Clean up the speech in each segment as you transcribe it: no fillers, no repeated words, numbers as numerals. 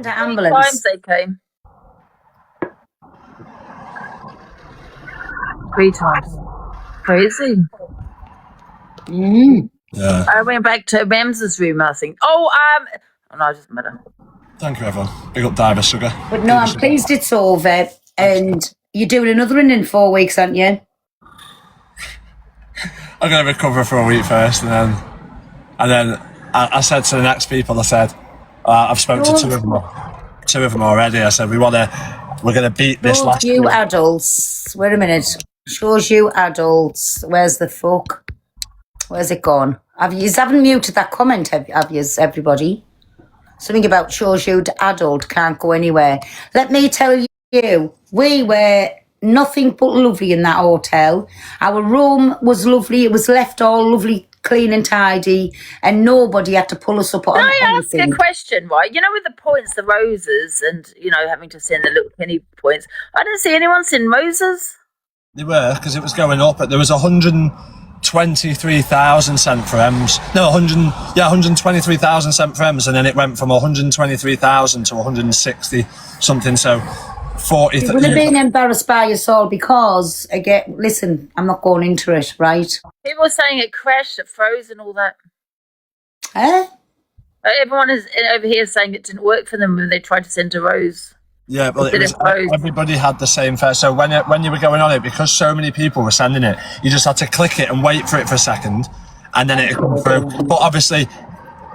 The How many ambulance. times they came? 3 times. Crazy. Yeah. I went back to Mems's room, I think. Oh, no, it doesn't matter. Thank you, everyone. Big up Diver Sugar. But no, I'm pleased it's over. And you're doing another one in 4 weeks, aren't you? I'm going to recover for a week first, and then I said to the next people, I said, I've spoken to two of them already. I said, we're going to beat this last you week. adults. Wait a minute. Shows you adults. Where's the fuck? Where's it gone? You haven't muted that comment, have you, everybody? Something about shows you adult can't go anywhere. Let me tell you, we were nothing but lovely in that hotel. Our room was lovely. It was left all lovely, clean and tidy, and nobody had to pull us up on anything. Can I ask a question, right? You know, with the points, the roses, and, you know, having to send the little penny points, I didn't see anyone send roses. They were, because it was going up, but there was 123,000 sent for M's. No, 123,000 sent for M's, and then it went from 123,000 to 160 something. So 40. You would have been embarrassed by your soul because, again, listen, I'm not going into it, right? People were saying it crashed, it froze, and all that. Huh? Everyone is over here saying it didn't work for them when they tried to send a rose. Yeah, well, everybody had the same fare. So when you were going on it, because so many people were sending it, you just had to click it and wait for it for a second, and then it'd come through. But obviously,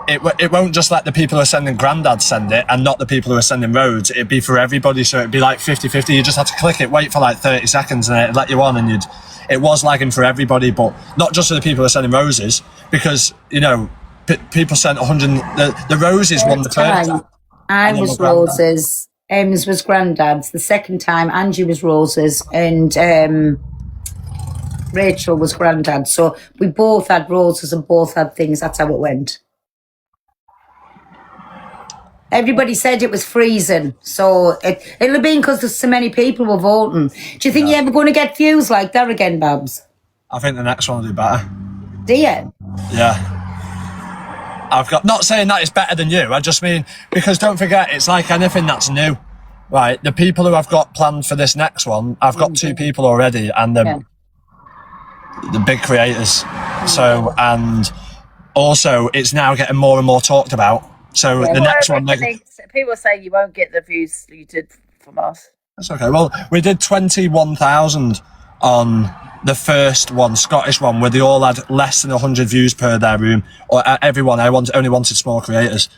it won't just let the people who are sending Grandad send it and not the people who are sending roads. It'd be for everybody, so it'd be like 50-50. You just had to click it, wait for like 30 seconds, and it'd let you on, and it was lagging for everybody, but not just for the people who are sending roses, because, you know, people sent 100. The roses won the first time. I was roses. Em's was Grandad's. The second time, Angie was roses, and Rachel was Grandad. So we both had roses and both had things. That's how it went. Everybody said it was freezing, so it'll have been because there's so many people were voting. Do you think you're ever going to get views like that again, Babs? I think the next one will do better. Do you? Yeah. Not saying that it's better than you, I just mean, because don't forget, it's like anything that's new, right? The people who I've got planned for this next one, I've got 2 people already, and the big creators. So, and also it's now getting more and more talked about. So the next one... People say you won't get the views you did from us. That's okay. Well, we did 21,000 on the first one, Scottish one, where they all had less than 100 views per their room, or everyone. I only wanted small creators.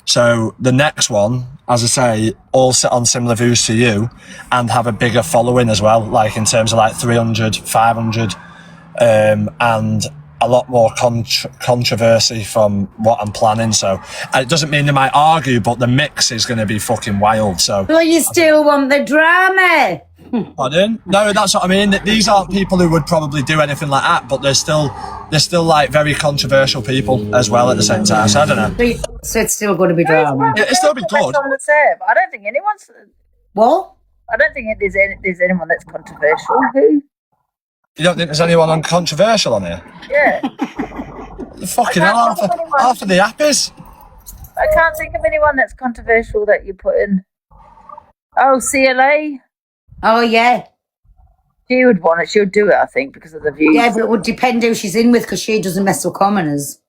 So the next one, as I say, all sit on similar views to you and have a bigger following as well, like in terms of like 300, 500, and a lot more controversy from what I'm planning. So it doesn't mean they might argue, but the mix is going to be fucking wild. So you still want the drama? Pardon? No, that's what I mean. These aren't people who would probably do anything like that, but they're still like very controversial people as well at the same time. So I don't know. So it's still going to be drama. Yeah, it's still be good. I don't think anyone's. What? I don't think there's anyone that's controversial. Who? You don't think there's anyone uncontroversial on here? Yeah. The fucking hell, half of the app is. I can't think of anyone that's controversial that you put in. Oh, CLA. Oh, yeah. She would want it. She would do it, I think, because of the views. Yeah, but it would depend who she's in with, because she doesn't mess with commoners.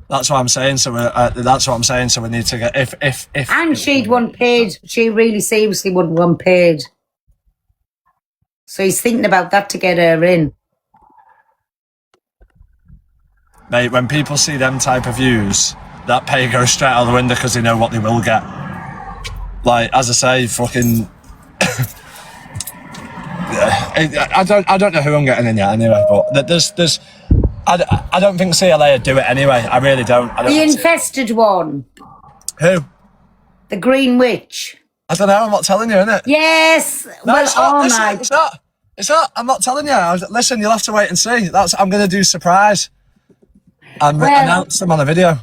That's what I'm saying. So that's what I'm saying. So we need to get if. And she'd want paid. She really seriously wouldn't want paid. So he's thinking about that to get her in. Mate, when people see them type of views, that pay goes straight out the window because they know what they will get. Like, as I say, fucking. I don't know who I'm getting in yet anyway, but there's I don't think CLA would do it anyway. I really don't. The infested one. Who? The Green Witch. I don't know. I'm not telling you, innit? Yes. No, well, it's not. It's not. I'm not telling you. Listen, you'll have to wait and see. I'm going to do surprise and announce them on a video.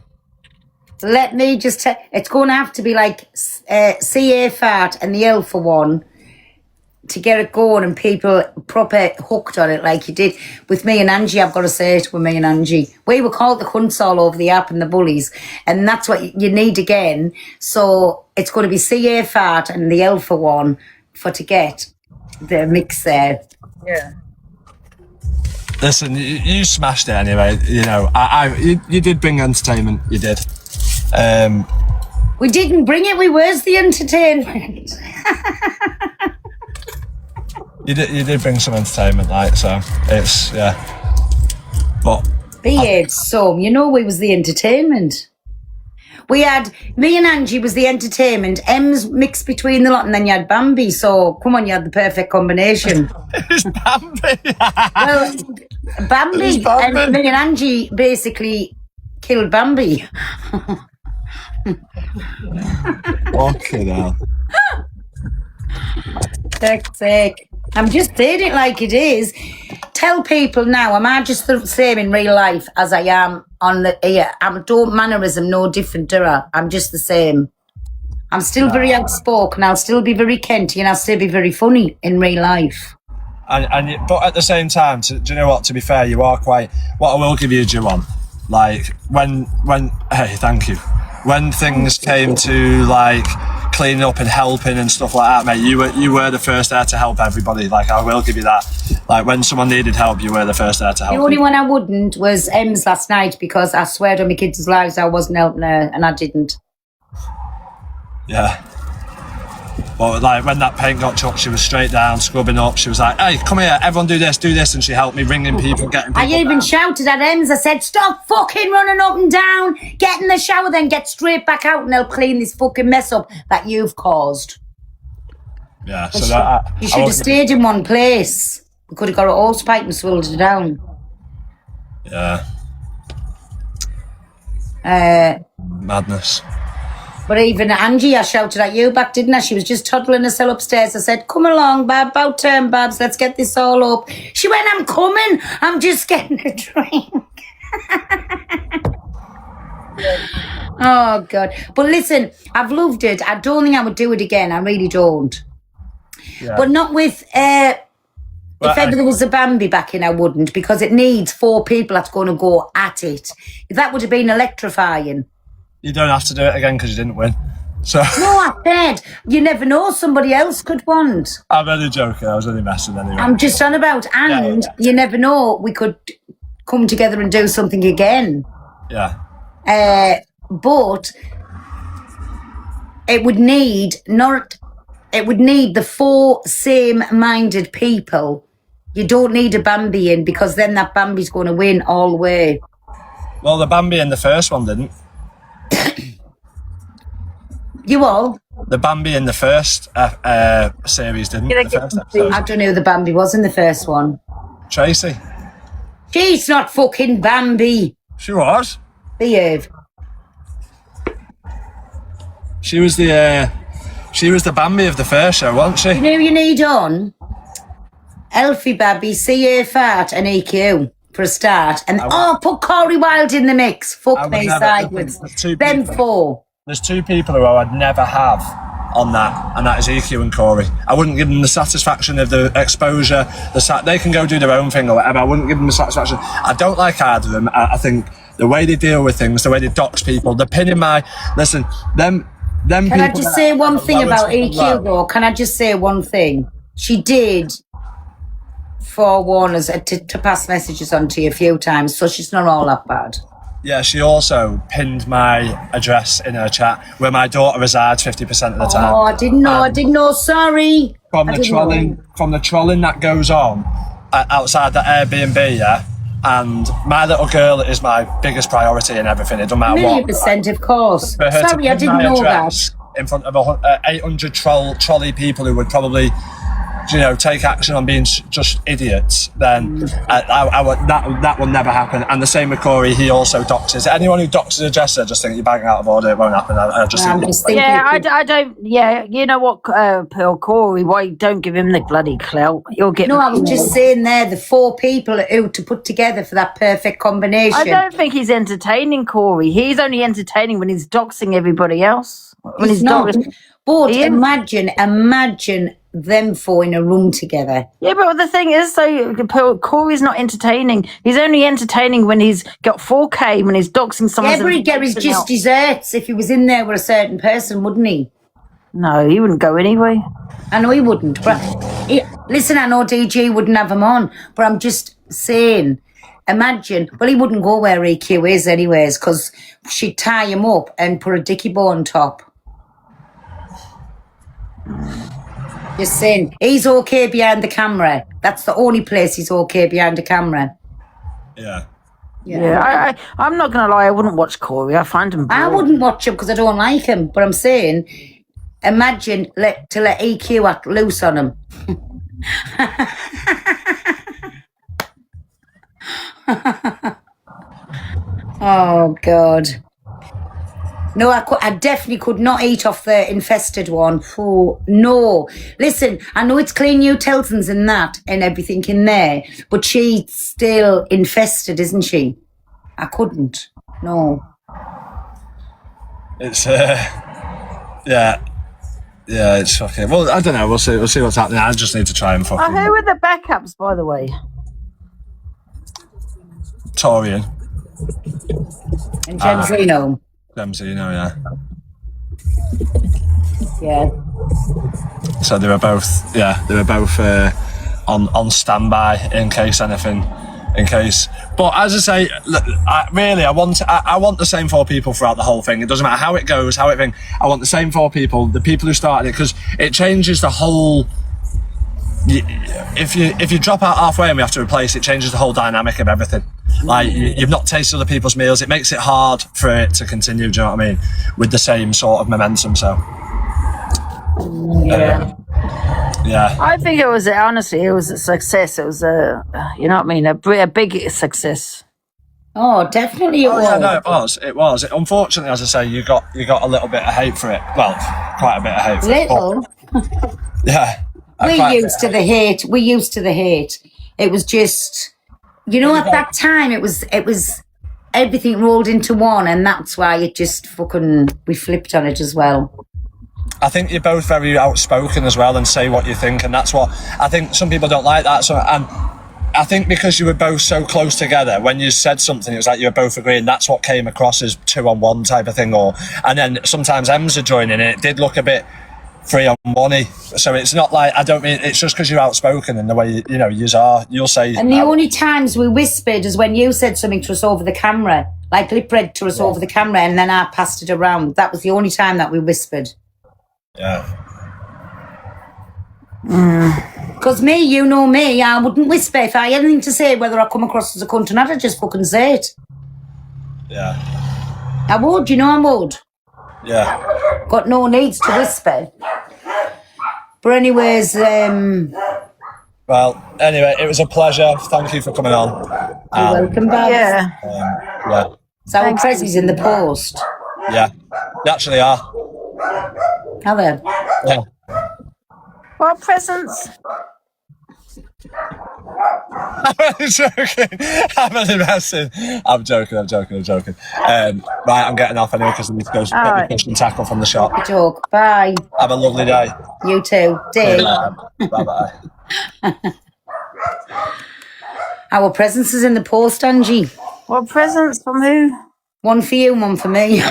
Let me just tell. It's going to have to be like CA Fat and the Alpha one. to get it going and people proper hooked on it like you did with me and Angie. I've got to say it with me and Angie. We were called the cunts all over the app and the bullies, and that's what you need again. So it's going to be CA Fart and the Alpha one to get the mix there. Yeah. Listen, you smashed it anyway. You know, you did bring entertainment. You did. We didn't bring it. Where's the entertainment? You did bring some entertainment, like, so it's, yeah. But Behave some. You know we was the entertainment. We had, me and Angie was the entertainment, M's mixed between the lot, and then you had Bambi, so come on, you had the perfect combination. Who's Bambi? Well, Bambi, Bambi? and me and Angie basically killed Bambi. Fucking hell. Fuck's sake. I'm just saying it like it is. Tell people now, am I just the same in real life as I am on the here? Don't mannerism no different, do I? I'm just the same. I'm still very outspoken. I'll still be very Kenty, and I'll still be very funny in real life. But at the same time, do you know what? To be fair, you are quite. What I will give you a due on, like when hey, thank you. When things came to like cleaning up and helping and stuff like that, mate, you were the first there to help everybody. Like, I will give you that. Like, when someone needed help, you were the first there to help. The only one I wouldn't was Em's last night, because I swear on my kids' lives I wasn't helping her, and I didn't. Yeah. But like when that paint got chucked, she was straight down, scrubbing up. She was like, "Hey, come here, everyone do this," and she helped me ringing people, getting people. I even shouted at Ems. I said, "Stop fucking running up and down. Get in the shower, then get straight back out, and they'll clean this fucking mess up that you've caused." Yeah, so You should have stayed in one place. We could have got it all spiked and swilled it down. Yeah. Madness. But even Angie, I shouted at you back, didn't I? She was just toddling herself upstairs. I said, "Come along, Bab, about turn, Babs, let's get this all up." She went, "I'm coming. I'm just getting a drink." Oh, God. But listen, I've loved it. I don't think I would do it again. I really don't. Yeah. But not with... if ever there was a Bambi back in, I wouldn't, because it needs 4 people that's going to go at it. That would have been electrifying. You don't have to do it again because you didn't win. So No, I said, you never know, somebody else could want. I'm only joking. I was only messing anyway. I'm just on about, and you never know, we could come together and do something again. Yeah. But it would need the 4 same-minded people. You don't need a Bambi in, because then that Bambi's going to win all the way. Well, the Bambi in the first one didn't. You all? The Bambi in the first series didn't. The first episode. I don't know who the Bambi was in the first one. Tracy. She's not fucking Bambi. She was. Behave. She was the Bambi of the first show, wasn't she? You know who you need on? Elfie Babby, CA Fart and EQ for a start. And put Corey Wilde in the mix. Fuck me sideways. Them 4. There's 2 people who I would never have on that, and that is EQ and Corey. I wouldn't give them the satisfaction of the exposure. They can go do their own thing or whatever. I wouldn't give them the satisfaction. I don't like either of them. I think the way they deal with things, the way they dox people, the pin in my... Listen, them Can I just say one thing about EQ though? Can I just say one thing? She did forewarn us to pass messages on to you a few times, so she's not all that bad. Yeah, she also pinned my address in her chat where my daughter resides 50% of the time. Oh, I didn't know, sorry. From the trolling that goes on outside the Airbnb, yeah, and my little girl is my biggest priority in everything. It doesn't matter what. 1,000,000%, of course. For her Sorry, I didn't know that. In front of 800 trolley people who would probably, take action on being just idiots, then that will never happen. And the same with Corey, he also doxes. Anyone who doxes a dresser, just think you're banging out of order, it won't happen. I don't. Yeah, you know what, Corey, why don't give him the bloody clout? You'll get. No, I was just saying there, the 4 people who to put together for that perfect combination. I don't think he's entertaining, Corey. He's only entertaining when he's doxing everybody else. When he's not. But imagine them four in a room together. Yeah, but the thing is, though, Corey's not entertaining. He's only entertaining when he's got 4K, when he's doxing someone. Yeah, but he'd get his just desserts if he was in there with a certain person, wouldn't he? No, he wouldn't go anyway. I know he wouldn't. But listen, I know DG wouldn't have him on, but I'm just saying, imagine, well, he wouldn't go where EQ is anyways, because she'd tie him up and put a dicky bow on top. Just saying, he's okay behind the camera. That's the only place he's okay behind the camera. Yeah. Yeah, I'm not going to lie, I wouldn't watch Corey. I find him boring. I wouldn't watch him because I don't like him, but I'm saying, imagine let EQ act loose on him. Oh, God. No, I definitely could not eat off the infested one. Oh, no. Listen, I know it's clean utensils and that and everything in there, but she's still infested, isn't she? I couldn't. No. It's, yeah, it's fucking. Well, I don't know. We'll see what's happening. I just need to try and fucking. Who were the backups, by the way? Torian. And Genzino. Genzino, yeah. Yeah. So they were both, on standby in case anything, But as I say, look, I want the same four people throughout the whole thing. It doesn't matter how it goes, I want the same four people, the people who started it, because it changes the whole. If you drop out halfway and we have to replace it, changes the whole dynamic of everything. Like you've not tasted other people's meals, it makes it hard for it to continue. Do you know what I mean? With the same sort of momentum. So Yeah. Yeah. I think it was, honestly, it was a success. It was you know what I mean, a big success. Oh, definitely it was. Yeah, no, it was. Unfortunately, as I say, you got a little bit of hate for it. Well, quite a bit of hate for Little. it. Yeah. We're used to the hate. We're used to the hate. It was just, you know, at that time, it was everything rolled into one, and that's why it just we flipped on it as well. I think you're both very outspoken as well and say what you think, and that's what I think some people don't like that. So, and I think because you were both so close together, when you said something, it was like you were both agreeing. That's what came across as 2-on-1 type of thing, and then sometimes Ems are joining it. It did look a bit 3-on-1-y. So it's not like, I don't mean, it's just because you're outspoken in the way you'll say. And the only times we whispered is when you said something to us over the camera, like lip read to us over the camera, and then I passed it around. That was the only time that we whispered. Yeah. Because me, you know me, I wouldn't whisper if I had anything to say, whether I come across as a cunt or not. I'd just fucking say it. Yeah. I would, I would. Yeah. Got no needs to whisper. But anyways, well, anyway, it was a pleasure. Thank you for coming on. you're welcome back. Yeah. Yeah. So our presents in the post. Yeah. They actually are. Are they? Yeah. What presents? I'm joking. I'm only messing. I'm joking. Right, I'm getting off anyway because I need to go get the fish and tackle from the shop. Talk. Bye. Have a lovely day. You too. Day. Bye-bye. Our presents is in the post, Angie. What presents from who? One for you, one for me.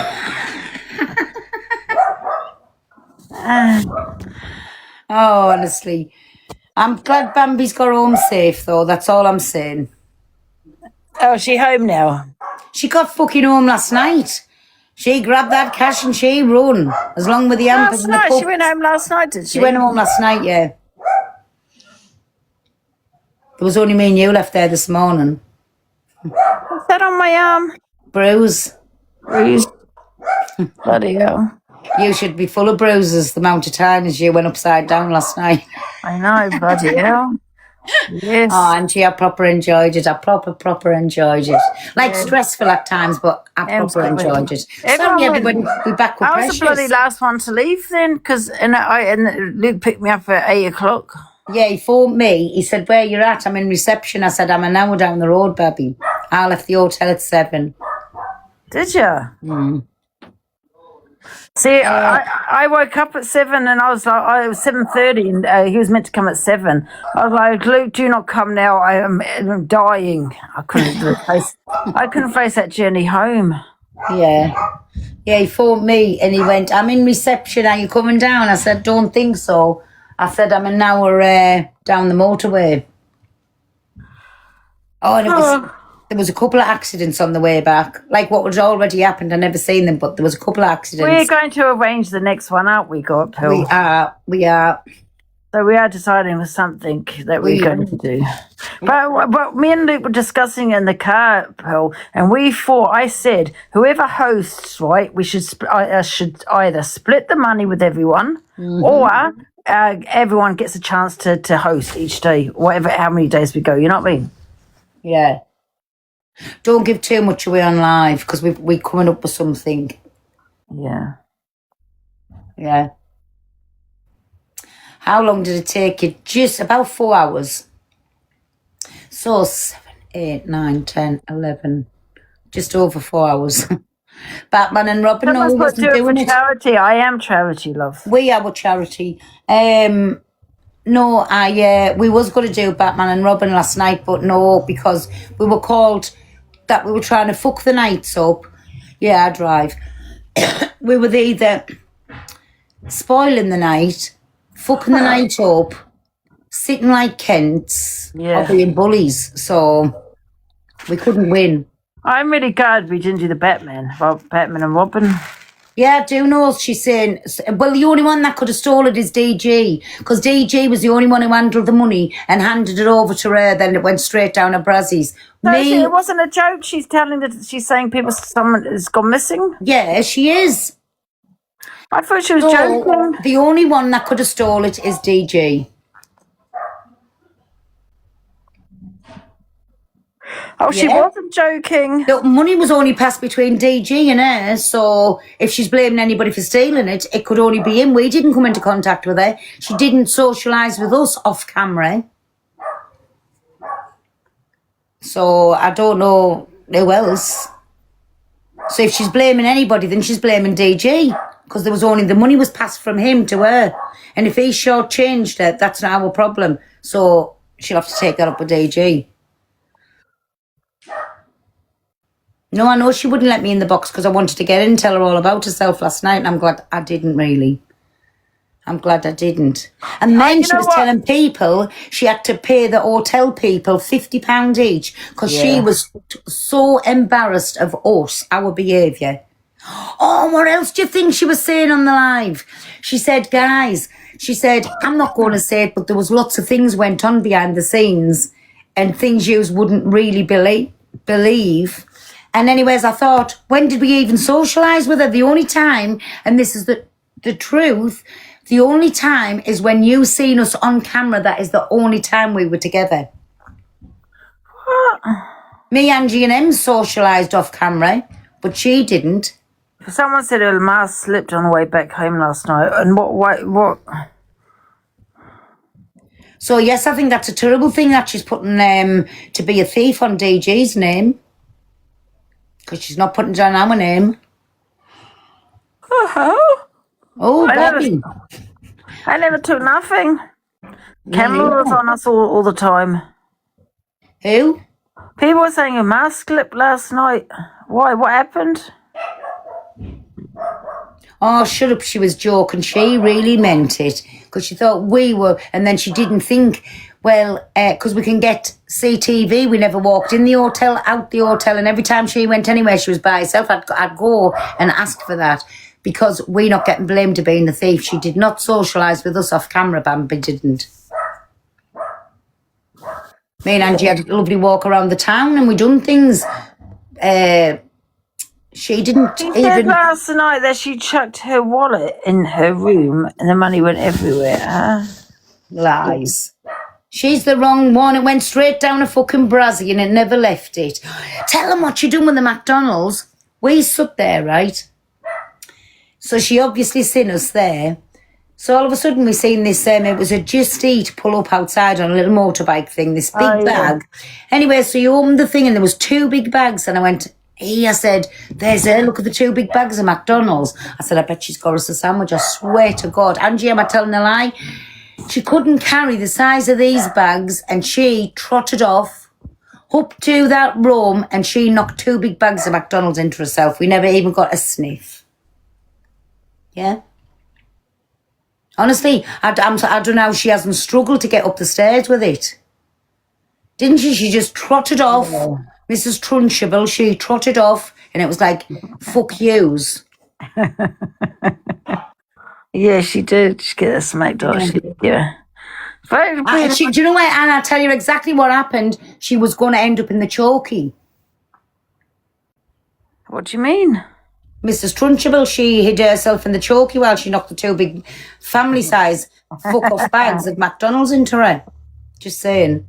Oh, honestly. I'm glad Bambi's got home safe, though. That's all I'm saying. Oh, is she home now? She got fucking home last night. She grabbed that cash and she run. As long with the hampers and the pups. She went home last night, did she? She went home last night, yeah. There was only me and you left there this morning. What's that on my arm? Bruise. Bloody hell. You should be full of bruises the amount of times you went upside down last night. I know, bloody hell. Yes. Oh, Angie, I proper enjoyed it. I proper enjoyed it. Like stressful at times, but I proper enjoyed it. Sorry, everybody, we're back with I was Precious. the bloody last one to leave then, because and Luke picked me up at 8:00. Yeah, he phoned me. He said, where you at? I'm in reception. I said, I'm an hour down the road, baby. I left the hotel at 7. Did you? See, I woke up at 7 and I was like, it was 7:30 and he was meant to come at 7. I was like, Luke, do not come now. I'm dying. I couldn't face that journey home. Yeah. Yeah, he phoned me and he went, I'm in reception. Are you coming down? I said, don't think so. I said, I'm an hour down the motorway. Oh, and there was a couple of accidents on the way back. Like what had already happened. I never seen them, but there was a couple of accidents. We're going to arrange the next one, aren't we, Pill? We are. So we are deciding for something that we're going to do. But me and Luke were discussing in the car, Pearl, and I said, whoever hosts, right, we should either split the money with everyone or everyone gets a chance to host each day, how many days we go, you know what I mean? Yeah. Don't give too much away on live because we're coming up with something. Yeah. Yeah. How long did it take you? Just about 4 hours. So 7, 8, 9, 10, 11. Just over 4 hours. Batman and Robin, no, Someone's got to wasn't do it for doing it. charity. I am charity, love. We are with charity. No, we was going to do Batman and Robin last night, but no, because we were called that we were trying to fuck the nights up. Yeah, I drive. We were either spoiling the night, fucking the night up, sitting like Kents, or being bullies. So we couldn't win. I'm really glad we didn't do the Batman and Robin. Yeah, I do know. She's saying, well, the only one that could have stolen it is DG, because DG was the only one who handled the money and handed it over to her. Then it went straight down to Brazzie's. No, it wasn't a joke. She's saying someone has gone missing. Yeah, she is. I thought she was joking. The only one that could have stole it is DG. Oh, she wasn't joking. The money was only passed between DG and her, so if she's blaming anybody for stealing it, it could only be him. We didn't come into contact with her. She didn't socialise with us off camera. So I don't know who else. So if she's blaming anybody, then she's blaming DG, because there was only the money was passed from him to her. And if he shortchanged her, that's not our problem. So she'll have to take that up with DG. No, I know she wouldn't let me in the box because I wanted to get in and tell her all about herself last night, and I'm glad I didn't really. I'm glad I didn't. And then she was telling people she had to pay the hotel people £50 each because she was so embarrassed of us, our behaviour. Oh, what else do you think she was saying on the live? She said, guys, I'm not going to say it, but there was lots of things went on behind the scenes and things you wouldn't really believe. And anyways, I thought, when did we even socialise with her? The only time, and this is the truth, the only time is when you seen us on camera. That is the only time we were together. What? Me, Angie and Em socialised off camera, but she didn't. Someone said her mask slipped on the way back home last night. And what? So, yes, I think that's a terrible thing that she's putting to be a thief on DG's name. Because she's not putting down our name. Oh, Bobby. I never took nothing. Camera was on us all the time. Who? People were saying a mask slipped last night. Why? What happened? Oh, shut up. She was joking. She really meant it. Because she thought we were. And then she didn't think, well, because we can get CTV. We never walked in the hotel, out the hotel. And every time she went anywhere, she was by herself. I'd go and ask for that. Because we're not getting blamed for being the thief. She did not socialise with us off camera, Bambi didn't. Me and Angie had a lovely walk around the town and we done things. She didn't She said last night that she chucked her wallet in her room and the money went everywhere. Lies. She's the wrong one. It went straight down a fucking Brazzy and it never left it. Tell them what you done with the McDonald's. We stood there, right? So she obviously seen us there. So all of a sudden we seen this, it was a Just Eat pull up outside on a little motorbike thing, this big bag. Anyway, so you opened the thing and there was 2 big bags and I went, I said, there's her, look at the 2 big bags of McDonald's. I said, I bet she's got us a sandwich. I swear to God. Angie, am I telling a lie? She couldn't carry the size of these bags, and she trotted off up to that room, and she knocked 2 big bags of McDonald's into herself. We never even got a sniff. Yeah? Honestly, I don't know how she hasn't struggled to get up the stairs with it. Didn't she? She just trotted off. Yeah. Mrs. Trunchbull, she trotted off, and it was like, fuck yous. Yeah, she did. She get a smacked off. Yeah. But, Do you know what, Anna? I'll tell you exactly what happened. She was going to end up in the chokey. what do you mean? Mrs. Trunchbull, she hid herself in the chokey while she knocked the 2 big family-size fuck-off bags of McDonald's into her. Just saying.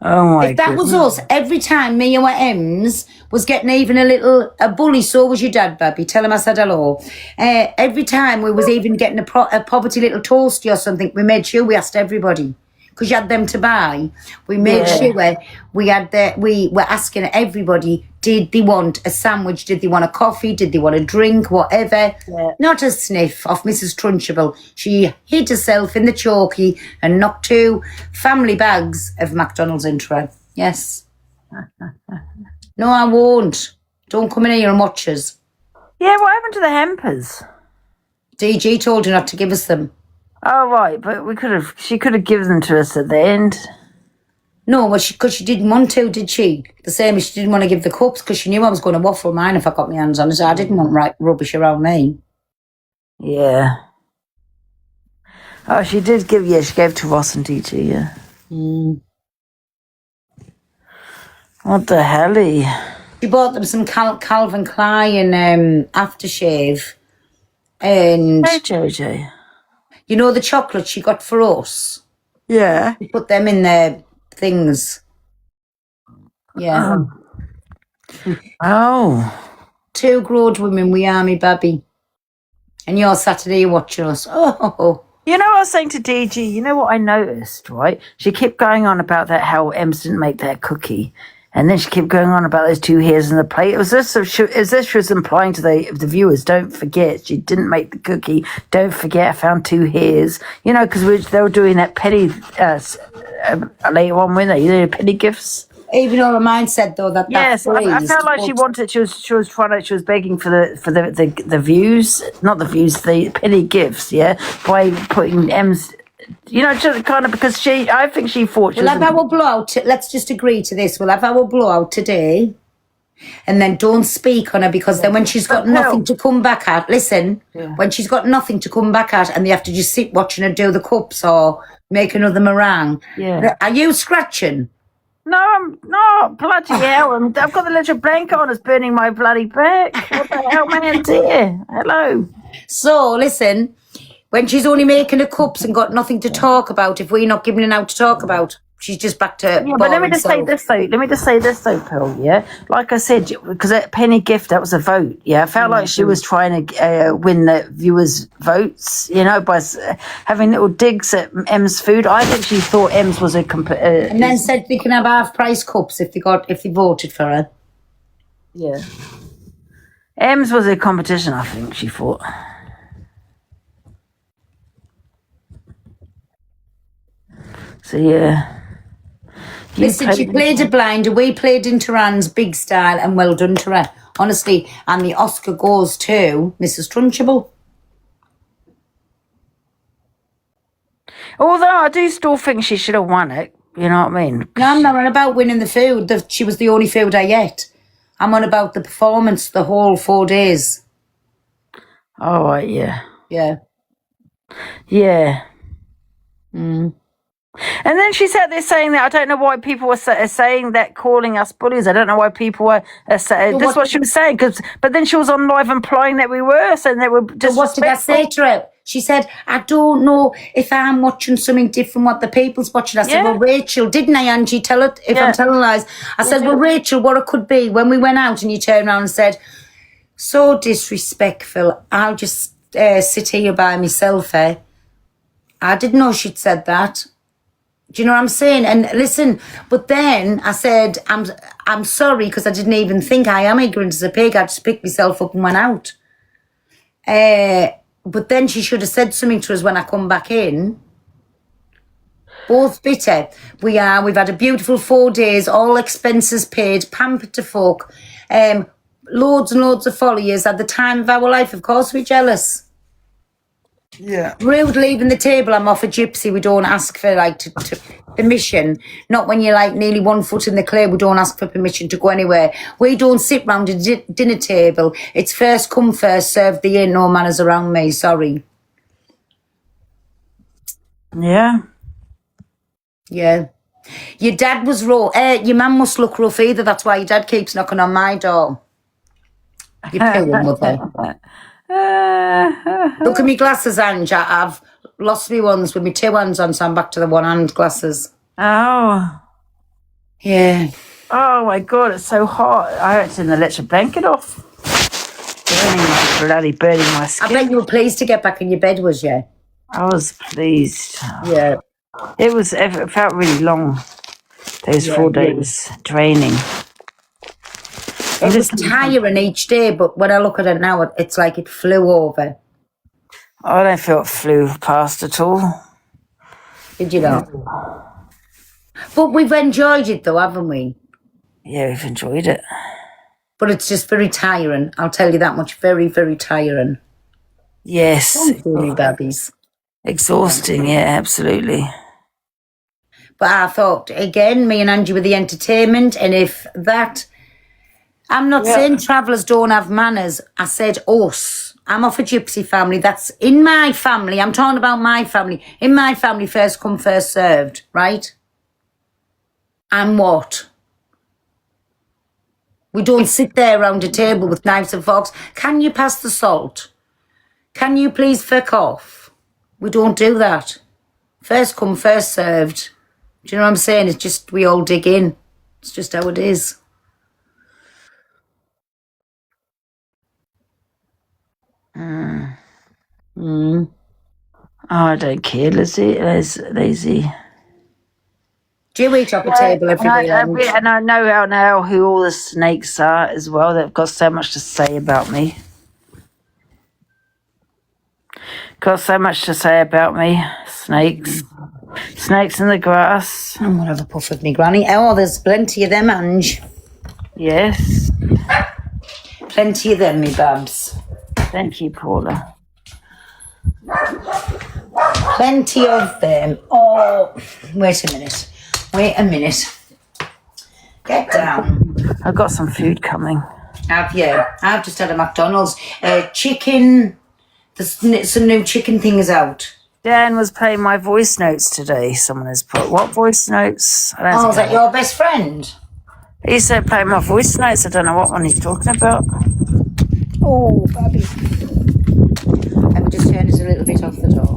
Oh my If that was us, every time me or Ems was getting even a bully, so was your dad, Babby. Tell him I said hello. Every time we was even getting a poverty little toasty or something, we made sure we asked everybody. Because you had them to buy. We made sure we were asking everybody, did they want a sandwich? Did they want a coffee? Did they want a drink? Whatever. Yeah. Not a sniff off Mrs. Trunchbull. She hid herself in the chokey and knocked 2 family bags of McDonald's into her. Yes. No, I won't. Don't come in here and watch us. Yeah, what happened to the hampers? DG told you not to give us them. Oh right, but she could have given them to us at the end. No, well, because she didn't want to, did she? The same as she didn't want to give the cups because she knew I was going to waffle mine if I got my hands on it. So I didn't want rubbish around me. Yeah. Oh, she did give. Yeah, she gave to Ross and DG. Yeah. What the helly? She bought them some Calvin Klein aftershave, and Hey, JJ. you know the chocolate she got for us. Yeah. We put them in their things. Yeah. Oh. 2 grown women, we are, me babby. And you're Saturday watching us. Oh. You know, I was saying to DG, you know what I noticed, right? She kept going on about that, how Ems didn't make that cookie. And then she kept going on about those 2 hairs in the plate. It was as if she was implying to the viewers, don't forget, she didn't make the cookie. Don't forget, I found 2 hairs. You know, because they were doing that penny later on, weren't they? You know, penny gifts. Even though her mind said though that. Yes, I felt like she wanted. She was begging for the views, not the views, the penny gifts. Yeah, by putting M's. You know, just kind of because I think she thought. We'll have our blowout. Let's just agree to this. We'll have our blowout today, and then don't speak on her because then when she's got nothing to come back at, listen. Yeah. When she's got nothing to come back at, and they have to just sit watching her do the cups or make another meringue. Yeah. Are you scratching? No, I'm not. Bloody hell. I've got the little blanket on. It's burning my bloody back. What the hell, man, dear? Hello. So, listen, when she's only making the cups and got nothing to talk about, if we're not giving her out to talk about, she's just back to. Yeah, but let me just say this though, Pearl. Yeah, like I said, because that penny gift, that was a vote. Yeah, I felt like she was trying to win the viewers' votes. You know, by having little digs at M's food. I think she thought M's was a. And then said they can have half-price cups if they voted for her. Yeah. M's was a competition. I think she thought. So yeah. Listen, she played a blind, we played into Rand's big style, and well done to her, honestly. And the Oscar goes to Mrs. Trunchbull. Although I do still think she should have won it. You know what I mean? No, I'm not on about winning the food. She was the only food I ate. I'm on about the performance the whole 4 days. Oh, right, yeah. Yeah. Yeah. And then she sat there saying that I don't know why people were saying that, calling us bullies. I don't know why people were saying that's what she was saying. But then she was on live implying that we were saying that we're disrespectful. What did I say to her? She said, I don't know if I'm watching something different what the people's watching. I said, well, Rachel, didn't I, Angie, tell it if I'm telling lies? I said, well, Rachel, what it could be when we went out and you turned around and said, so disrespectful, I'll just sit here by myself, eh? I didn't know she'd said that. Do you know what I'm saying? And listen, but then I said, I'm sorry because I didn't even think I am ignorant as a pig. I just picked myself up and went out. But then she should have said something to us when I come back in. Both bitter. We've had a beautiful 4 days, all expenses paid, pampered to folk. Loads and loads of followers at the time of our life. Of course we're jealous. Yeah. Rude leaving the table. I'm off a gypsy. We don't ask for permission. Not when you're like nearly 1 foot in the clay. We don't ask for permission to go anywhere. We don't sit round a dinner table. It's first come, first served. There ain't no manners around me. Sorry. Yeah. Yeah. Your dad was raw. Your mum must look rough either. That's why your dad keeps knocking on my door. You poor mother. Look at me glasses, Ange. I've lost me ones with me 2 hands on, so I'm back to the 1 hand glasses. Oh. Yeah. Oh my God, it's so hot. I had to turn the electric blanket off. Burning my skin. I bet you were pleased to get back in your bed, was you? I was pleased. Yeah. It felt really long. Those 4 days draining. It was tiring each day, but when I look at it now, it's like it flew over. I don't feel it flew past at all. Did you not? But we've enjoyed it though, haven't we? Yeah, we've enjoyed it. But it's just very tiring. I'll tell you that much. Very, very tiring. Yes. Really, babies. Exhausting, yeah, absolutely. But I thought, again, me and Angie were the entertainment, and if that... I'm not saying travellers don't have manners. I said us. I'm off a gypsy family. That's in my family. I'm talking about my family. In my family, first come, first served, right? And what? We don't sit there around a table with knives and forks. Can you pass the salt? Can you please fuck off? We don't do that. First come, first served. Do you know what I'm saying? It's just we all dig in. It's just how it is. Oh, I don't care, lazy. Do you eat off a table every day? And I know now who all the snakes are as well. They've got so much to say about me. Got so much to say about me. Snakes. Snakes in the grass. I'm going to have a puff with me granny. Oh, there's plenty of them, Ange. Yes. Plenty of them, me babs. Thank you, Paula. Plenty of them. Oh, wait a minute. Get down. I've got some food coming. Have you? I've just had a McDonald's. Chicken. There's some new chicken things out. Dan was playing my voice notes today. Someone has put. What voice notes? Is that your best friend? He said playing my voice notes. I don't know what one he's talking about. Oh, baby. Let me just turn this a little bit off the door.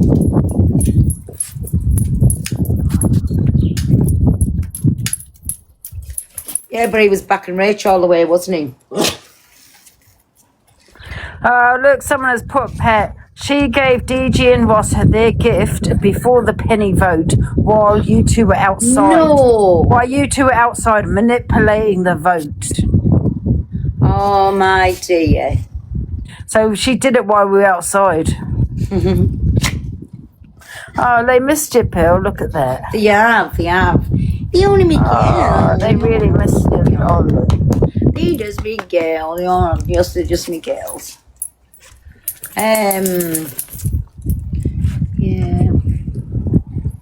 Yeah, but he was back in Rach all the way, wasn't he? Oh, look, someone has put, Pat, she gave DG and Ross their gift before the penny vote while you two were outside. No. While you two were outside manipulating the vote. Oh, my dear. So she did it while we were outside. Oh, they missed you, Bill. Look at that. They have. They only me girl. Oh, they really missed you. Oh, look. They just me girl. They aren't just me girls. Yeah.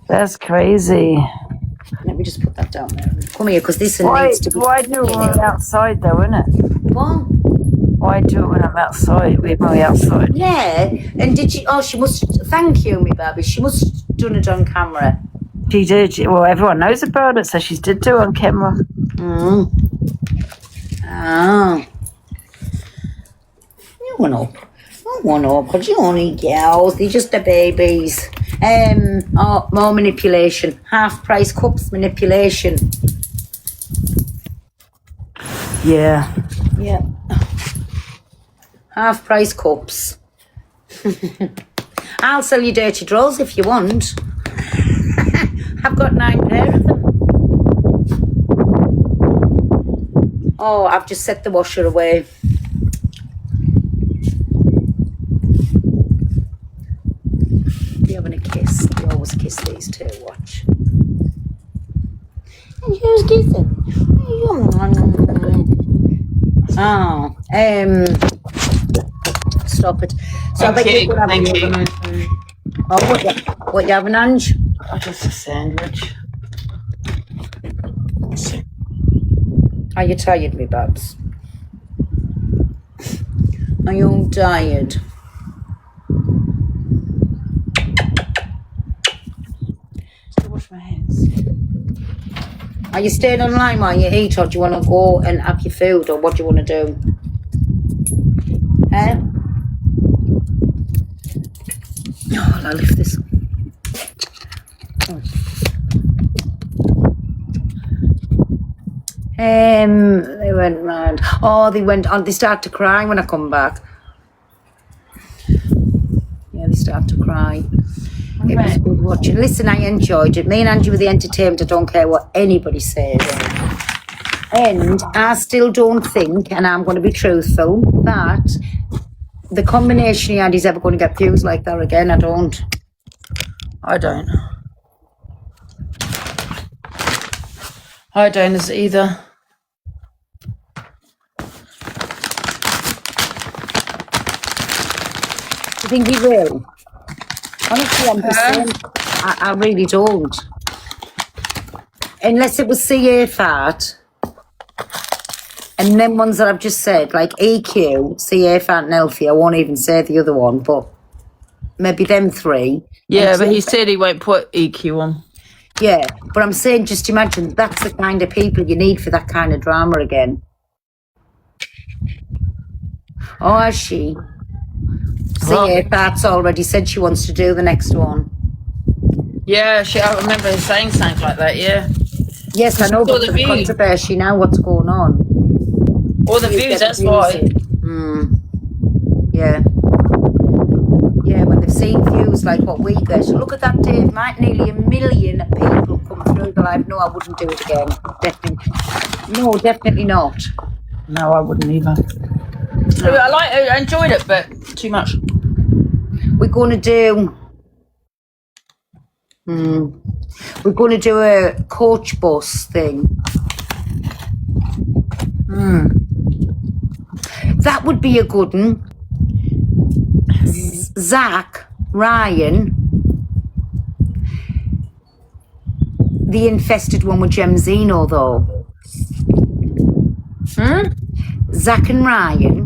That's crazy. Let me just put that down there. Come here, because this needs to be... Why do it when we're outside, though, innit? What? Why do it when I'm outside? When we're outside. Yeah. And did she... Oh, she must... Thank you, me baby. She must have done it on camera. She did. Well, everyone knows about it, so she did do it on camera. Oh. You went up. I went up, because you only girls. They're just the babies. More manipulation. Half price cups manipulation. Yeah. Yeah. Half price cups. I'll sell you dirty drawers if you want. I've got 9 pair of them. Oh, I've just set the washer away. You're having a kiss. You always kiss these two. Watch. And who's kissing? Oh, stop it. So I bet you could have Oh, what you having, Ange? Just a sandwich. Are you tired, me babs? Are you all tired? Still wash my hands. Are you staying online while you eat, or do you want to go and have your food, or what do you want to do? Eh? Oh, I'll lift this. They went round. Oh, they went on. They started to cry when I come back. Yeah, they started to cry. It was good watching. Listen, I enjoyed it. Me and Angie were the entertainment. I don't care what anybody says. And I still don't think, and I'm going to be truthful, that the combination he had is ever going to get views like that again. I don't. I don't either. You think he will? Honestly, I'm just saying, I really don't. Unless it was CA Fat, and them ones that I've just said, like EQ, CA Fat and Elfie, I won't even say the other one, but maybe them three. Yeah, but he said he won't put EQ on. Yeah, but I'm saying, just imagine, that's the kind of people you need for that kind of drama again. Oh, has she? CA Fat's already said she wants to do the next one. Yeah, I remember her saying something like that, yeah. Yes, I know, but the controversy now, what's going on? All the views, that's why. Yeah. Yeah, when they've seen views like what we get. Look at that, Dave. Nearly 1 million people come through the live. No, I wouldn't do it again. Definitely. No, definitely not. No, I wouldn't either. No. I enjoyed it, but too much. We're going to do... We're going to do a coach bus thing. That would be a good one. Zach, Ryan, the infested one with Gemzino, though. Zach and Ryan.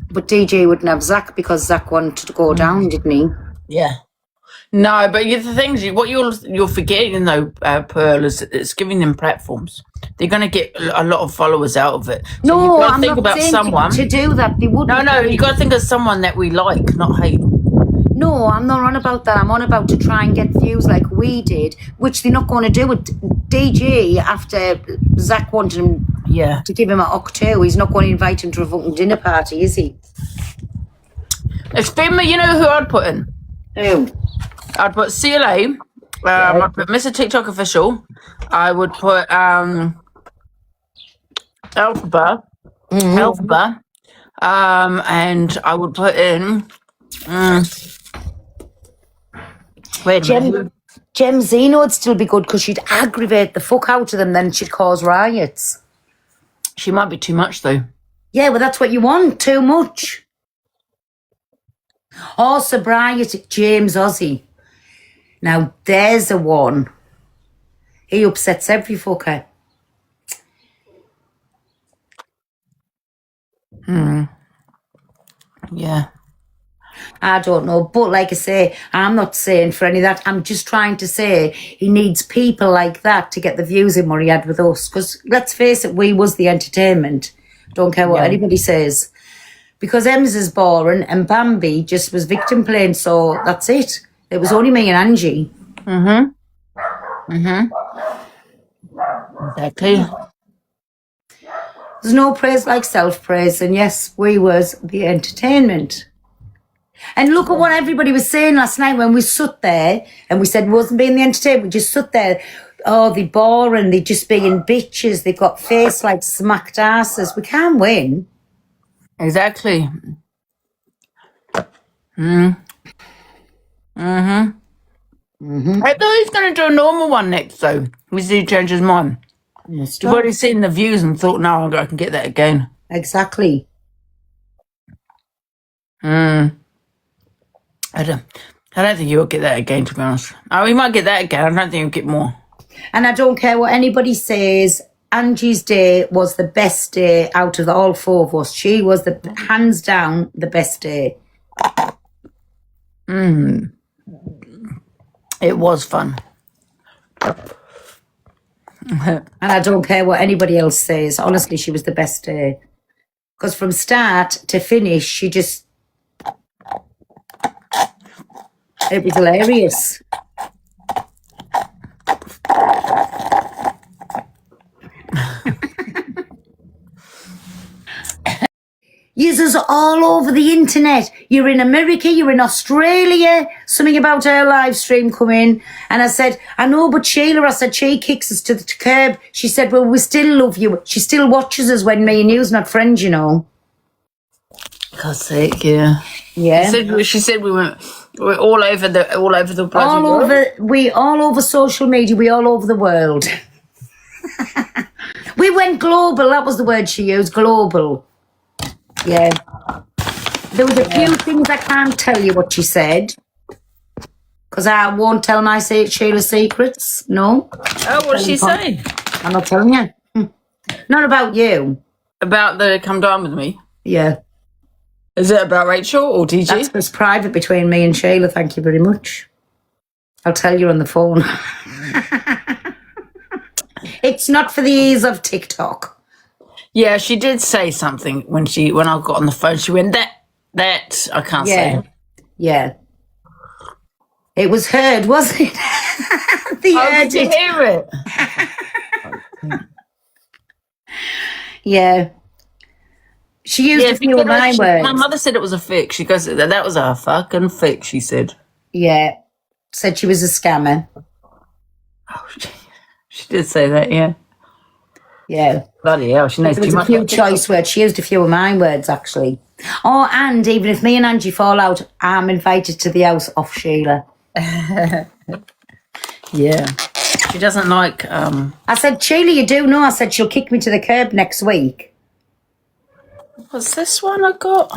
But DJ wouldn't have Zach because Zach wanted to go down, didn't he? Yeah. No, but the things what you're forgetting though, Pearl, is it's giving them platforms. They're going to get a lot of followers out of it. So No, I'm not about saying someone to do that. They wouldn't. No, you got to think of someone that we like, not hate. No, I'm not on about that. I'm on about to try and get views like we did, which they're not going to do with DG after Zach wanted him to give him a hock too. He's not going to invite him to a fucking dinner party, is he? It's been you know who I'd put in? Who? I'd put CLA. I'd put Mr. TikTok Official. I would put Alphaba. And I would put in Gemzino would still be good because she'd aggravate the fuck out of them, then she'd cause riots. She might be too much though. Yeah, well that's what you want, too much. Oh, sobriety, James Ozzy. Now there's a one. He upsets every fucker. Yeah. I don't know, but like I say, I'm not saying for any of that. I'm just trying to say he needs people like that to get the views in what he had with us. Because let's face it, we was the entertainment. Don't care what anybody says. Because Ems is boring and Bambi just was victim playing, so that's it. It was only me and Angie. Exactly. There's no praise like self-praise, and yes, we was the entertainment. And look at what everybody was saying last night when we stood there and we said we wasn't being the entertainment. We just stood there. Oh, they're boring. They're just being bitches. They've got face like smacked asses. We can't win. Exactly. I thought he's going to do a normal one next, though. We see he change his mind. You've already seen the views and thought, no, I can get that again. Exactly. I don't think you'll get that again, to be honest. Oh, he might get that again. I don't think he'll get more. And I don't care what anybody says. Angie's day was the best day out of all four of us. She was the hands down the best day. It was fun. And I don't care what anybody else says. Honestly, she was the best day. Because from start to finish, she just... It was hilarious. Users all over the internet. You're in America, you're in Australia. Something about her live stream coming. And I said, I know, but Sheila, I said, she kicks us to the curb. She said, well, we still love you. She still watches us when me and you's not friends, you know. God's sake, yeah. Yeah. She said we're all over the bloody world. All over social media, we all over the world. We went global, that was the word she used, global. Yeah. There was a few things I can't tell you what she said. Because I won't tell my Sheila's secrets. No. Oh, what did she say? I'm not telling you. Not about you. About the come down with me? Yeah. Is it about Rachel or TG? That's just private between me and Sheila, thank you very much. I'll tell you on the phone. It's not for the ears of TikTok. Yeah, she did say something when I got on the phone. She went, that, I can't say. Yeah. It was heard, wasn't it? Did you hear it? Yeah. She used a few of my words. My mother said it was a fake. She goes, that was a fucking fake, she said. Yeah. Said she was a scammer. Oh, she did say that, yeah. Yeah. Bloody hell, she knows too much. There was a few choice words. She used a few of my words, actually. Oh, and even if me and Angie fall out, I'm invited to the house off Sheila. Yeah. She doesn't like... I said, Sheila, you do know. I said, she'll kick me to the curb next week. What's this one I got?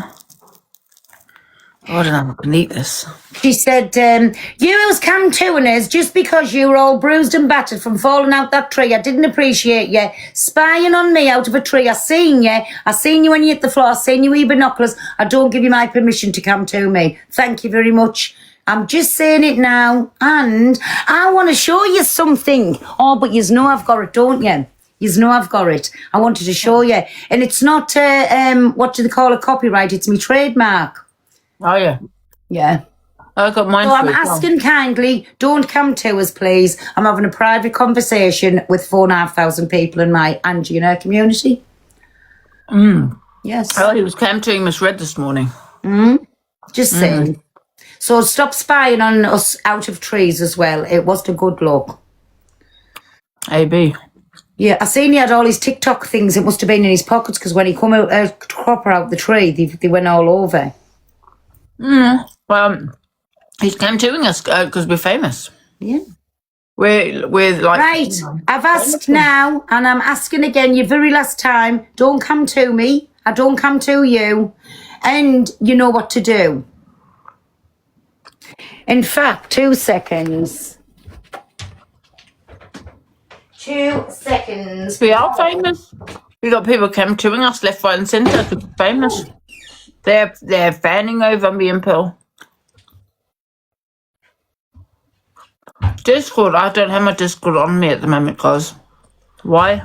Oh, I don't know if I can eat this. She said, you come to us just because you were all bruised and battered from falling out that tree. I didn't appreciate you spying on me out of a tree. I seen you. I seen you when you hit the floor. I seen you with binoculars. I don't give you my permission to come to me. Thank you very much. I'm just saying it now. And I want to show you something. Oh, but you know I've got it, don't you? You know I've got it. I wanted to show you. And it's not, what do they call it, copyright? It's my trademark. Oh, yeah. Yeah. I got mine. So I'm asking kindly, don't come to us, please. I'm having a private conversation with 4,500 people in my Angie and her community. Yes. Oh, he was came to misread this morning. Just saying. So stop spying on us out of trees as well. It wasn't a good look. AB. Yeah, I seen he had all his TikTok things. It must have been in his pockets because when he come out, cropper out the tree, they went all over. Well, he's came to us because we're famous. Yeah. We're like... Right, I've asked now, and I'm asking again, your very last time, don't come to me. I don't come to you. And you know what to do. In fact, 2 seconds. 2 seconds. We are famous. We got people came to us left, right and centre because we're famous. They're fanning over me and Pearl. Discord, I don't have my Discord on me at the moment, guys. Why?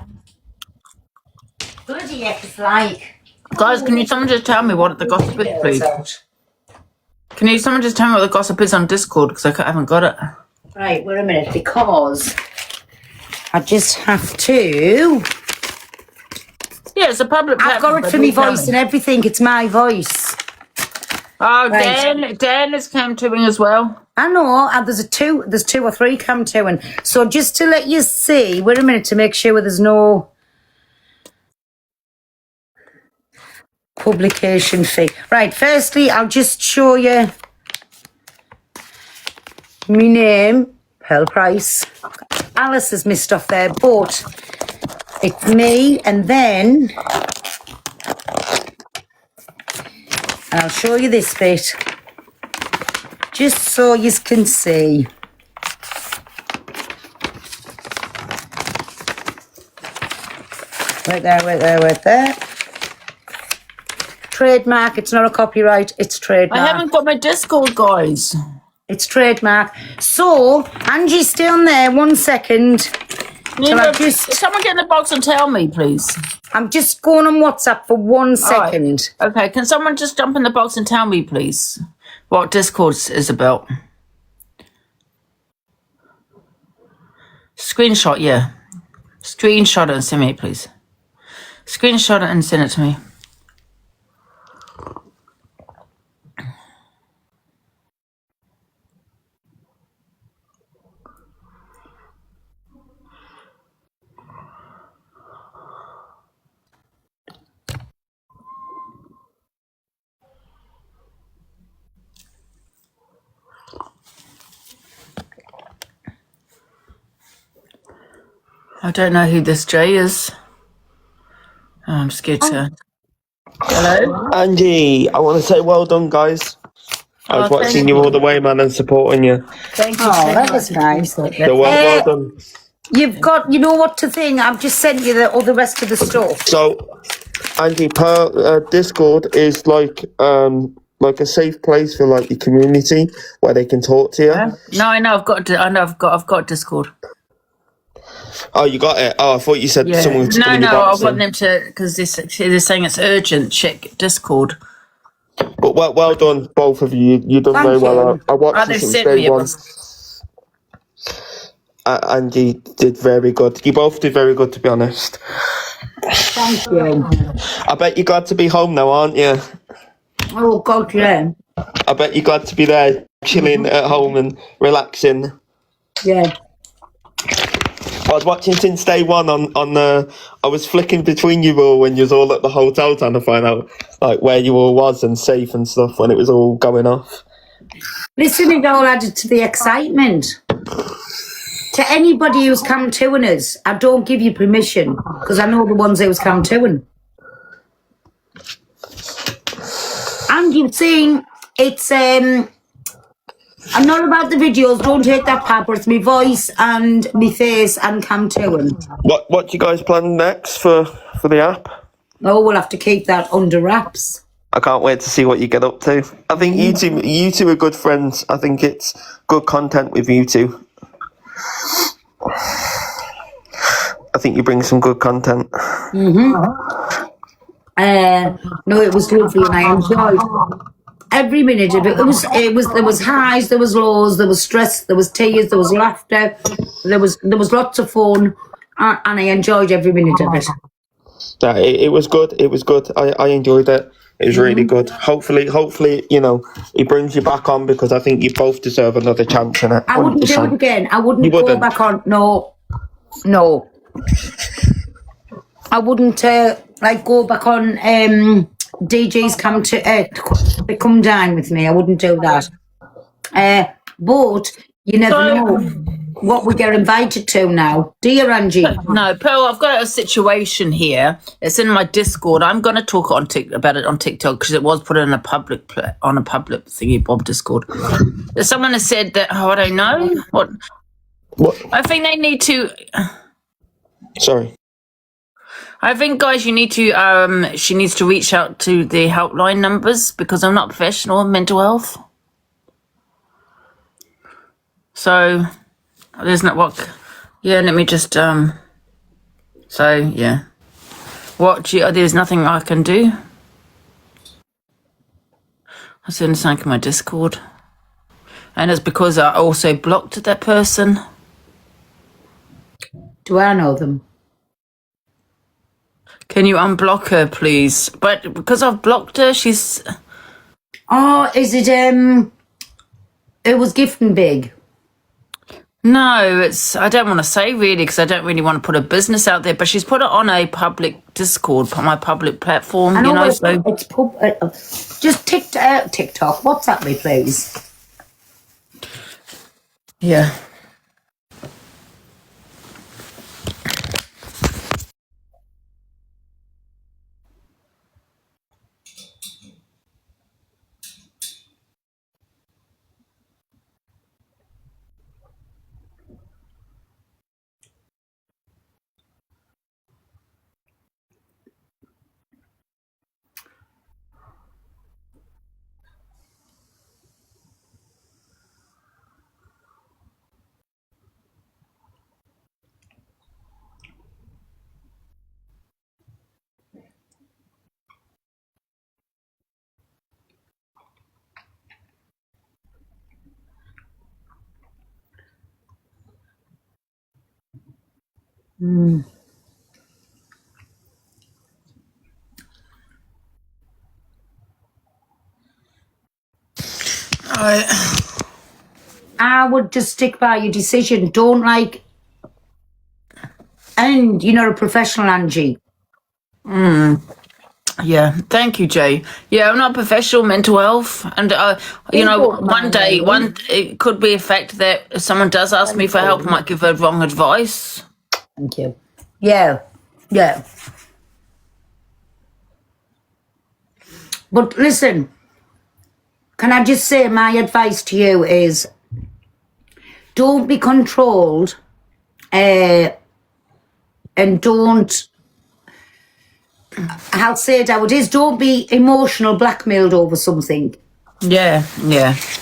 Bloody heck, it's like... Guys, can someone just tell me what the gossip is, please? Can someone just tell me what the gossip is on Discord, because I haven't got it. Right, wait a minute, because I just have to... Yeah, it's a public platform. I've got it for my voice and everything. It's my voice. Oh, Right. Dan has come to me as well. I know, there's two or three come to, and so just to let you see, wait a minute to make sure there's no publication fee. Right, firstly, I'll just show you my name, Pearl Price. Alice has missed off there, but it's me, and then I'll show you this bit, just so you can see. Right there. Trademark, it's not a copyright, it's trademark. I haven't got my Discord, guys. It's trademark. So, Angie, stay on there 1 second. Someone get in the box and tell me, please. I'm just going on WhatsApp for 1 second. Right. Okay, can someone just jump in the box and tell me, please, what Discord is about? Screenshot, yeah. Screenshot it and send me, please. Screenshot it and send it to me. I don't know who this Jay is. Oh, I'm scared to. Hello? Angie, I want to say well done, guys. I was watching you all the way, man, and supporting you. Thank you. Oh, that was nice. So well done. You've got, you know what to think. I've just sent you all the rest of the stuff. So, Angie, Discord is like a safe place for like your community where they can talk to you. No, I know. I've got Discord. Oh, you got it. Oh, I thought you said someone was No, I want them to, because they're saying it's urgent. Check Discord. But well done, both of you. You done very well. I watched you since day one. Angie did very good. You both did very good, to be honest. Thank you. I bet you're glad to be home now, aren't you? Oh, God, yeah. I bet you're glad to be there, chilling at home and relaxing. Yeah. I was watching since day one on the. I was flicking between you all when you was all at the hotel trying to find out like where you all was and safe and stuff when it was all going off. Listen, it all added to the excitement. To anybody who's come to us, I don't give you permission because I know the ones who's come to. And you've seen it's I'm not about the videos, don't take that, Papa. It's my voice and my face and come to. What you guys plan next for the app? Oh, we'll have to keep that under wraps. I can't wait to see what you get up to. I think you two are good friends. I think it's good content with you two. I think you bring some good content. No, it was lovely and I enjoyed every minute of it. It was there was highs, there was lows, there was stress, there was tears, there was laughter, there was lots of fun, and I enjoyed every minute of it. Yeah, it was good. It was good. I enjoyed it. It was really good. Hopefully, it brings you back on because I think you both deserve another chance in it. I wouldn't do it again. I wouldn't go back on. No. I wouldn't go back on. DJs come dine with me. I wouldn't do that. But you never know what we get invited to now, dear Angie. No, Pearl, I've got a situation here. It's in my Discord. I'm going to talk about it on TikTok because it was put in a public thingy bob Discord. Someone has said that. Oh, I don't know what. I think they need to. Sorry. I think, guys, you need to. She needs to reach out to the helpline numbers because I'm not professional in mental health. So there's not what. Yeah, let me just. So yeah, there's nothing I can do. I sent something in my Discord, and it's because I also blocked that person. Do I know them? Can you unblock her, please? But because I've blocked her, she's... Oh, is it it was gifting big? No, it's. I don't want to say really because I don't really want to put a business out there. But she's put it on a public Discord, on my public platform. I know, You know, but so it's just TikTok. WhatsApp me, please. yeah. I would just stick by your decision. Don't and you're not a professional, Angie. Yeah, thank you, Jay. Yeah, I'm not professional mental health, and You don't mind, really. it could be a fact that if someone does ask me for help, I might give her wrong advice. Thank you. Yeah. But listen, can I just say my advice to you is don't be controlled and don't, I'll say it how it is, don't be emotional blackmailed over something. Yeah.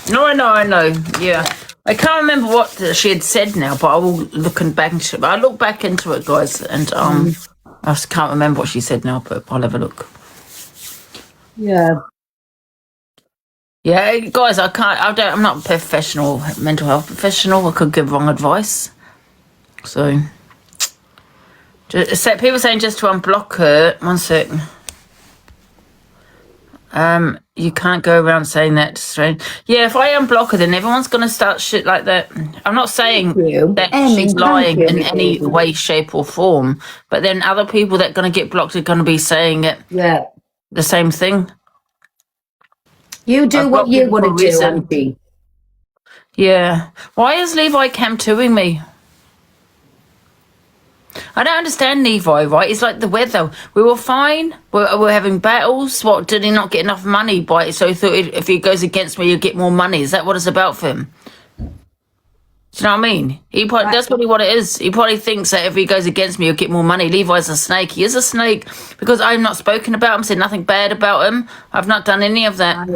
No, I know. Yeah, I can't remember what she had said now, but I will I'll look back into it, guys, and I just can't remember what she said now, but I'll have a look. Yeah. Yeah, guys, I'm not a professional mental health professional. I could give wrong advice. So, people saying just to unblock her. One sec. You can't go around saying that. Strange. Yeah, if I unblock her, then everyone's gonna start shit like that. I'm not saying you. that Thank she's you, lying in my any baby. way, shape, or form. But then other people that are gonna get blocked are gonna be saying it Yeah. the same thing. You I do what block you people want for a to do, reason. Auntie. Yeah. Why is Levi Cam 2ing me? I don't understand Levi, right? It's like the weather. We were fine. We're having battles. What, did he not get enough money by it? So he thought if he goes against me, he'll get more money. Is that what it's about for him? Do you know what I mean? That's probably what it is. He probably thinks that if he goes against me, he'll get more money. Levi's a snake. He is a snake because I've not spoken about him, said nothing bad about him. I've not done any of that.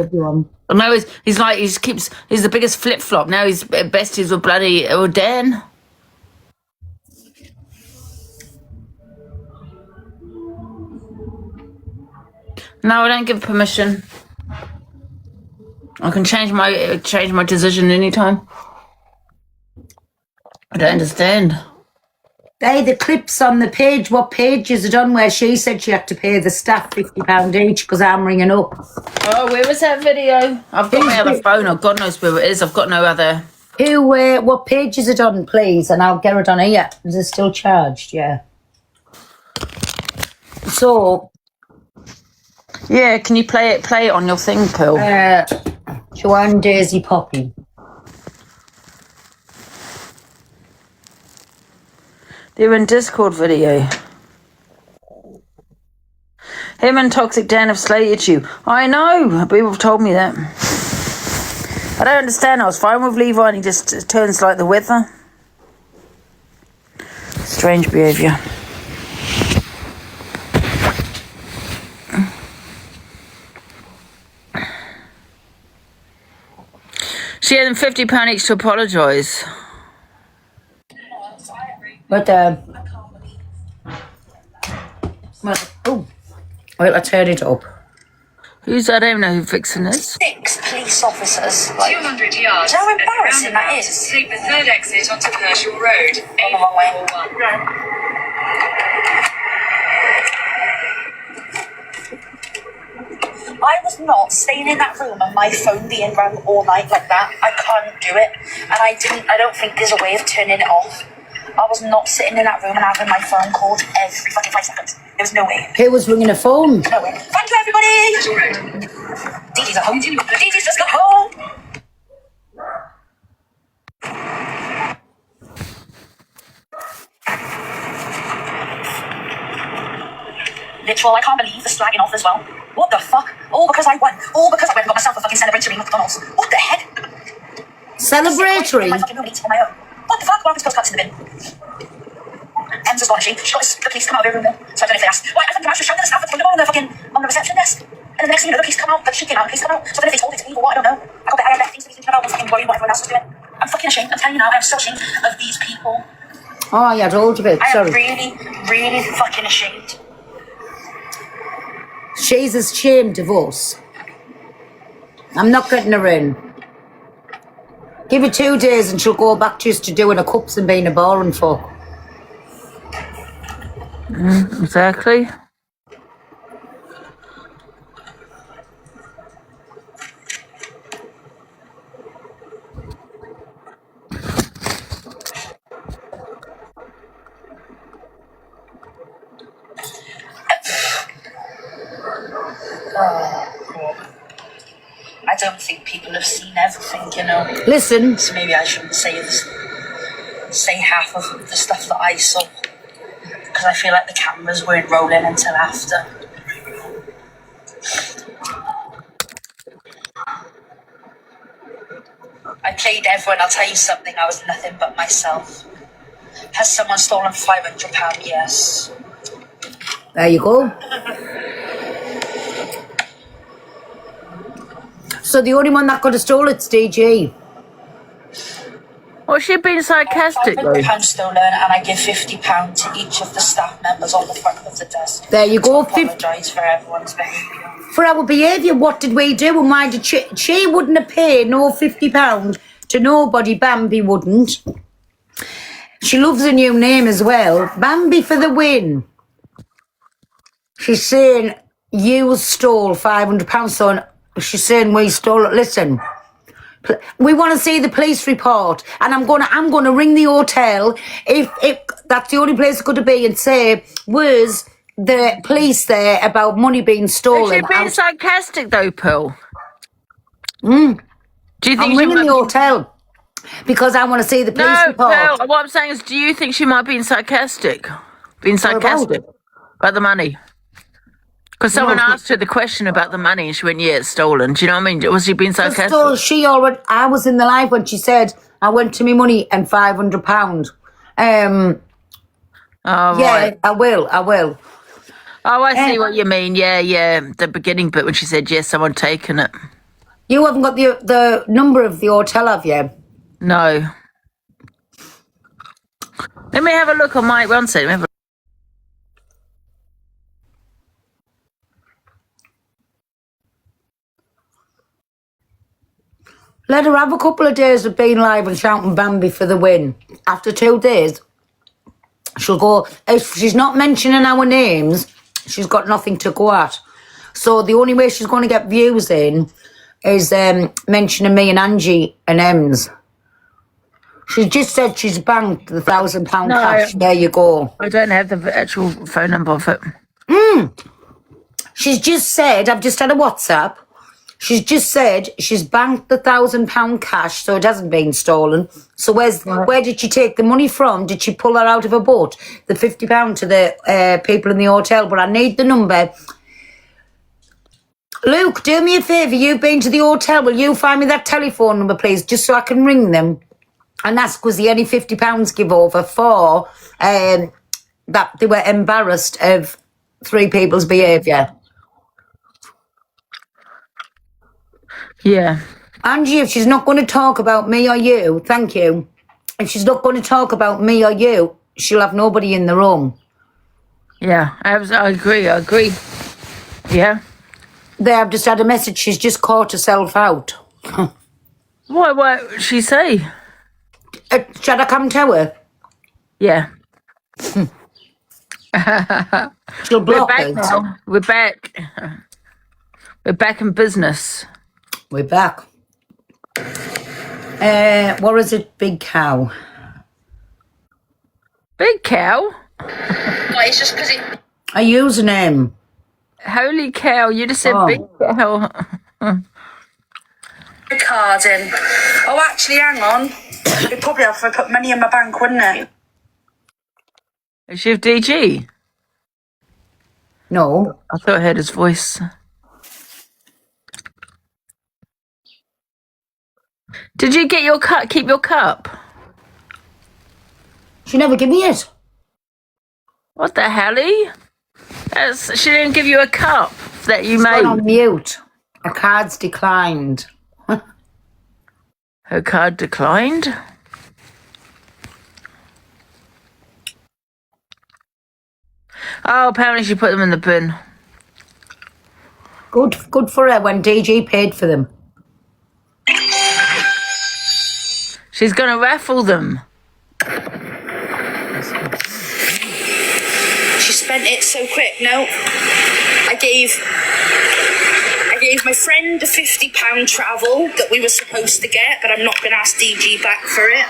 No, he's the biggest flip flop. Now he's besties with bloody Dan. No, I don't give permission. I can change my decision anytime. I don't understand. Hey, the clips on the page. What page is it on where she said she had to pay the staff £50 each because I'm ringing up? Oh, where was that video? I've got my other phone. Oh, God knows where it is. I've got no other. What page is it on, please? And I'll get it on here. Is it still charged? Yeah. So, Yeah, can you play it on your thing, Pill? Joanne Daisy Poppy. They're in Discord video. Him and Toxic Dan have slated you. I know. People have told me that. I don't understand. I was fine with Levi and he just turns like the weather. Strange behaviour. She had them £50 each to apologise. But, oh, wait, let's turn it up. Who's I don't know who fixing this. 6 police officers. 200 yards. Do you know how embarrassing that is? Take the third exit onto Pershall Road. On the wrong way. I was not staying in that room and my phone being rang all night like that. I can't do it. And I don't think there's a way of turning it off. I was not sitting in that room and having my phone called every fucking 5 seconds. There was no way. Who was ringing a phone? No way. Thank you, everybody. Your road. DJ's at home. DJ's just got home. Literal, I can't believe the slagging off as well. What the fuck? All because I won. All because I went and got myself a fucking celebratory McDonald's. What the heck? Celebratory? My fucking room eating on my own. What the fuck? What happened to postcards in the bin? Em's has gone, she got the police come out of her room then. So I don't know if they asked. Why? I think I was shouting at the staff at the fucking on the reception desk. And then the next thing you know, the police come out, but she came out, the police come out. So I don't know if they told it to me or what, I don't know. I got better at things to be thinking about and fucking worrying what everyone else was doing. I'm fucking ashamed. I'm telling you now, I'm so ashamed of these people. Oh, yeah, I told you a bit. I am Sorry. really, really fucking ashamed. She's ashamed of us. I'm not getting her in. Give her 2 days and she'll go back just to doing her cups and being a boring fuck. Exactly. I don't think people have seen everything, you know. Listen, So maybe I shouldn't say this, say half of the stuff that I saw. Because I feel like the cameras weren't rolling until after. I played everyone, I'll tell you something, I was nothing but myself. Has someone stolen £500? Yes. there you go. So the only one that could have stolen it's DG. Well, she being sarcastic though. £500 stolen, and I give £50 to each of the staff members on the front of the desk. There you go. To apologise for everyone's behaviour. For our behaviour, what did we do and why did she wouldn't have paid no £50 to nobody. Bambi wouldn't. She loves a new name as well. Bambi for the win. She's saying you stole £500, so she's saying we stole it. Listen, we want to see the police report, and I'm gonna ring the hotel if that's the only place it could be and say, was the police there about money being Is stolen? she being sarcastic though, Pearl? Do you think I'm she ringing might the hotel because I want to see the police No, report. Pearl, what I'm saying is, do you think she might be being sarcastic? Being sarcastic about the money? Because someone asked her the question about the money and she went, yeah, it's stolen. Do you know what I mean? Was she being sarcastic? So I was in the live when she said, I went to me money and £500. Oh, Yeah, right. I will. Oh, I see what you mean. Yeah. The beginning bit when she said, yes, someone taken it. You haven't got the number of the hotel, have you? No. Let me have a look on my... One second. Let me have a Let her have a couple of days of being live and shouting Bambi for the win. After 2 days, she'll go... If she's not mentioning our names, she's got nothing to go at. So the only way she's going to get views in is mentioning me and Angie and Ems. She just said she's banked the £1,000 cash. There you go. I don't have the actual phone number of it. She's just said, I've just had a WhatsApp. She's just said she's banked the £1,000 cash, so it hasn't been stolen. So where did she take the money from? Did she pull that out of her boat? The £50 to the people in the hotel. But I need the number. Luke, do me a favour. You've been to the hotel. Will you find me that telephone number, please, just so I can ring them and ask, was there any £50 give over for that they were embarrassed of 3 people's behaviour? Yeah. Angie, if she's not going to talk about me or you, thank you. If she's not going to talk about me or you, she'll have nobody in the room. Yeah, I agree. Yeah. There, I've just had a message. She's just caught herself out. What she say? Should I come to her? Yeah. She'll block We're back us. now. We're back. We're back in business. We're back. What is it? Big cow. Big cow? Like, it's just because it. A username. Holy cow, you just said Oh. big cow. Card in. Oh, actually, hang on. It'd probably have to put money in my bank, wouldn't it? Is she of DG? No. I thought I heard his voice. Did you get your cup? Keep your cup? She never gave me it. What the helly? She didn't give you a cup that you It's gone on made. mute. Her card's declined. Her card declined? Oh, apparently she put them in the bin. Good for her when DG paid for them. She's going to raffle them. She spent it so quick. No, I gave my friend a £50 travel that we were supposed to get, but I'm not going to ask DG back for it.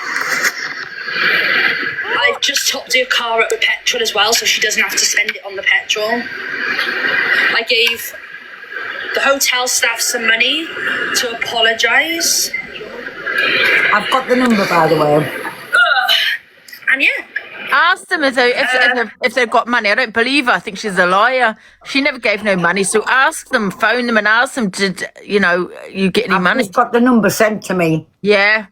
I've just topped her car up with petrol as well, so she doesn't have to spend it on the petrol. I gave the hotel staff some money to apologise. I've got the number, by the way. And yeah. Ask them if they've got money. I don't believe her. I think she's a liar. She never gave no money. So ask them, phone them and ask them, did, you get any I've money? just got the number sent to me. Yeah.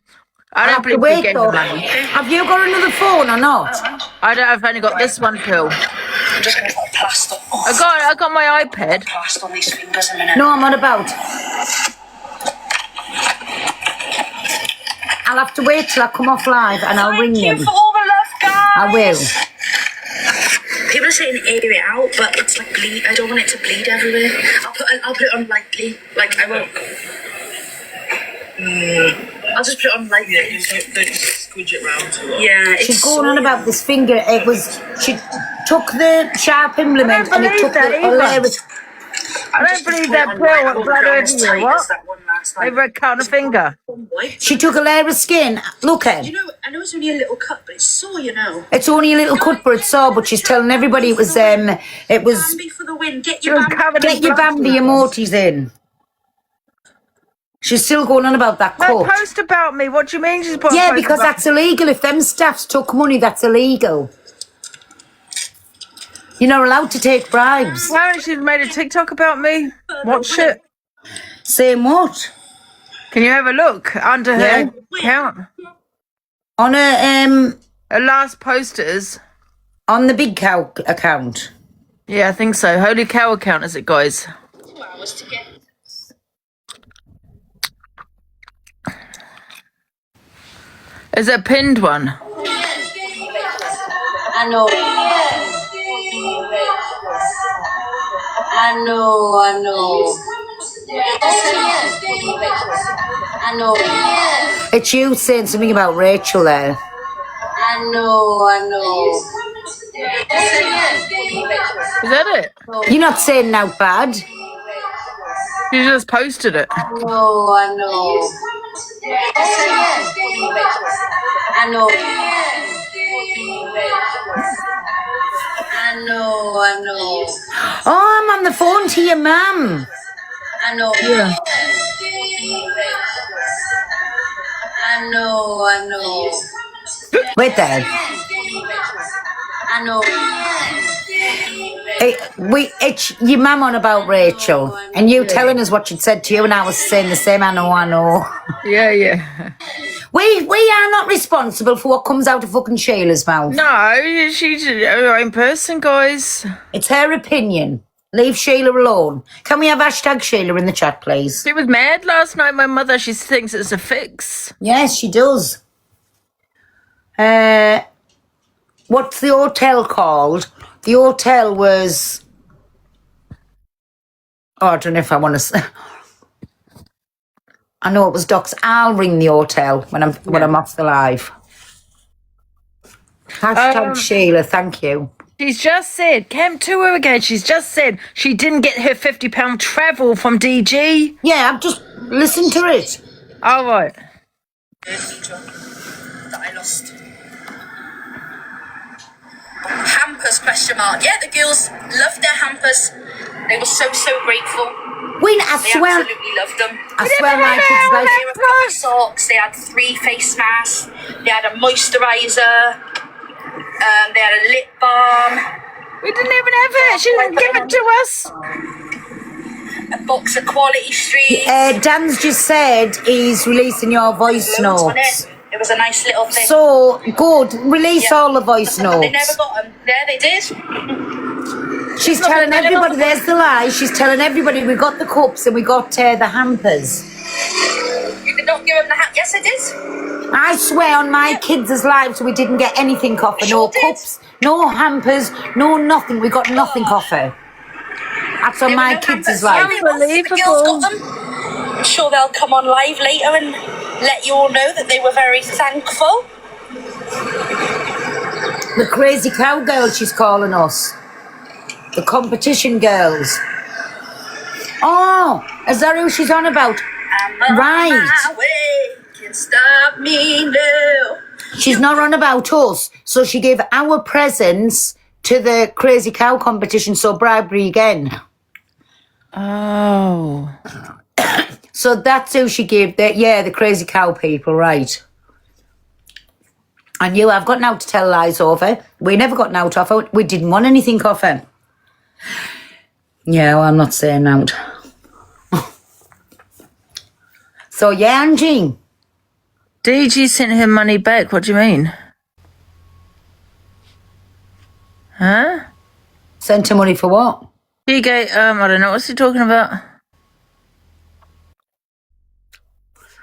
I don't believe you gave the money. Have you got another phone or not? I've only got this one pill. I'm just going to put plaster. Oh, I got my iPad. plaster on these fingers a minute. No, I'm on about. I'll have to wait till I come off live and I'll ring Thank them. you for all the love, guys. I will. People are saying air it out, but it's like bleed. I don't want it to bleed everywhere. I'll put it on lightly. Like I won't. I'll just put it on lightly. Yeah, don't just squidge it round too long. Yeah, it's She's going on about this finger. She took the sharp implement and it took the hilarious. I don't believe that pill went blood over you. What? Over a cut on a finger. She took a layer of skin. Look at. You know, I know it's only a little cut, but it's sore. You know. It's only a little cut, but it's sore. But she's telling everybody it was. Bambi for the win. Get your Bambi. Get your Bambi emojis in. She's still going on about that No, cut. post about me. What do you mean she's put Yeah, because that's illegal. If them staffs took money, that's illegal. You're not allowed to take bribes. Apparently she's made a TikTok about me. What shit? Saying what? Can you have a look under her account? On Her last posters. on the Big Cow account. Yeah, I think so. Holy cow account is it, guys? 2 hours to get. Is it a pinned one? I know. I know. It's you saying something about Rachel there. I know. Is that it? You're not saying out bad. You just posted it. I know. Oh, I'm on the phone to your mum. I know. Yeah. I know. Wait there. I know. It's your mum on about Rachel, and you telling us what she'd said to you, and I was saying the same. I know. Yeah. We are not responsible for what comes out of fucking Sheila's mouth. No, she's her own person, guys. It's her opinion. Leave Sheila alone. Can we have hashtag Sheila in the chat, please? She was mad last night, my mother. She thinks it's a fix. Yes, she does. What's the hotel called? The hotel was... Oh, I don't know if I want to say... I know it was Doc's. I'll ring the hotel when I'm off the live. Hashtag Sheila, thank you. She's just said, Camp Tour again, she's just said she didn't get her £50 travel from DG. Yeah, I've just listened to it. All right. That I lost. Hampers, question mark. Yeah, the girls loved their hampers. They were so grateful. I They swear, absolutely loved them. I swear my kids like. They were proper socks. They had 3 face masks. They had a moisturiser. They had a lip balm. We didn't even have it. She didn't give it to us. A box of Quality Street. Dan's just said he's releasing your voice Loads on notes. it. It was a nice little thing. So, good. Release all the voice notes. They never got them. There they did. She's telling everybody, there's the lie. She's telling everybody we got the cups and we got the hampers. You did not give them the hat. Yes, I did. I swear on my kids' lives we didn't get anything off her. No Sure did. cups, no hampers, no nothing. We got nothing off her. That's on There my were no kids' hampers. life. The girls got them. I'm sure they'll come on live later and let you all know that they were very thankful. The crazy cowgirl, she's calling us. The competition girls. Oh, is that who she's on about? I'm on Right. my way. Can't stop me now. She's not on about us. So she gave our presents to the crazy cow competition, so bribery again. Oh. So that's who she gave the crazy cow people, right. And I've got now to tell lies over. We never got out off her. We didn't want anything off her. Yeah, well, I'm not saying out. So, yeah, Angie. DG sent her money back. What do you mean? Huh? Sent her money for what? She gave, I don't know. What's he talking about?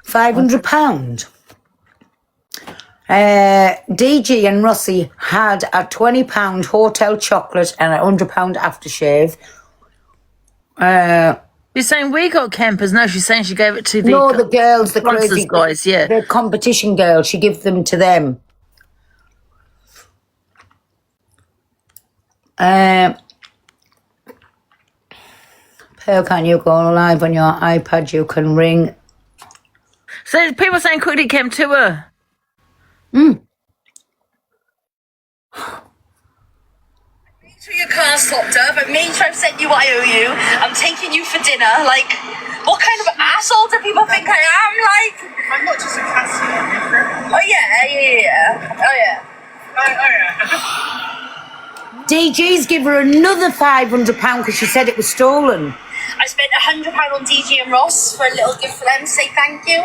£500. DG and Rossi had a £20 hotel chocolate and a £100 aftershave. You're saying we got campers? No, she's saying she gave it to the... No, the girls, the sponsors crazy guys, yeah. the competition girls. She gave them to them. Pearl, can you go live on your iPad? You can ring. So people saying quickly came to her. Make sure your car's topped up. I made sure I've sent you what I owe you. I'm taking you for dinner. Like, what kind of asshole do people think I am? Like, I'm not just a cashier. oh yeah. Oh yeah. DG's give her another £500 because she said it was stolen. I spent £100 on DG and Ross for a little gift for them to say thank you.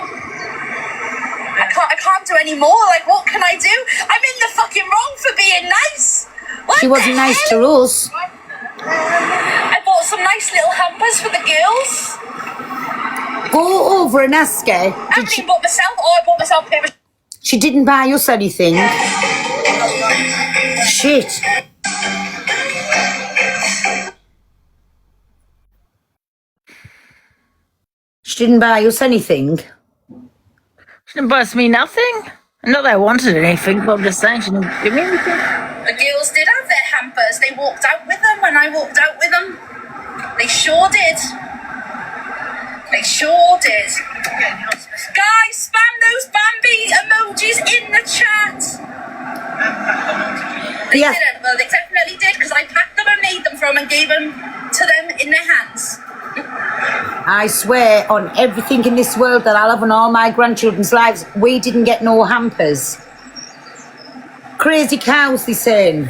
I can't do any more. Like, what can I do? I'm in the fucking wrong for being nice. What She the wasn't nice hell? to us. I bought some nice little hampers for the girls. Go over and ask her. I haven't even bought myself. Oh, I bought myself a pair of... She didn't buy us anything. Shit. She didn't buy us anything. She didn't buy me nothing. Not that I wanted anything, but I'm just saying she didn't give me anything. The girls did have their hampers. They walked out with them when I walked out with them. They sure did. They sure did. Guys, spam those Bambi emojis in the chat. They Yeah. didn't. Well, they definitely did because I packed them and made them for them and gave them to them in their hands. I swear on everything in this world that I'll have on all my grandchildren's lives, we didn't get no hampers. Crazy cows, they saying.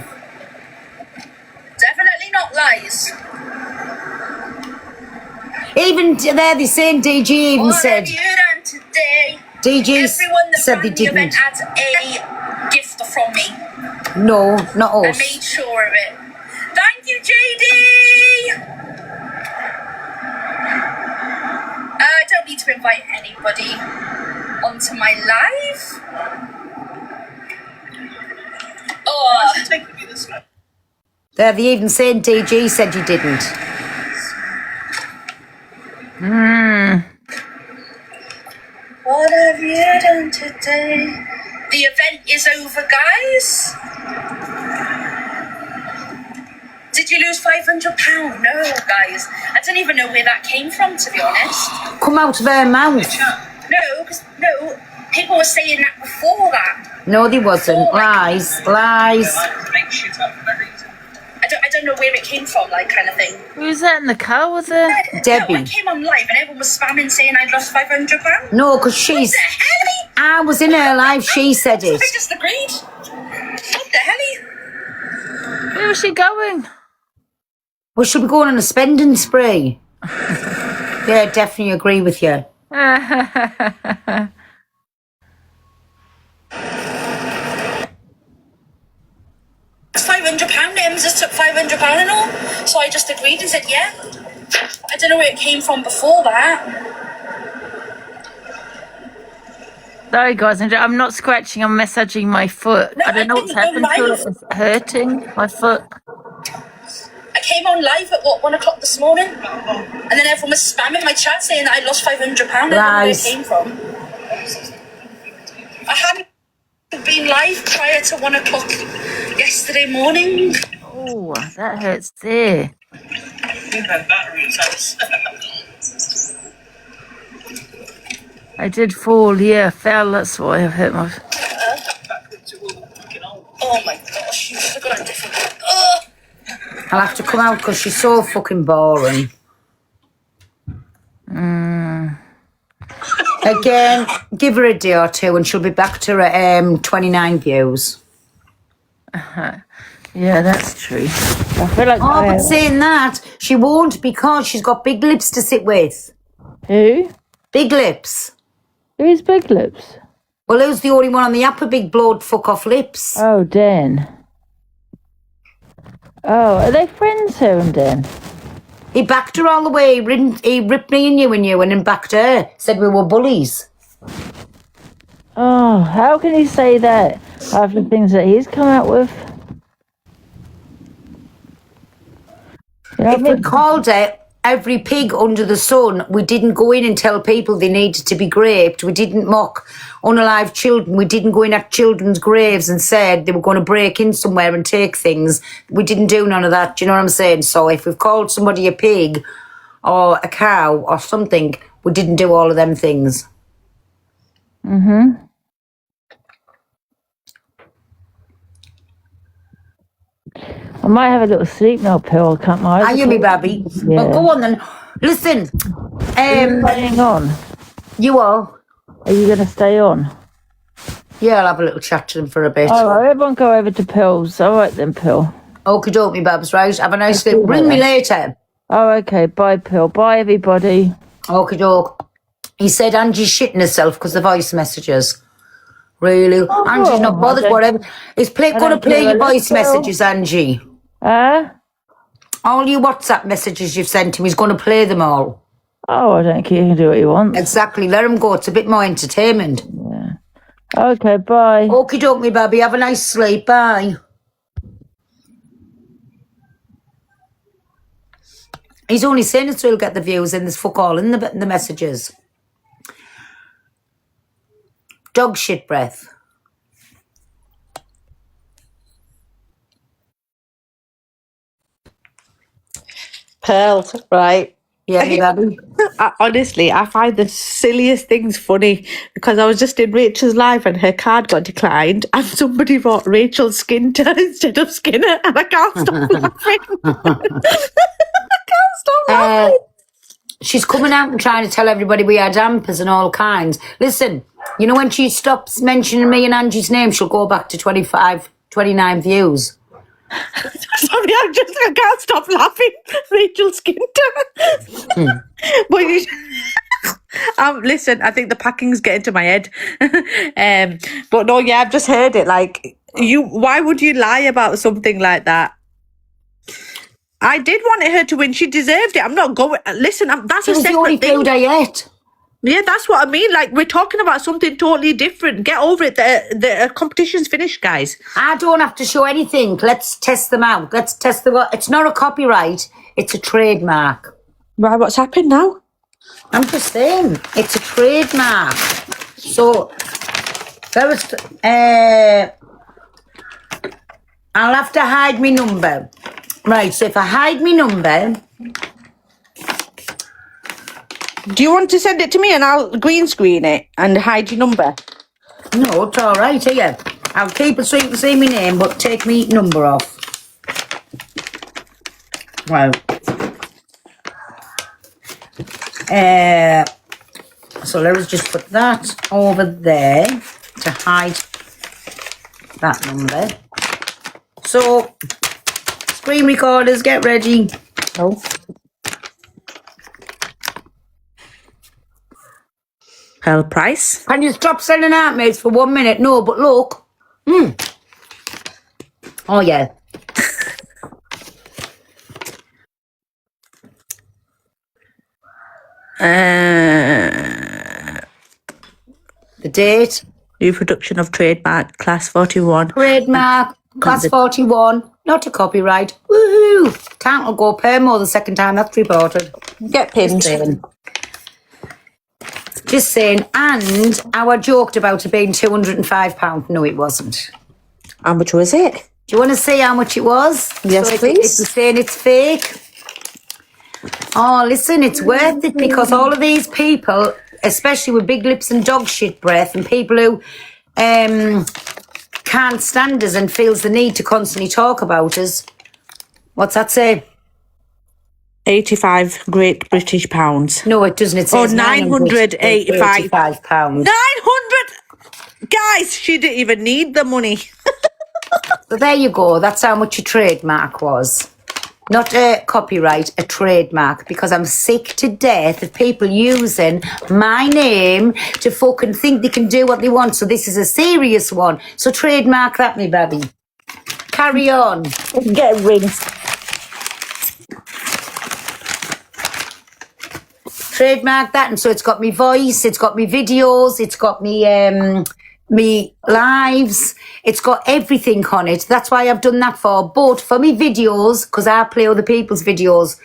Definitely not lies. Even there, they saying DG even What said. have you done today? DG Everyone that said they ran the event didn't. had a gift from me. No, not I us. made sure of it. Thank you, JD! I don't need to invite anybody onto my live. Oh, Taking me this way. There, they even saying DG said you didn't. what have you done today? The event is over, guys. Did you lose £500? No, guys. I don't even know where that came from, to be honest. Come out of her mouth. No, because people were saying that before that. No, they wasn't. Before, Lies. Lies. Make shit up for no reason. I don't know where it came from, like, kind of thing. Who was that in the car with her? Debbie. No, I came on live and everyone was spamming saying I'd lost £500. No, because What she's... the hell? I was in her life. She said it. I just agreed. What the hell? Where was she going? We should be going on a spending spree. Yeah, definitely agree with you. It's £500. Ems just took £500 and all. So I just agreed and said, yeah. I don't know where it came from before that. Sorry, guys, I'm not scratching. I'm massaging my foot. No, I don't know I what's didn't happened go to live. it. It's hurting my foot. I came on live at 1 o'clock this morning, and then everyone was spamming my chat saying that I lost £500. I don't know where it Lies. came from. I hadn't been live prior to 1 o'clock yesterday morning. Oh, that hurts there. You had battery attacks. I did fall. Yeah, I fell. That's why I've hurt my. Backwards, it will fucking old. Oh my gosh, you should have got a different one. Ugh. I'll have to come out because she's so fucking boring. Again, give her a day or two and she'll be back to her 29 views. Yeah, that's true. I feel like. Oh, but saying that, she won't because she's got big lips to sit with. Who? Big lips. Who's Big Lips? Well, who's the only one on the app with big blowed fuck off lips? Oh, Dan. Oh, are they friends, her and Dan? He backed her all the way. He ripped me and you and then backed her. Said we were bullies. Oh, how can he say that after the things that he's come out with? You know If what I we mean? called her every pig under the sun, we didn't go in and tell people they needed to be raped. We didn't mock unalive children. We didn't go in at children's graves and said they were going to break in somewhere and take things. We didn't do none of that. Do you know what I'm saying? So if we've called somebody a pig or a cow or something, we didn't do all of them things. Mm-hmm. I might have a little sleep now, pill. I can't my eyes. Are you me, baby? Yeah. Well, go on then. Listen, Staying on. you all. Are you going to stay on? Yeah, I'll have a little chat to them for a bit. All right, everyone go over to Pills. All right then, Pill. Okie doke, me babs, right? Have a nice sleep. see you Ring me later. later. Oh, okay. Bye, Pill. Bye, everybody. Okie doke. He said Angie's shitting herself because of voice messages. Really? Angie's not bothered, don't- whatever. He's going to don't play care. your voice Let's go. messages, Angie. Huh? All your WhatsApp messages you've sent him, he's going to play them all. Oh, I don't care. He can do what he wants. Exactly. Let him go. It's a bit more entertainment. Okay, bye. Okie doke, me baby. Have a nice sleep. Bye. He's only saying it so he'll get the views and there's fuck all in the messages. Dog shit breath. Pearl, right? Yeah, me baby. Honestly, I find the silliest things funny because I was just in Rachel's live and her card got declined and somebody wrote Rachel Skinter instead of Skinner and I can't stop laughing. I can't stop laughing. She's coming out and trying to tell everybody we had hampers and all kinds. Listen, you know when she stops mentioning me and Angie's name, she'll go back to 29 views. Sorry, I can't stop laughing. Rachel Skinter. But listen, I think the packing's getting to my head. But no, yeah, I've just heard it. Like, why would you lie about something like that? I did want her to win. She deserved it. I'm not going. Listen, that's She a was the only separate thing. food I ate. Yeah, that's what I mean. Like, we're talking about something totally different. Get over it. The competition's finished, guys. I don't have to show anything. Let's test them out. Let's test the. It's not a copyright. It's a trademark. Right, what's happened now? I'm just saying, it's a trademark. So, first, I'll have to hide my number. Right, so if I hide my number, Do you want to send it to me and I'll green screen it and hide your number? no, it's all right, here. I'll keep it so you can see my name, but take me number off. Right. So let's just put that over there to hide that number. So, screen recorders, get ready. No. Pearl Price. Can you stop selling out, mates, for 1 minute? No, but look. Oh, yeah. The date. New production of Trademark, Class 41. Trademark, class 41. Not a copyright. Woohoo! Can't go per more the second time that's reported. Get pinned. Just saying. And I joked about it being £205. No, it wasn't. How much was it? Do you want to see how much it was? Yes, if, please. If you're saying it's fake. Oh, listen, it's worth it because all of these people, especially with big lips and dog shit breath, and people who can't stand us and feels the need to constantly talk about us. What's that say? 85 Great British pounds. No, it doesn't. It says £985. £985. 900! Guys, she didn't even need the money. So there you go. That's how much a trademark was. Not a copyright, a trademark. Because I'm sick to death of people using my name to fucking think they can do what they want. So this is a serious one. So trademark that, me baby. Carry on. Get rings. Trademark that. And so it's got me voice, it's got me videos, it's got me lives, it's got everything on it. That's why I've done that for. But for me videos, because I play other people's videos,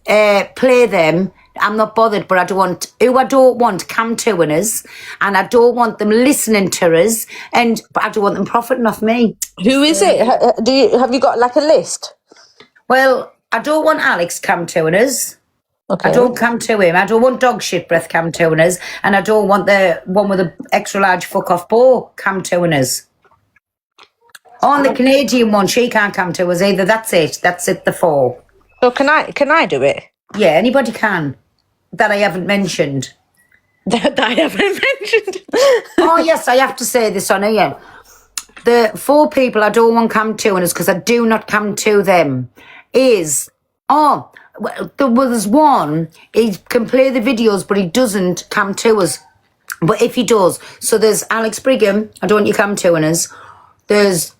play them, I'm not bothered. But I don't want cam toing us, and I don't want them listening to us, but I don't want them profiting off me. Who is it? Have you got like a list? Well, I don't want Alex cam toing us. Okay. I don't come to him. I don't want dog shit breath cam tuners, and I don't want the one with the extra large fuck off bow cam tuners. On the Canadian one, she can't come to us either. That's it. That's it. The 4. So can I do it? Yeah, anybody can. That I haven't mentioned. That I haven't mentioned. Oh yes, I have to say this on here. The 4 people I don't want cam tuners because I do not come to them is well, there's one, he can play the videos, but he doesn't come to us. But if he does, so there's Alex Brigham, I don't want you come to us. There's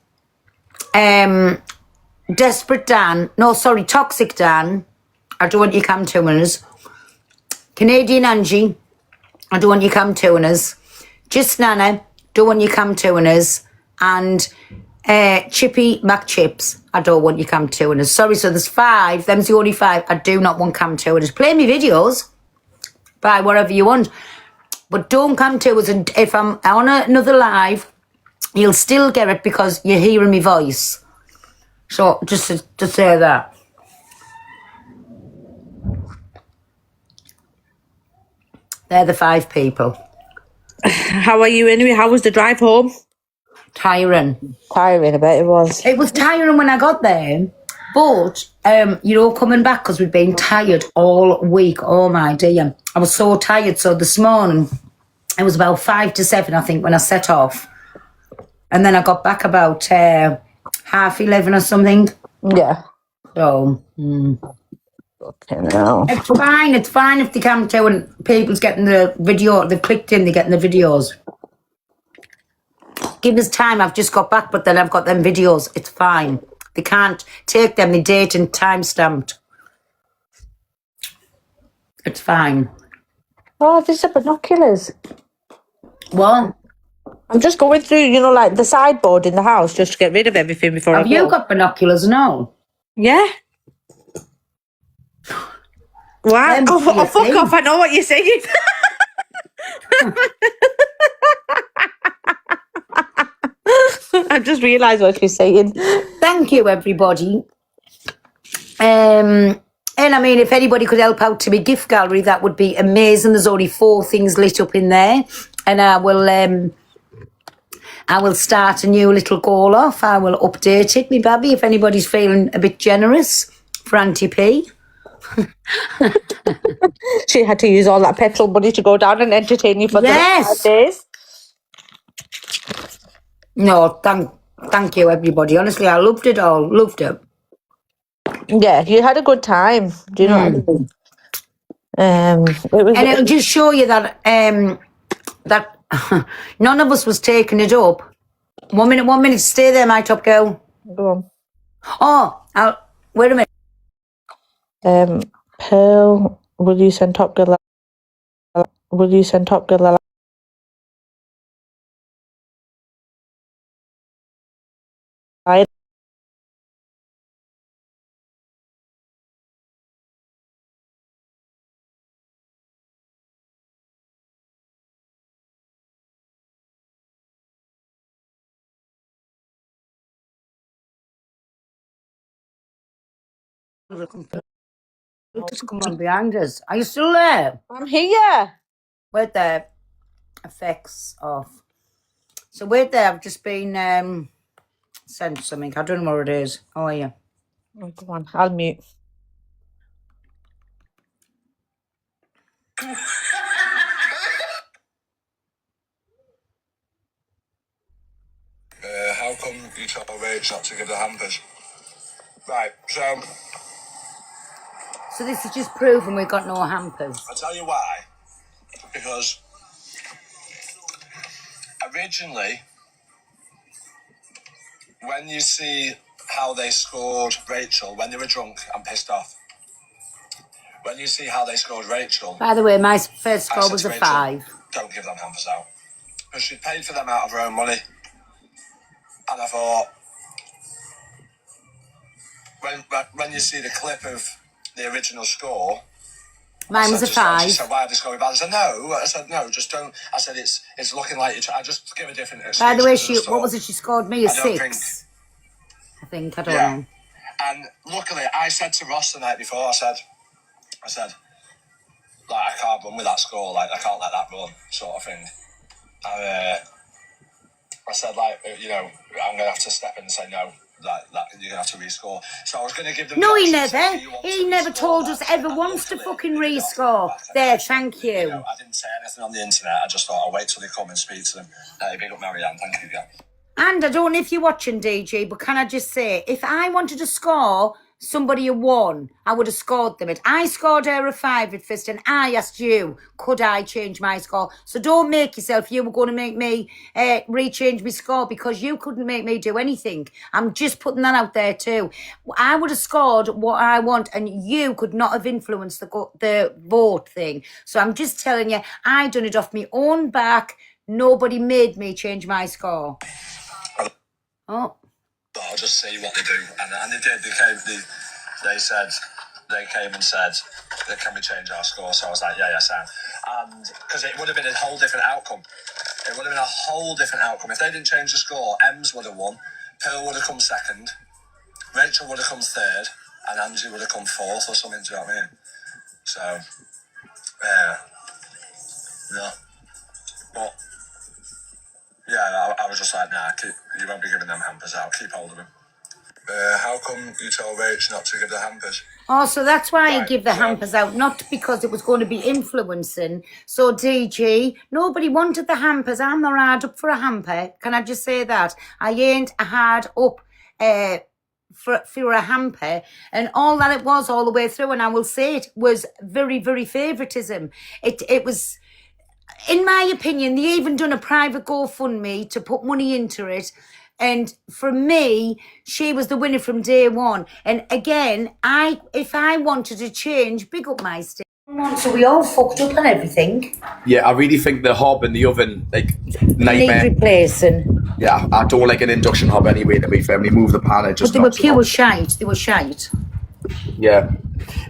Toxic Dan, I don't want you come to us. Canadian Angie, I don't want you come to us. Just Nana, don't want you come to us. And Chippy McChips, I don't want you cam tuners. Sorry, so there's 5. Them's the only 5 I do not want cam tuners. Play me videos. Buy whatever you want. But don't come to us. And if I'm on another live, you'll still get it because you're hearing my voice. So just to say that. They're the 5 people. How are you anyway? How was the drive home? Tiring. Tiring, I bet it was. It was tiring when I got there, but coming back because we'd been tired all week. Oh my dear, I was so tired. So this morning, it was about 5 to 7, I think, when I set off, and then I got back about 11:30 or something. Yeah. So Okay, now. it's fine. It's fine if they come to and people's getting the video. They've clicked in. They're getting the videos. Give us time. I've just got back, but then I've got them videos. It's fine. They can't take them. The date and time stamped. It's fine. Oh, these are binoculars. What? I'm just going through, like the sideboard in the house just to get rid of everything before I Have go. you got binoculars? No. Yeah. What? Them Oh, for your fuck thing. off. I know what you're saying. I just realised what you're saying. Thank you, everybody. And I mean, if anybody could help out to my gift gallery, that would be amazing. There's only 4 things lit up in there, and I will start a new little goal off. I will update it, me babby, if anybody's feeling a bit generous for Auntie P. She had to use all that petrol money to go down and entertain you for the next 5 days. No, thank you, everybody. Honestly, I loved it all. Loved it. Yeah, you had a good time. Do you know what I mean? And it'll just show you that that none of us was taking it up. 1 minute, stay there, my top girl. Go on. Oh, wait a minute. Pearl, will you send Top Girl? Will you send Top Girl? Just come on behind us. Are you still there? I'm here. Wait there. Effects off. So wait there. I've just been sent something. I don't know what it is. How are you? Oh, go on, I'll mute. How come you told Rach not to give the hampers? Right, so So this is just proving we've got no hampers. I'll tell you why. Because originally, when you see how they scored Rachel, when they were drunk and pissed off, when you see how they scored Rachel... By the way, my first score was a Rachel, 5. Don't give them hampers out. Because she paid for them out of her own money. And I thought, when you see the clip of the original score... Mine was a 5. She said, why are they scoring bad? I said, no. I said, no, just don't. I said, it's looking like I just give a different excuse. By the way, what was it? She scored me a 6. I don't know. And luckily, I said to Ross the night before, I said, like, I can't run with that score, like, I can't let that run, sort of thing. And I said, like, you know, I'm going to have to step in and say no. That you're gonna have to rescore. So I was gonna give them. No, he never. He never told us ever once to fucking rescore. There, thank you. You know, I didn't say anything on the internet. I just thought I'll wait till they come and speak to them. Big up Marianne, thank you again. And I don't know if you're watching, DG, but can I just say, if I wanted to score somebody a 1, I would have scored them. I scored her a 5 at first, and I asked you, could I change my score? So don't make yourself, you were going to make me rechange my score, because you couldn't make me do anything. I'm just putting that out there too. I would have scored what I want, and you could not have influenced the vote thing. So I'm just telling you, I done it off my own back. Nobody made me change my score. Oh. I'll just see what they do, and they did. They came and said, can we change our score? So I was like, yeah, Sam. And because it would have been a whole different outcome. It would have been a whole different outcome. If they didn't change the score, Ems would have won, Pearl would have come 2nd, Rachel would have come 3rd, and Angie would have come 4th or something, do you know what I mean? So, yeah. But, yeah, I was just like, nah, you won't be giving them hampers out, keep hold of them. How come you told Rach not to give the hampers? Oh, so that's why I give the hampers out, not because it was going to be influencing. So, DG, nobody wanted the hampers. I'm not hard up for a hamper. Can I just say that? I ain't hard up for a hamper. And all that it was all the way through, and I will say it, was very, very favouritism. It was... In my opinion, they even done a private GoFundMe to put money into it. And for me, she was the winner from day one. And again, if I wanted to change, big up my stick. So we all fucked up on everything. Yeah, I really think the hob and the oven, like, nightmare. Need replacing. Yeah, I don't like an induction hob anyway, to be fair. When you move the pan, it just... But they were pure shite. They were shite. Yeah.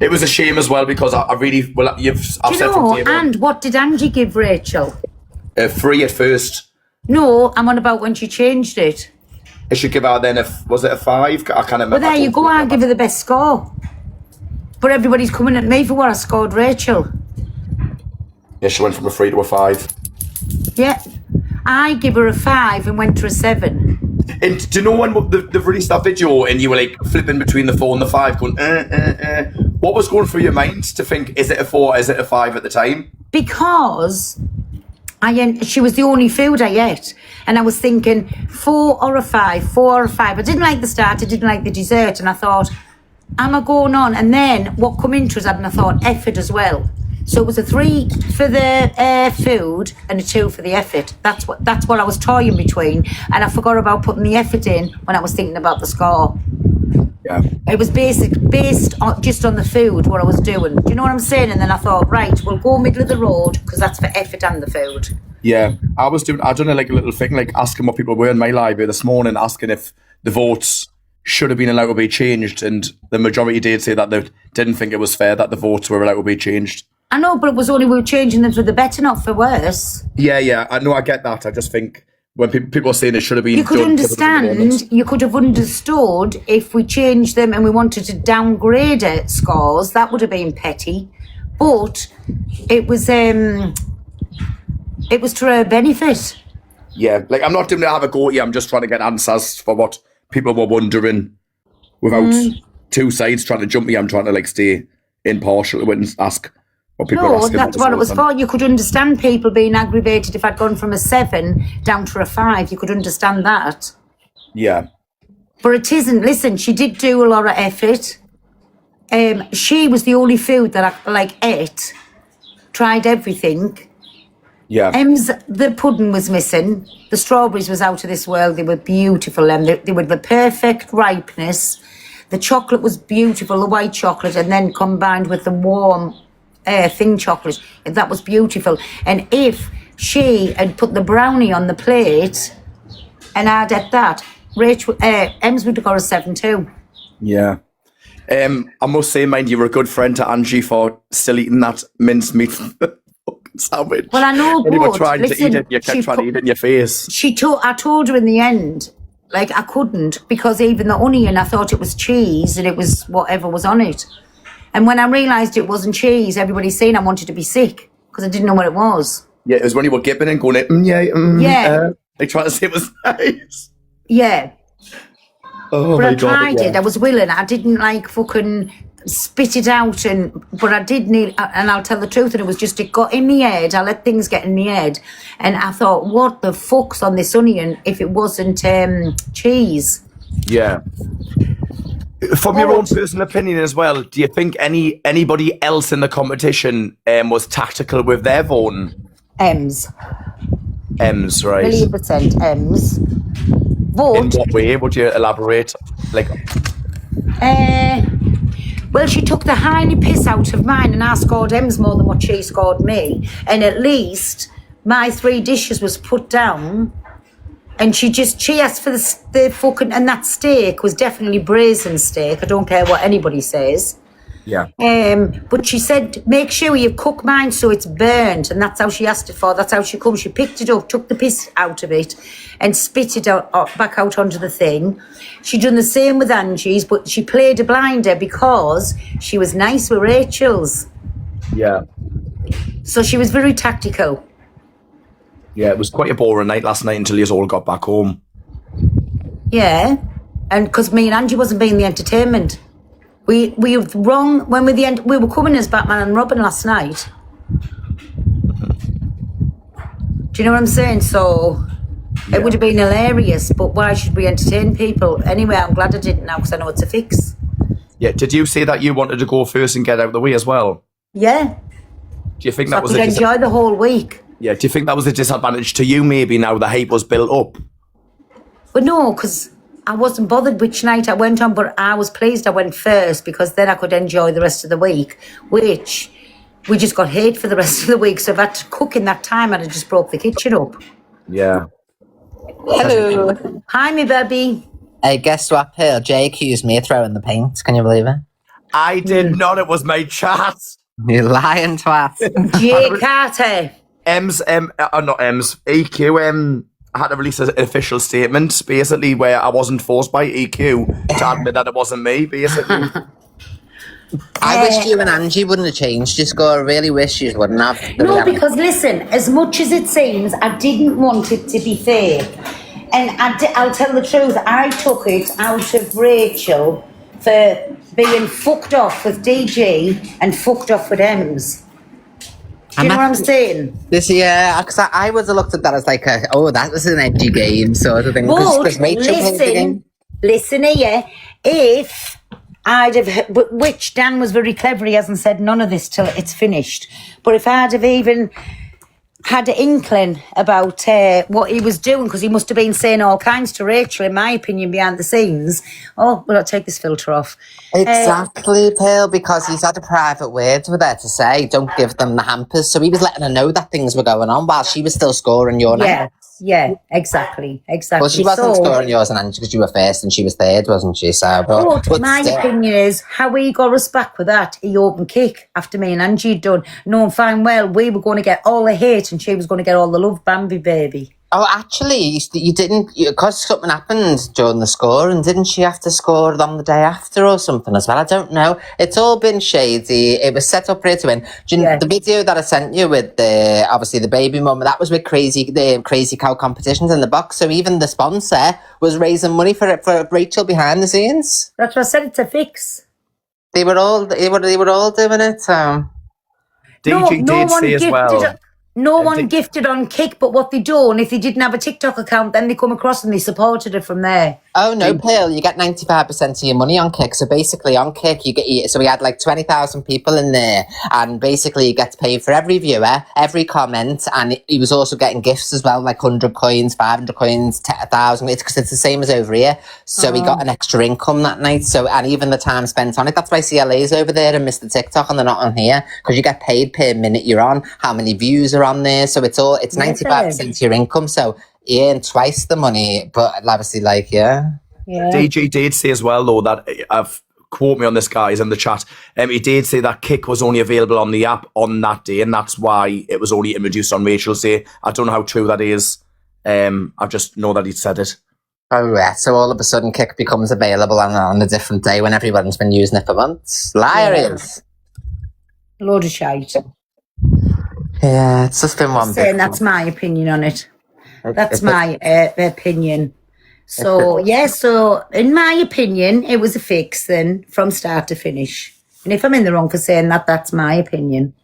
It was a shame as well, because I really... Well, I've said from day one... And what did Angie give Rachel? 3 at first. No, I'm on about when she changed it. It should give her then was it a 5? I can't remember. Well, there you go. I'll give her the best score. But everybody's coming at me for what I scored Rachel. Yeah, she went from a 3 to a 5. Yeah. I give her a 5 and went to a 7. And do you know when they've released that video and you were like flipping between the 4 and the 5 going, What was going through your mind to think, is it a 4, is it a 5 at the time? Because she was the only food I ate. And I was thinking 4 or a 5, 4 or a 5. I didn't like the start, I didn't like the dessert. And I thought, am I going on? And then what come into it, and I thought effort as well. So it was a 3 for the food and a 2 for the effort. That's what I was toying between, and I forgot about putting the effort in when I was thinking about the score. Yeah. It was based on, just on the food, what I was doing. Do you know what I'm saying? And then I thought, right, we'll go middle of the road because that's for effort and the food. Yeah, I done a little thing, like asking what people were in my library this morning, asking if the votes should have been allowed to be changed, and the majority did say that they didn't think it was fair that the votes were allowed to be changed. I know, but it was only we were changing them for the better, not for worse. Yeah, I know, I get that. I just think when people are saying it should have been you could understand, you could have understood if we changed them and we wanted to downgrade it scores, that would have been petty. But it was to her benefit. Yeah, like I'm not doing to have a go at you, I'm just trying to get answers for what people were wondering without two sides trying to jump me. I'm trying to like stay impartial and ask what people are asking. No, that's what it was for. You could understand people being aggravated if I'd gone from a 7 down to a 5. You could understand that. Yeah. But it isn't. Listen, she did do a lot of effort. She was the only food that I ate. Tried everything. Yeah. The pudding was missing. The strawberries was out of this world. They were beautiful. They were the perfect ripeness. The chocolate was beautiful, the white chocolate, and then combined with the warm thin chocolate. That was beautiful. And if she had put the brownie on the plate and I'd had that, Ems would have got a 7 too. Yeah. I must say, mind you were a good friend to Angie for still eating that mincemeat sandwich. Well, I know, when you were but trying to eat it, you kept trying to eat it in your face. I told her in the end, like, I couldn't, because even the onion, I thought it was cheese and it was whatever was on it. And when I realised it wasn't cheese, everybody's saying I wanted to be sick because I didn't know what it was. Yeah, it was when you were gipping and going, like trying to say it was nice. Yeah. Oh, but my I God, tried yeah. it. I was willing. I didn't like fucking spit it out, but I did need, and I'll tell the truth, and it was just, it got in my head. I let things get in my head, and I thought, what the fuck's on this onion if it wasn't cheese? Yeah. From your own personal opinion as well, do you think anybody else in the competition was tactical with their voting? Ems, right? 1,000,000% Ems. But in what way? Would you elaborate? Like, well, she took the highly piss out of mine, and I scored Ems more than what she scored me. And at least my 3 dishes was put down. And she asked for the fucking, and that steak was definitely braised steak. I don't care what anybody says. yeah. But she said, make sure you cook mine so it's burnt. And that's how she asked it for. That's how she comes. She picked it up, took the piss out of it and spit it out, back out onto the thing. She done the same with Angie's, but she played a blinder because she was nice with Rachel's. Yeah. So she was very tactical. Yeah, it was quite a boring night last night until you all got back home. Yeah, and because me and Angie wasn't being the entertainment. We were wrong when we were coming as Batman and Robin last night. Do you know what I'm saying? So it would have been hilarious, but why should we entertain people? Anyway, I'm glad I didn't now because I know it's a fix. Yeah, did you say that you wanted to go first and get out of the way as well? Yeah. Do you think So that I was could enjoy the whole week. Yeah, do you think that was a disadvantage to you maybe now the hype was built up? But no, because I wasn't bothered which night I went on, but I was pleased I went first because then I could enjoy the rest of the week, which we just got hate for the rest of the week. So if I had to cook in that time, I'd have just broke the kitchen up. Yeah. Hello. Hi, me baby. Hey, guess what, Pearl? Jay accused me of throwing the paint. Can you believe it? I did not. It was my chat. You lying twat. Jay Carter. Not Ems. EQ had to release an official statement, basically, where I wasn't forced by EQ to admit that it wasn't me, basically. I wish you and Angie wouldn't have changed your score. I really wish you wouldn't have. No, because listen, as much as it seems, I didn't want it to be fair. And I'll tell the truth, I took it out of Rachel for being fucked off with DG and fucked off with Ems. Do you know what I'm saying? This year, because I would have looked at that as like, that was an edgy game sort of thing. But Because Rachel played the game. listen here, if I'd have, which Dan was very clever, he hasn't said none of this till it's finished, but if I'd have even had an inkling about what he was doing, because he must have been saying all kinds to Rachel, in my opinion, behind the scenes. Oh, well, I'll take this filter off. Exactly, Pearl, because he's had a private word with her to say, don't give them the hampers. So he was letting her know that things were going on while she was still scoring your night. Yeah, exactly. Well, she wasn't scoring yours and Angie because you were first and she was third, wasn't she? So, but my opinion is, how he got us back with that, he open kick after me and Angie had done, knowing fine well we were going to get all the hate and she was going to get all the love, Bambi baby. Oh, actually, you didn't, because something happened during the score, and didn't she have to score on the day after or something as well? I don't know. It's all been shady. It was set up ready to win. Do you know, the video that I sent you with obviously the baby mum, that was with the crazy cow competitions in the box. So even the sponsor was raising money for Rachel behind the scenes. That's what I said. It's a fix. They were all doing it. DG did say as well. No one gifted on Kick, but what they done, if they didn't have a TikTok account, then they come across and they supported it from there. Oh, no, Pearl, you get 95% of your money on Kick. So basically on Kick, so we had like 20,000 people in there, and basically you get paid for every viewer, every comment, and he was also getting gifts as well, like 100 coins, 500 coins, 1,000. It's because it's the same as over here. So we got an extra income that night. So, and even the time spent on it, that's why CLA's over there and Mr. TikTok and they're not on here, because you get paid per minute you're on, how many views are on there. So it's 95% of your income. So you earn twice the money, but obviously, DG did say as well, though, that quote me on this, guys, in the chat. He did say that Kick was only available on the app on that day, and that's why it was only introduced on Rachel's day. I don't know how true that is. I just know that he said it. Oh, yeah. So all of a sudden, Kick becomes available on a different day when everyone's been using it for months. Liars. Load of shite. Yeah, it's just been one big... That's my opinion on it. That's my opinion. So, so in my opinion, it was a fix then from start to finish. And if I'm in the wrong for saying that, that's my opinion.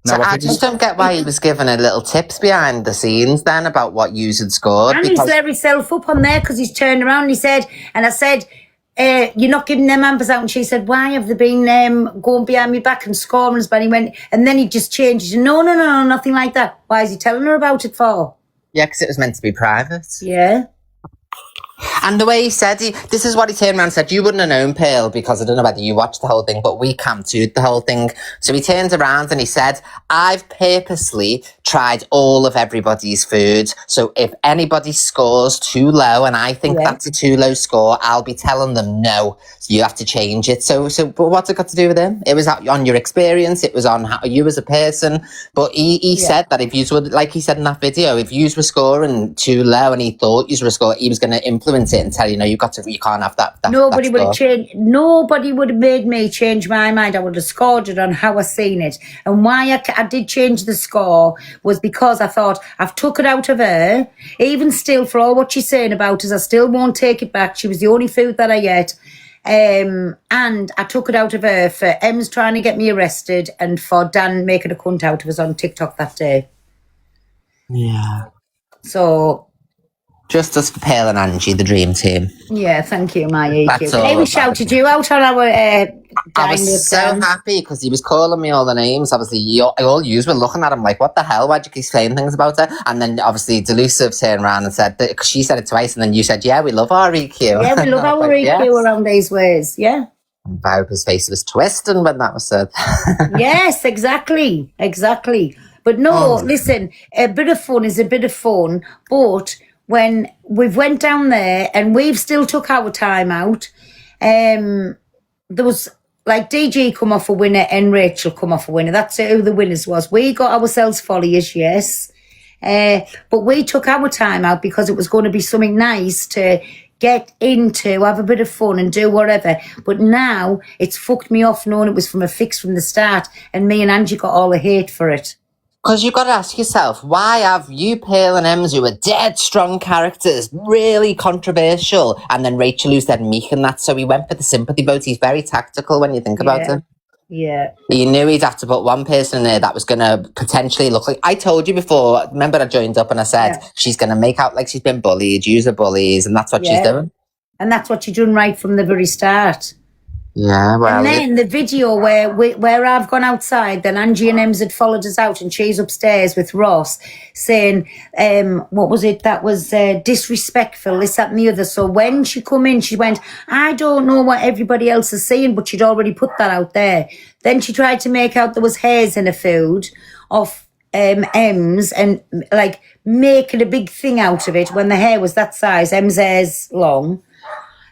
So I just don't get why he was giving her little tips behind the scenes then about what yous had scored. And he's let himself up on there because he's turned around and he said, and I said, you're not giving them hampers out. And she said, why have they been going behind me back and scoring us? But he went, and then he just changed. No, nothing like that. Why is he telling her about it for? Yeah, because it was meant to be private. Yeah. And the way he said, this is what he turned around and said, you wouldn't have known, Pearl, because I don't know whether you watched the whole thing, but we camped the whole thing. So he turned around and he said, I've purposely tried all of everybody's food. So if anybody scores too low and I think that's a too low score, I'll be telling them no. So you have to change it. So but what's it got to do with him? It was on your experience. It was on how you as a person. But he said that if you were, like he said in that video, if you were scoring too low and he thought you were scoring, he was going to influence it and tell you, no, you can't have that. Nobody would have changed. Nobody would have made me change my mind. I would have scored it on how I seen it. And why I did change the score was because I thought I've took it out of her. Even still, for all what she's saying about us, I still won't take it back. She was the only food that I ate. And I took it out of her for Em's trying to get me arrested and for Dan making a cunt out of us on TikTok that day. Yeah. So... Justice for Pearl and Angie, the dream team. Yeah, thank you, my EQ. Hey, we shouted you out on our I was so happy because he was calling me all the names. Obviously, all yous were looking at him like, what the hell? Why'd you keep saying things about her? And then obviously Delusive turned around and said, because she said it twice, and then you said, yeah, we love our EQ. Yeah, we love our EQ around these ways, yeah. And Barbara's face was twisting when that was said. Yes, exactly. But no, listen, a bit of fun is a bit of fun, but... when we've went down there and we've still took our time out, there was like DG come off a winner and Rachel come off a winner. That's who the winners was. We got ourselves Follies, yes. But we took our time out because it was going to be something nice to get into, have a bit of fun and do whatever. But now it's fucked me off knowing it was from a fix from the start, and me and Angie got all the hate for it. Because you've got to ask yourself, why have you, Pale and Ems, who are dead strong characters, really controversial, and then Rachel, who's dead meek and that? So he went for the sympathy vote. He's very tactical when you think about it. Yeah. He knew he'd have to put one person in there that was going to potentially look like... I told you before, remember I joined up and I said, she's going to make out like she's been bullied, use her bullies, and that's what she's doing. And that's what she's done right from the very start. Yeah, well... And then the video where I've gone outside, then Angie and Ems had followed us out and she's upstairs with Ross saying, what was it? That was disrespectful, this, that and the other. So when she come in, she went, I don't know what everybody else is saying, but she'd already put that out there. Then she tried to make out there was hairs in her food of Ems and like making a big thing out of it when the hair was that size, Ems' hair's long.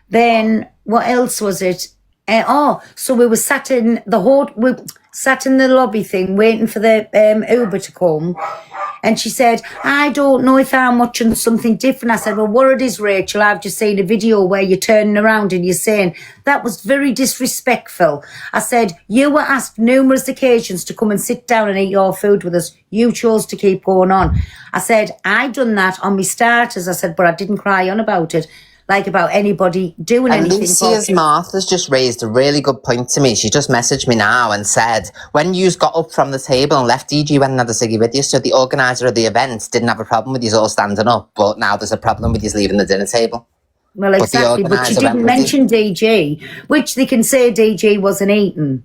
Then what else was it? So we were sat in the lobby thing waiting for the Uber to come, and she said, I don't know if I'm watching something different. I said, well, what it is, Rachel, I've just seen a video where you're turning around and you're saying that was very disrespectful. I said, you were asked numerous occasions to come and sit down and eat your food with us. You chose to keep going on. I said, I done that on my starters. I said, but I didn't cry on about it. Like about anybody doing anything. Lucia's Martha's just raised a really good point to me. She just messaged me now and said, when you got up from the table and left, DG went and had a ciggy with you, so the organiser of the event didn't have a problem with you all standing up, but now there's a problem with you leaving the dinner table. Well, exactly, but she didn't mention DG, which they can say DG wasn't eating.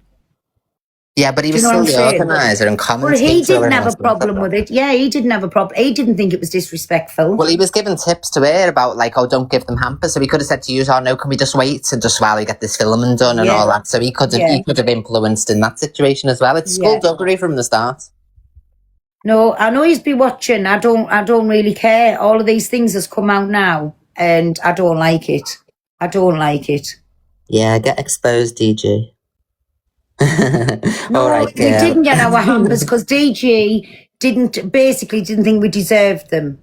Yeah, but he was still the organiser and commentator. Well, he didn't have a problem with it. Yeah, he didn't have a problem. He didn't think it was disrespectful. Well, he was giving tips to her about, like, oh, don't give them hampers. So he could have said to you, oh, no, can we just wait and just while we get this filming done and all that. So he could have influenced in that situation as well. It's skullduggery from the start. No, I know he's been watching. I don't really care. All of these things has come out now, and I don't like it. I don't like it. Yeah, get exposed, DG. No, we didn't get our hampers because DG didn't think we deserved them.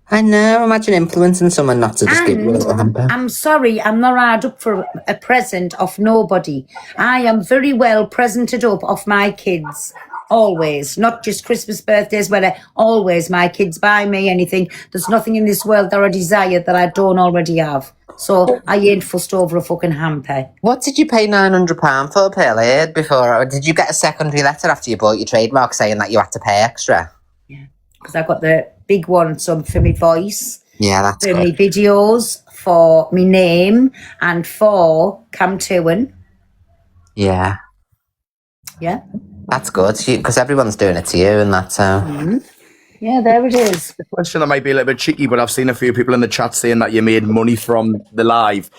I know, imagine influencing someone not to just give you a little hamper. I'm sorry, I'm not hard up for a present off nobody. I am very well presented up off my kids. Always, not just Christmas, birthdays, where always my kids buy me anything. There's nothing in this world that I desire that I don't already have. So I ain't fussed over a fucking hamper. What did you pay £900 for, Pearl? I heard before. Or did you get a secondary letter after you bought your trademark saying that you had to pay extra? Yeah, because I got the big one, some for my voice. Yeah, that's for good. my videos, for my name, and for Cam Tewin. Yeah. Yeah. That's good, because everyone's doing it to you and that's so... Mm-hmm. Yeah, there it is. The question that might be a little bit cheeky, but I've seen a few people in the chat saying that you made money from the live.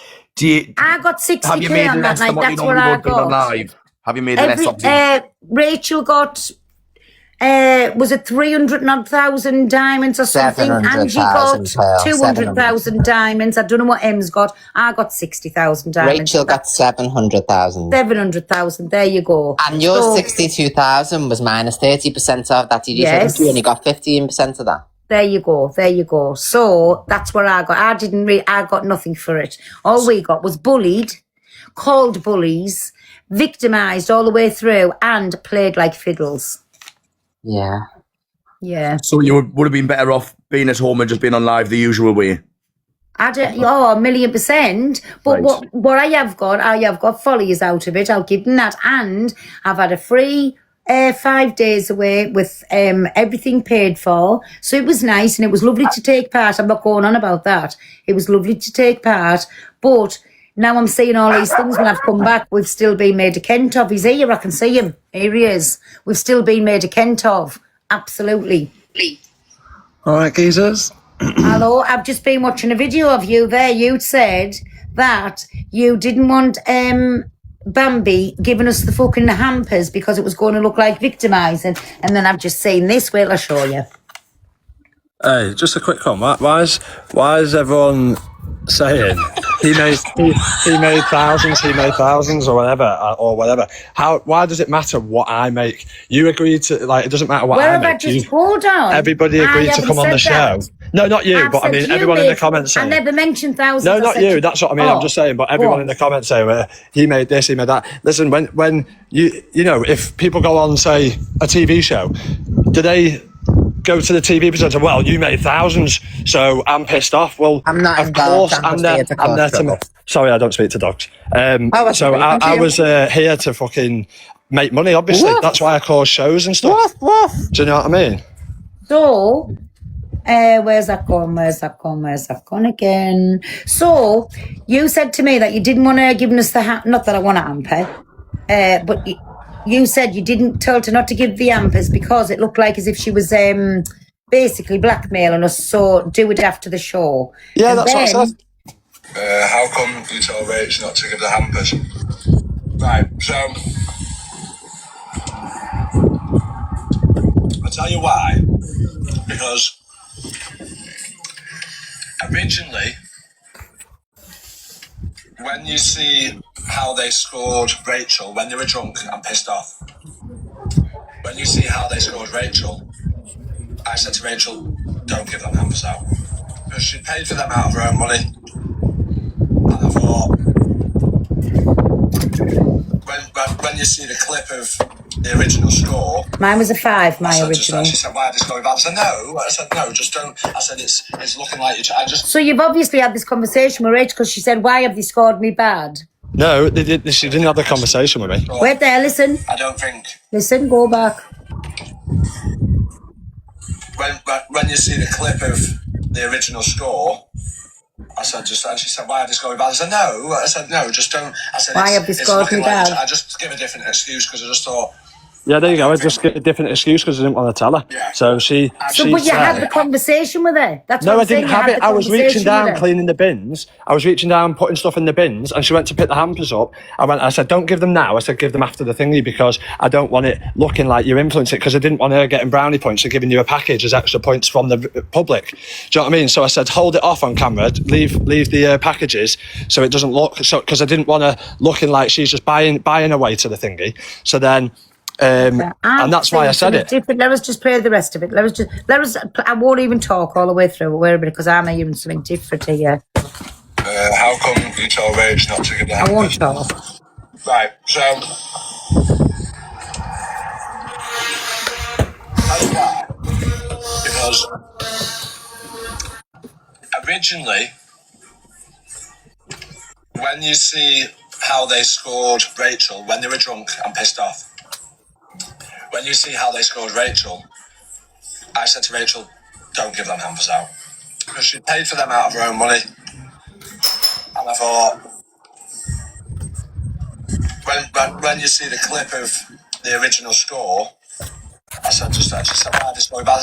I got 60k on that night. That's what I got. Live? Have you made less of Rachel got, was it 300,000 diamonds or something? Angie got 200,000 diamonds. I don't know what Em's got. I got 60,000 diamonds. Rachel got 700,000. 700,000. There you go. And your 62,000 was minus 30% of that. Did you say you only got 15% of that? There you go. There you go. So that's what I got. I got nothing for it. All we got was bullied, called bullies, victimised all the way through, and played like fiddles. Yeah. Yeah. So you would have been better off being at home and just being on live the usual way? A 1,000,000%. But what I have got follies out of it. I'll give them that. And I've had a free 5 days away with everything paid for. So it was nice and it was lovely to take part. I'm not going on about that. It was lovely to take part. But now I'm seeing all these things when I've come back. We've still been made a Kent of. He's here. I can see him. Here he is. We've still been made a Kent of. Absolutely. All right, geezers. Hello. I've just been watching a video of you there. You said that you didn't want Bambi giving us the fucking hampers because it was going to look like victimising. And then I've just seen this. Wait, I'll show you. Hey, just a quick comment. Why is everyone saying he made thousands or whatever. Why does it matter what I make? You agreed to, like, it doesn't matter what I make. Hold on. Everybody agreed to come on the show. No, not you, but I mean everyone in the comments saying. I never mentioned thousands. No, not you. That's what I mean. I'm just saying, but everyone in the comments saying he made this, he made that. Listen, when you know, if people go on, say, a TV show, do they go to the TV presenter? Well, you made thousands, so I'm pissed off. Well, I'm not of involved. course, I'm there to sorry, I don't speak to dogs. I was here to fucking make money. Obviously, that's why I cause shows and stuff. Do you know what I mean? So, where's that gone again? So, you said to me that you didn't want to give us the not that I want to amper, but you said you didn't tell her not to give the ampers because it looked like as if she was basically blackmailing us, so do it after the show. Yeah, and that's what I said. How come you told Rach not to give the hampers? Right, so I'll tell you why. Because originally, when you see how they scored Rachel when they were drunk and pissed off, when you see how they scored Rachel, I said to Rachel, don't give them hampers out. Because she paid for them out of her own money. And I thought, when you see the clip of the original score... Mine was a 5, my original. She said, why are they scoring bad? I said, no, just don't. I said, it's looking like you... So you've obviously had this conversation with Rachel because she said, why have they scored me bad? No, she didn't have the conversation with me. Wait there, listen. I don't think... Listen, go back. When you see the clip of the original score, I said, and she said, why are they scoring bad? I said, no, just don't. I said, why have they scored me bad? I just give a different excuse because I just thought. Yeah, there you go. I just get a different excuse because I didn't want to tell her. Yeah. So but you had the conversation with her. That's no, what I didn't have it. I was reaching down, cleaning the bins. I was reaching down, putting stuff in the bins, and she went to pick the hampers up. I said, don't give them now. I said, give them after the thingy because I don't want it looking like you're influencing it because I didn't want her getting brownie points or giving you a package as extra points from the public. Do you know what I mean? So I said, hold it off on camera, leave the packages so it doesn't look, because I didn't want her looking like she's just buying away to the thingy. So then, and that's why I said it. Let us just play the rest of it. I won't even talk all the way through because I'm hearing something different here. How come you told Rach not to give the hampers? I won't talk. Right, so that's why. Because originally, when you see how they scored Rachel when they were drunk and pissed off, when you see how they scored Rachel, I said to Rachel, don't give them hampers out. Because she paid for them out of her own money. And I thought, when you see the clip of the original score, I said, she said, why are they scoring bad? I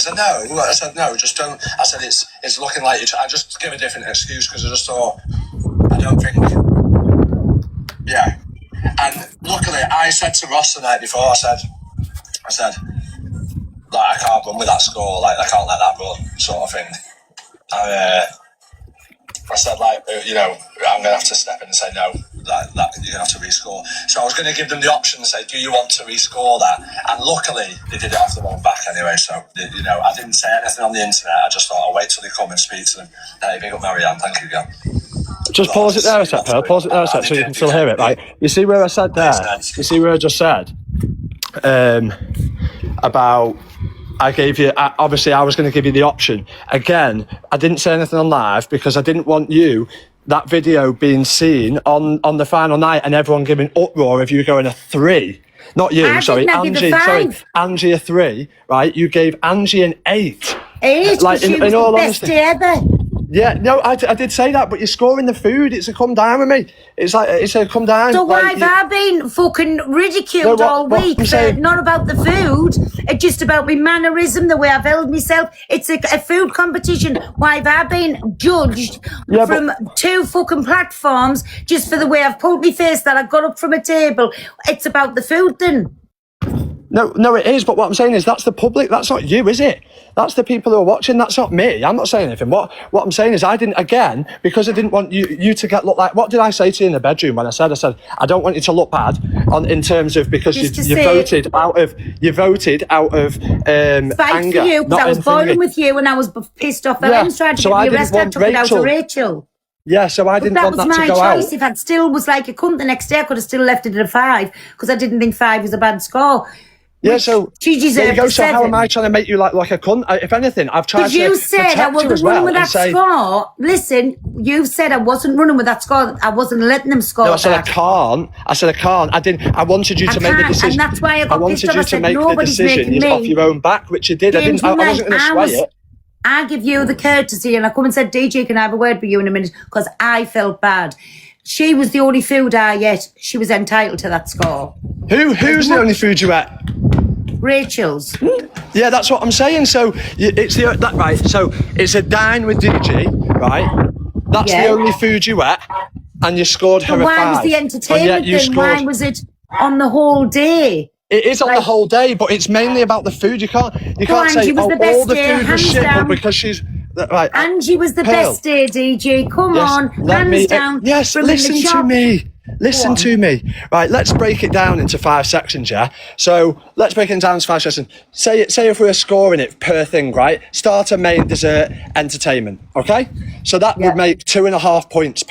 said, no, just don't. I said, it's looking like I just give a different excuse because I just thought, I don't think, yeah. And luckily, I said to Ross the night before, I said, like, I can't run with that score, like, I can't let that run, sort of thing. And I said, like, you know, I'm going to have to step in and say, no, that you're going to have to rescore. So I was going to give them the option and say, do you want to rescore that? And luckily, they did it off their own back anyway. So, you know, I didn't say anything on the internet. I just thought, I'll wait till they come and speak to them. Hey, big up Marianne, thank you again. Just pause it there a sec, Pearl. Pause it there a sec so you can still hear it, right? You see where I said there? You see where I just said? About... I gave you, obviously I was going to give you the option. Again, I didn't say anything on live because I didn't want that video being seen on the final night and everyone giving uproar of you going a 3. Not you, Angie, Angie a 3, right? You gave Angie an 8. 8, like, she was the best day ever. Yeah, no, I did say that, but you're scoring the food. It's a come down with me. It's a come down. So why have I been fucking ridiculed all week? Not about the food. It's just about my mannerism, the way I've held myself. It's a food competition. Why have I been judged from 2 fucking platforms just for the way I've pulled my face that I got up from a table? It's about the food then. No, it is. But what I'm saying is that's the public. That's not you, is it? That's the people who are watching. That's not me. I'm not saying anything. What I'm saying is I didn't, again, because I didn't want you to look like, what did I say to you in the bedroom when I said, I don't want you to look bad in terms of, because you voted out of Fight anger. for you, because I was boiling with you and I was pissed off. I was trying to get me arrested. I took it out to Rachel. Yeah, so I didn't want that to go out. That was my choice. If I still was like a cunt the next day, I could have still left it at a 5 because I didn't think 5 was a bad score. Yeah, so she deserved there you go. a So 7. how am I trying to make you like a cunt? If anything, I've tried to you said I wasn't running with that score. Listen, you said I wasn't running with that score. I wasn't letting them score. No, I said I can't. I didn't. I wanted you to make the decision. And that's why I got pissed off. I wanted you to make the decision off your own back, which you did. I wasn't going to sway it. I give you the courtesy, and I come and said, DJ, can I have a word with you in a minute? Because I felt bad. She was the only food I ate. She was entitled to that score. Who's the only food you ate? Rachel's. Yeah, that's what I'm saying. So it's right. So it's a dine with DJ, right? That's the only food you ate, and you scored her a 5. Why was the entertainment thing? Why was it on the whole day? It is on the whole day, but it's mainly about the food. You can't say all the food was shit, but because she's right. Angie was the best day, DJ. Come on, hands down. Yes, listen to me. Listen to me. Right, let's break it down into 5 sections, yeah? So let's break it down into 5 sections. Say if we were scoring it per thing, right? Starter, main, dessert, entertainment, okay? So that would make 2.5 points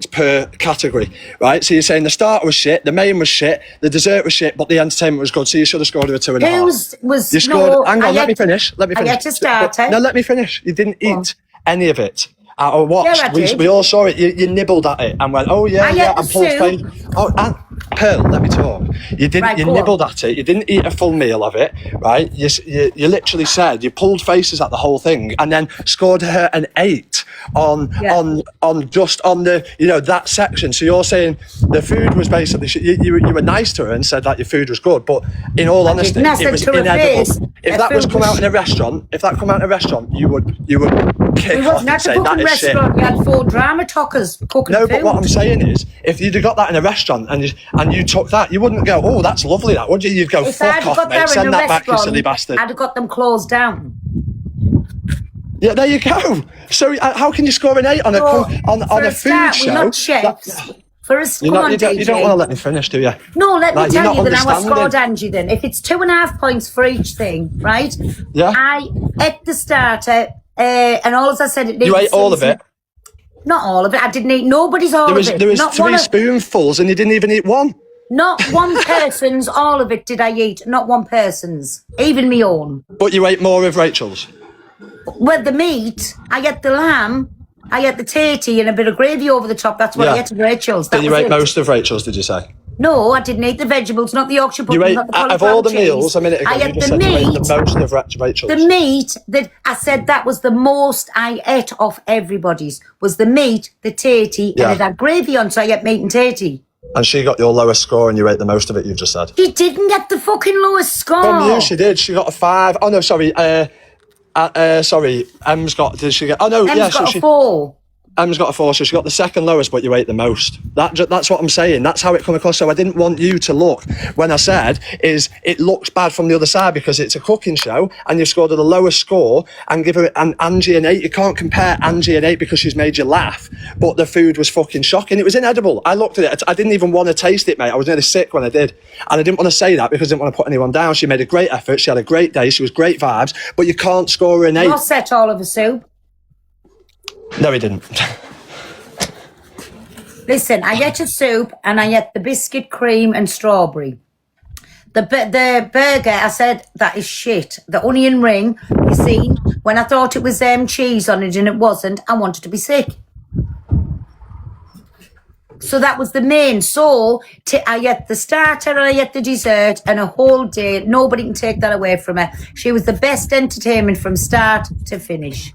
per category, right? So you're saying the starter was shit, the main was shit, the dessert was shit, but the entertainment was good, so you should have scored her a 2.5. You scored, hang on, let me finish. I get to starter. No, let me finish. You didn't eat any of it. I watched. Yeah, we all saw it. You nibbled at it and went, "Oh yeah, and pulled face." Oh, and Pearl, let me talk. You didn't. You nibbled at it. You didn't eat a full meal of it, right? You literally said you pulled faces at the whole thing, and then scored her an 8 on just on the that section. So you're saying the food was basically you were nice to her and said that your food was good, but in all honesty, it was inedible. If that was come out in a restaurant, you would kick off and say that is shit. You had 4 drama talkers cooking food. But what I'm saying is, if you'd have got that in a restaurant and you took that, you wouldn't go, "Oh, that's lovely," that would you? You'd go, "Fuck off, mate, send that back, you silly bastard." I'd have got them closed down. Yeah, there you go. So how can you score an 8 on a food show? We're not chefs. First, you don't want to let me finish, do you? No, let me tell you then how I scored Angie then. If it's 2.5 points for each thing, right? Yeah. I ate the starter, and all as I said, it you ate all of it. Not all of it. I didn't eat nobody's all of it. There was 3 spoonfuls, and you didn't even eat one. Not one person's all of it did I eat. Not one person's, even me own. But you ate more of Rachel's. Well, the meat, I ate the lamb. I ate the tatty and a bit of gravy over the top. That's what I ate of Rachel's. Then you ate most of Rachel's, did you say? No, I didn't eat the vegetables, not the Yorkshire pudding, not the cauliflower of all the cheese. meals a minute ago, I you ate just the said meat. you ate the most of Rachel's. The meat that I said that was the most I ate off everybody's was the meat, the tatty, and it had gravy on, so I ate meat and tatty. And she got your lowest score and you ate the most of it, you've just said. She didn't get the fucking lowest score. From you, she did. She got a 5. Oh, no, sorry. Sorry. Em's got... Did she get... Oh, no, Em's got a 4. Em's got a 4, so she got the second lowest, but you ate the most. That's what I'm saying. That's how it come across. So I didn't want you to look, when I said, is it looks bad from the other side because it's a cooking show and you've scored the lowest score and give her an Angie an 8. You can't compare Angie an 8 because she's made you laugh, but the food was fucking shocking. It was inedible. I looked at it. I didn't even want to taste it, mate. I was nearly sick when I did. And I didn't want to say that because I didn't want to put anyone down. She made a great effort. She had a great day. She was great vibes, but you can't score her an 8. Ross ate all of the soup. No, he didn't. Listen, I ate a soup and I ate the biscuit, cream and strawberry. The burger, I said, that is shit. The onion ring, you see, when I thought it was cheese on it and it wasn't, I wanted to be sick. So that was the main. So I ate the starter and I ate the dessert and a whole day. Nobody can take that away from her. She was the best entertainment from start to finish.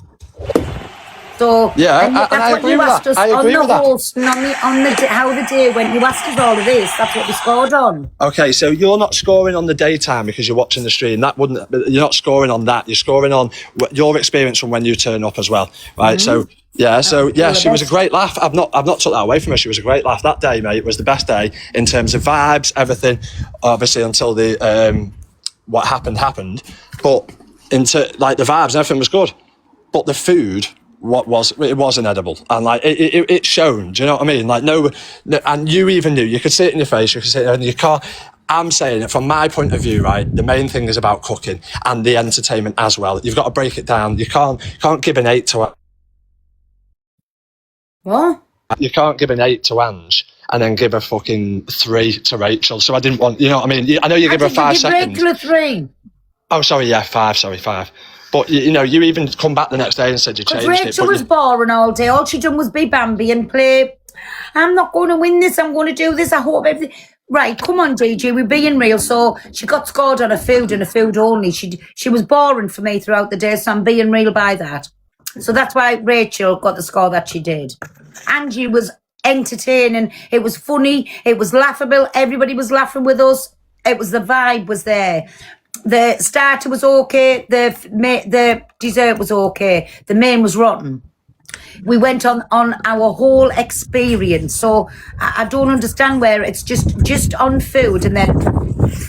So yeah, and I agree with that. I agree with that. Host and on the how the day went. You asked us all of this. That's what we scored on. Okay, so you're not scoring on the daytime because you're watching the stream. You're not scoring on that. You're scoring on your experience from when you turn up as well, right? Mm-hmm. So Yeah, so yeah, all the she was a best. great laugh. I've not took that away from her. She was a great laugh. That day, mate, was the best day in terms of vibes, everything. Obviously, until the what happened, but into like the vibes and everything was good. But the food, it wasn't edible, and like it shown. Do you know what I mean? Like no, and you even knew. You could see it in your face. You could see it, and you can't. I'm saying it from my point of view, right? The main thing is about cooking and the entertainment as well. You've got to break it down. You can't give an 8 to. What? You can't give an 8 to Ange and then give a fucking 3 to Rachel. So I didn't want, you know what I mean? I know you give her 5 seconds. Rachel a 3. Oh, sorry, yeah, 5. Sorry, 5. But you know, you even come back the next day and said you changed it. Rachel was boring all day. All she done was be Bambi and play. I'm not going to win this. I'm going to do this. I hope everything. Right, come on, DJ. We're being real. So she got scored on her food and her food only. She was boring for me throughout the day. So I'm being real by that. So that's why Rachel got the score that she did. Angie was entertaining. It was funny. It was laughable. Everybody was laughing with us. It was the vibe was there. The starter was okay. The dessert was okay. The main was rotten. We went on our whole experience. So I don't understand where it's just on food and then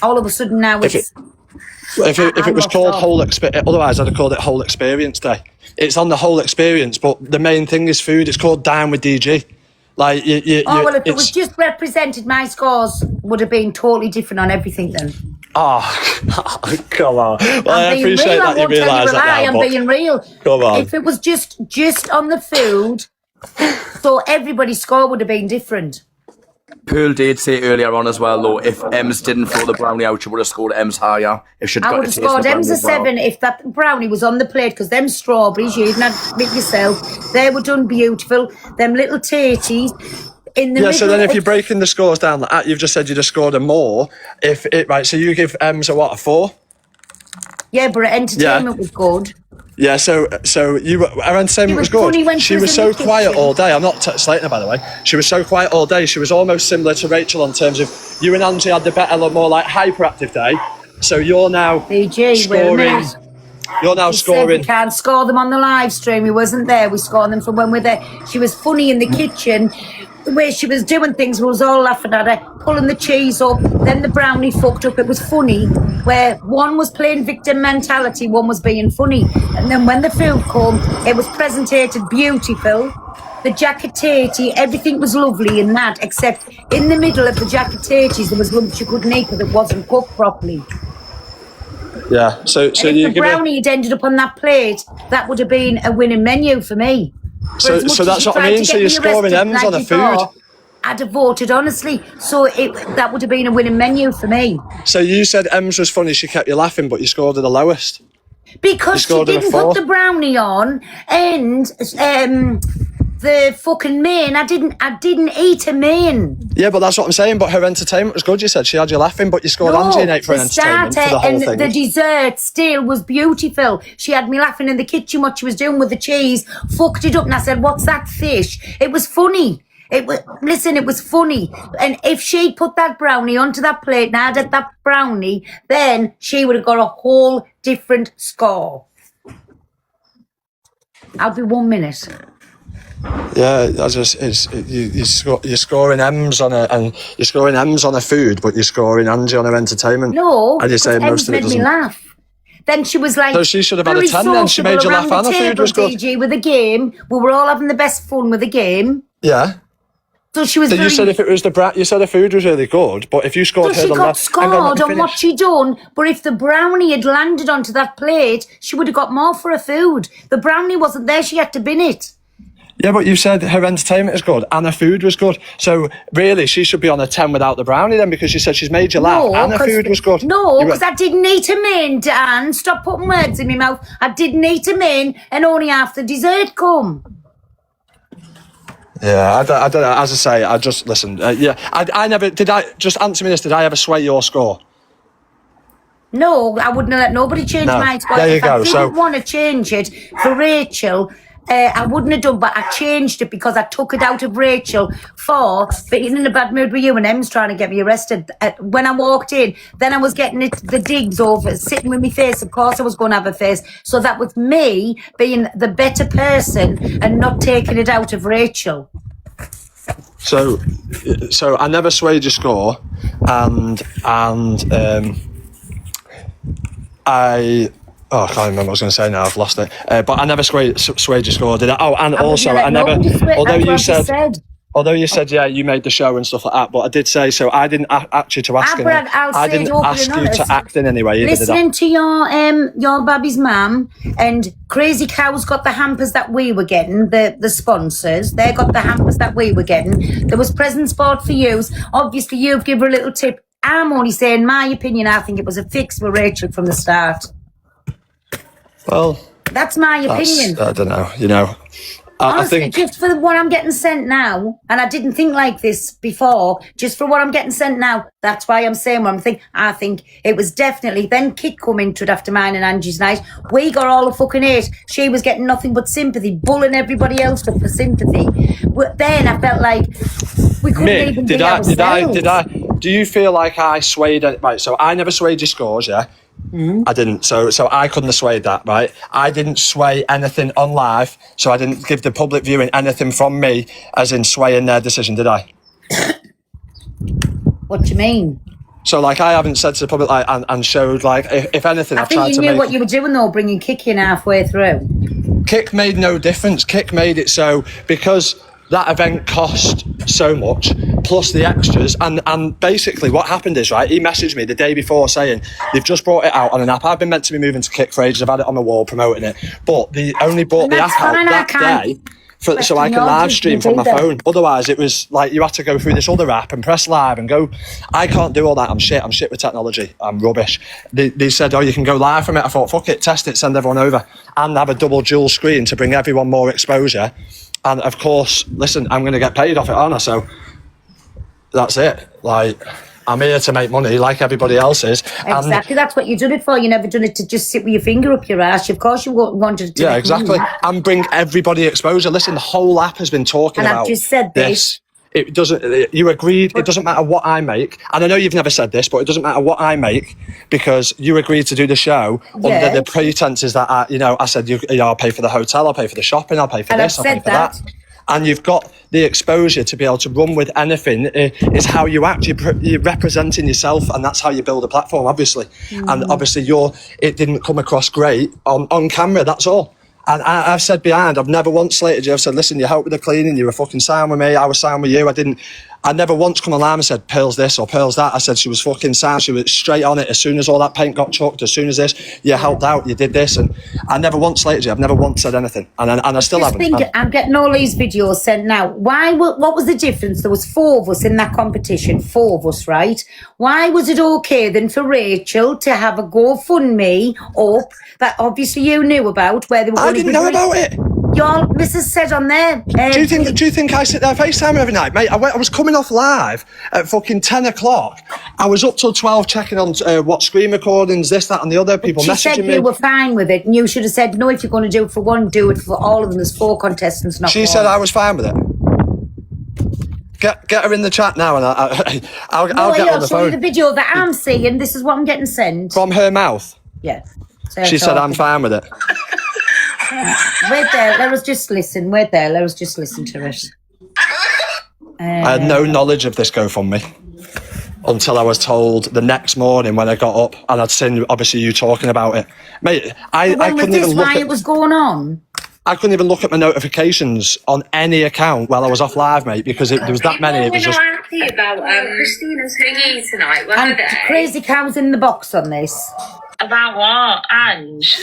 all of a sudden now it's... If it was called whole experience, otherwise I'd have called it whole experience day. It's on the whole experience, but the main thing is food. It's called Dine with DG. Like well, if it was just represented, my scores would have been totally different on everything then. Oh, come on. Well, I appreciate that you realise that now, I'm being real. Come on. If it was just on the food, so everybody's score would have been different. Pearl did say earlier on as well, though, if Ems didn't throw the brownie out, she would have scored Ems higher. If she'd I got would have scored Ems a 7 if that brownie was on the plate, because them strawberries, you didn't have it yourself, they were done beautiful. Them little taties. In the middle, so then if you're breaking the scores down like that, you've just said you'd have scored a more. Right, so you give Ems a 4? Yeah, but her entertainment was good. Yeah, so her entertainment was good. She was so quiet all day. I'm not slating her, by the way. She was so quiet all day. She was almost similar to Rachel in terms of you and Angie had the better, more like hyperactive day. So you're now scoring. You're now scoring. We can't score them on the live stream. He wasn't there. We score them from when we're there. She was funny in the kitchen. The way she was doing things, we was all laughing at her, pulling the cheese up. Then the brownie fucked up. It was funny, where one was playing victim mentality, one was being funny. And then when the food came, it was presented beautiful. The jacketati, everything was lovely in that, except in the middle of the jacketatis, there was lumps you couldn't eat because it wasn't cooked properly. Yeah, so and if the brownie had ended up on that plate, that would have been a winning menu for me. So that's what I mean. So you're scoring M's on the food. I'd have voted honestly, so that would have been a winning menu for me. So you said M's was funny, she kept you laughing, but you scored her the lowest. Because she didn't put the brownie on, and the fucking main, I didn't eat a main. Yeah, but that's what I'm saying. But her entertainment was good. You said she had you laughing, but you scored Angie an 8 for an entertainment for the whole thing. The dessert still was beautiful. She had me laughing in the kitchen what she was doing with the cheese, fucked it up, and I said, "What's that fish?" It was funny. It was funny. And if she put that brownie onto that plate and added that brownie, then she would have got a whole different score. I'll be 1 minute. Yeah, you're scoring M's on a food, but you're scoring Angie on her entertainment. No, and you're saying most of it made me laugh. Then she was like, so she should have had a 10. Then she made you laugh, and the food was good. DG with a game, we were all having the best fun with the game. Yeah. So she was. So you said if it was you said the food was really good, but if you scored her, she got scored on what she done. But if the brownie had landed onto that plate, she would have got more for her food. The brownie wasn't there; she had to bin it. Yeah, but you said her entertainment is good and her food was good. So really, she should be on a 10 without the brownie then, because you said she's made you laugh and her food was good. No, because I didn't eat a main, Dan. Stop putting words in my mouth. I didn't eat a main and only half the dessert come. Yeah, I don't know. As I say, I just listen. I never did. Just answer me this: did I ever sway your score? No, I wouldn't have let nobody change my score. There you if go. I didn't want to change it for Rachel, I wouldn't have done, but I changed it because I took it out of Rachel for being in a bad mood with you and Em's trying to get me arrested. When I walked in, then I was getting the digs over, sitting with my face. Of course I was going to have a face. So that was me being the better person and not taking it out of Rachel. So I never swayed your score, and I can't remember what I was going to say now. I've lost it. But I never swayed your score, did I? Oh, and also I never. Although you said yeah, you made the show and stuff like that, but I did say so. I didn't actually to ask him. I didn't ask you to act in any way either. Listening to your baby's mum and Crazy Cows got the hampers that we were getting. The sponsors, they got the hampers that we were getting. There was presents bought for you. Obviously, you've given her a little tip. I'm only saying my opinion. I think it was a fix for Rachel from the start. Well, that's my opinion. I don't know. You know. Honestly, I think just for what I'm getting sent now, and I didn't think like this before, just for what I'm getting sent now, that's why I'm saying what I'm thinking. I think it was definitely, then Kit come into it after mine and Angie's night. We got all the fucking hate. She was getting nothing but sympathy, bullying everybody else up for sympathy. But then I felt like we couldn't even be ourselves. Do you feel like I swayed it? Right, so I never swayed your scores, yeah? I didn't, so I couldn't have swayed that, right? I didn't sway anything on live, so I didn't give the public viewing anything from me as in swaying their decision, did I? What do you mean? So, like, I haven't said to the public, like, and showed, like, if anything, I've tried to I think you knew what you were doing, though, bringing Kick in halfway through. Kick made no difference. Kick made it so, because that event cost so much, plus the extras, and basically what happened is, right, he messaged me the day before saying, they've just brought it out on an app. I've been meant to be moving to Kick for ages, I've had it on the wall promoting it, but they only brought the app out that day so I can live stream from my phone. Otherwise it was like you had to go through this other app and press live and go. I can't do all that. I'm shit with technology. I'm rubbish. They said, oh, you can go live from it. I thought, fuck it, test it, send everyone over, and have a double dual screen to bring everyone more exposure. And of course, listen, I'm going to get paid off it, aren't I? So that's it. Like, I'm here to make money like everybody else is. Exactly, that's what you done it for. You never done it to just sit with your finger up your ass. Of course you wanted to. Yeah, exactly. And bring everybody exposure. Listen, the whole app has been talking about I've just said this. It doesn't, you agreed, it doesn't matter what I make. And I know you've never said this, but it doesn't matter what I make because you agreed to do the show under the pretenses that, I said, I'll pay for the hotel, I'll pay for the shopping, I'll pay for this, I'll pay for that. And you've got the exposure to be able to run with anything is how you act. You're representing yourself, and that's how you build a platform, obviously. And obviously it didn't come across great on camera, that's all. And I've said behind, I've never once slated you. I've said, listen, you helped with the cleaning, you were fucking sound with me, I was sound with you. I never once come online and said, Pearl's this or Pearl's that. I said she was fucking sound, she was straight on it. As soon as all that paint got chucked, as soon as this, you helped out, you did this. And I never once slated you, I've never once said anything. And I still haven't. I'm getting all these videos sent now. What was the difference? There was 4 of us in that competition, 4 of us, right? Why was it okay then for Rachel to have a GoFundMe up that obviously you knew about where they were going to I didn't know about it. Your missus said on there. Do you think I sit there FaceTime every night, mate? I was coming off live at fucking 10 o'clock. I was up till 12 checking on what screen recordings, this, that, and the other. People messaging me. She said you were fine with it, and you should have said no. If you're going to do it for one, do it for all of them. There's 4 contestants, not She said I was fine with it. Get her in the chat now, and I'll get on the phone. I'll show you the video that I'm seeing. This is what I'm getting sent from her mouth. Yeah. She said I'm fine with it. Wait there, let us just listen. Let us just listen to it. I had no knowledge of this GoFundMe until I was told the next morning when I got up, and I'd seen obviously you talking about it, mate. I couldn't even look at it was going on. I couldn't even look at my notifications on any account while I was off live, mate, because there was that many. It was just happy about Christina's thingy tonight. And Crazy Cows in the box on this. About what, Ange?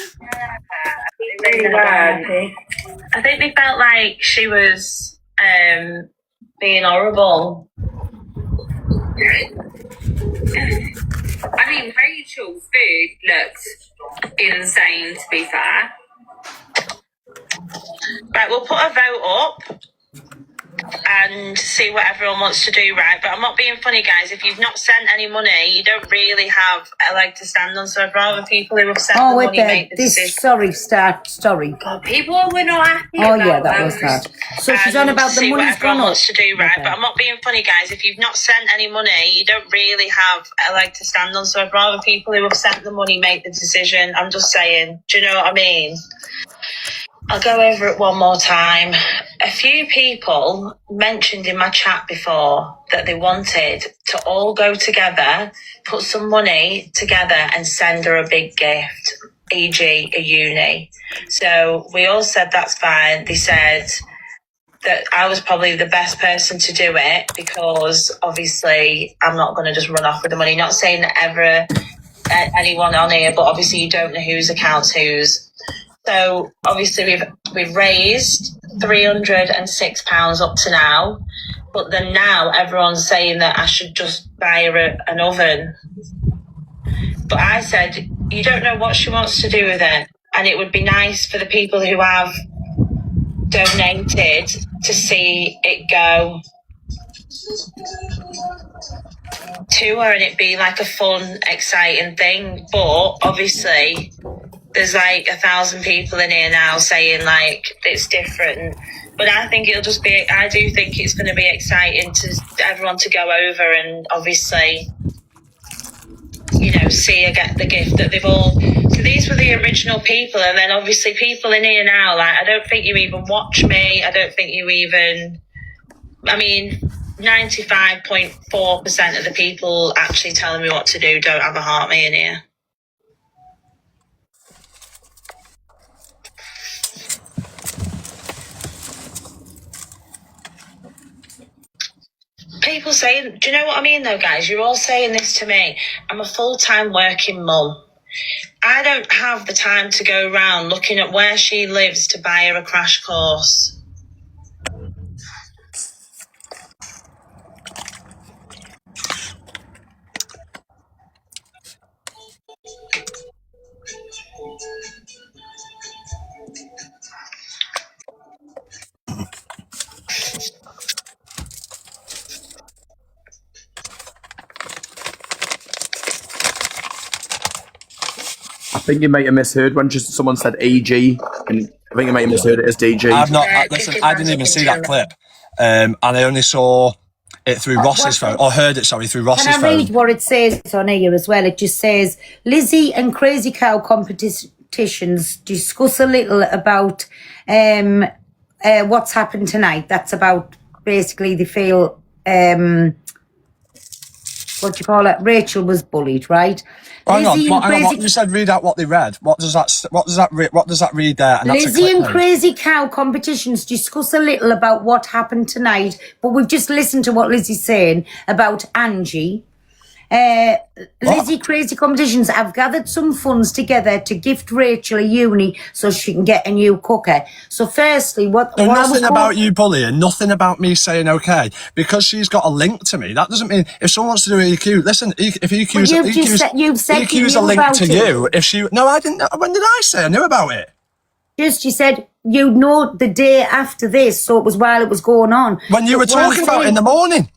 I think they felt like she was being horrible. I mean, Rachel's food looked insane, to be fair. Right, we'll put a vote up, and see what everyone wants to do, right? But I'm not being funny, guys. If you've not sent any money, you don't really have a leg to stand on. So I'd rather people who have sent the money make the decision. Sorry. God, people were not happy Oh, about yeah, that was that. So she's on about the see what money's everyone gone up. wants to do, right? Okay. But I'm not being funny, guys. If you've not sent any money, you don't really have a leg to stand on. So I'd rather people who have sent the money make the decision. I'm just saying. Do you know what I mean? I'll go over it one more time. A few people mentioned in my chat before that they wanted to all go together, put some money together and send her a big gift, e.g. a uni. So we all said that's fine. They said that I was probably the best person to do it because obviously I'm not going to just run off with the money. Not saying that ever anyone on here, but obviously you don't know whose account's whose. So obviously we've raised £306 up to now, but then now everyone's saying that I should just buy her an oven. But I said, you don't know what she wants to do with it. And it would be nice for the people who have donated to see it go to her and it be like a fun, exciting thing. But obviously there's like 1,000 people in here now saying like it's different. But I think it'll just be, I do think it's going to be exciting to everyone to go over and obviously, you know, see her get the gift that they've all. So these were the original people, and then obviously people in here now, like, I don't think you even watch me. I don't think you even, I mean, 95.4% of the people actually telling me what to do don't have a heart me in here. People saying, do you know what I mean though, guys? You're all saying this to me. I'm a full-time working mum. I don't have the time to go around looking at where she lives to buy her a crash course. I think you might have misheard when just someone said AG, and I think you might have misheard it as DG. I've not. Listen, I didn't even see that clip, and I only saw it through Ross's phone, or heard it, sorry, through Ross's phone. Can I read what it says on here as well? It just says, Lizzie and Crazy Cow competitions discuss a little about what's happened tonight. That's about, basically, they feel, what do you call it? Rachel was bullied, right? Hang on, you said read out what they read. What does that read there? And Lizzie and Crazy Cow competitions discuss a little about what happened tonight, but we've just listened to what Lizzie's saying about Angie. Lizzie Crazy competitions have gathered some funds together to gift Rachel a uni so she can get a new cooker. So firstly, nothing about you bullying, nothing about me saying okay, because she's got a link to me. That doesn't mean if someone wants to do EQ. Listen, if EQ's a link to you, if she I didn't. When did I say I knew about it? Just you said you'd know the day after this, so it was while it was going on. When you were talking about it in the morning.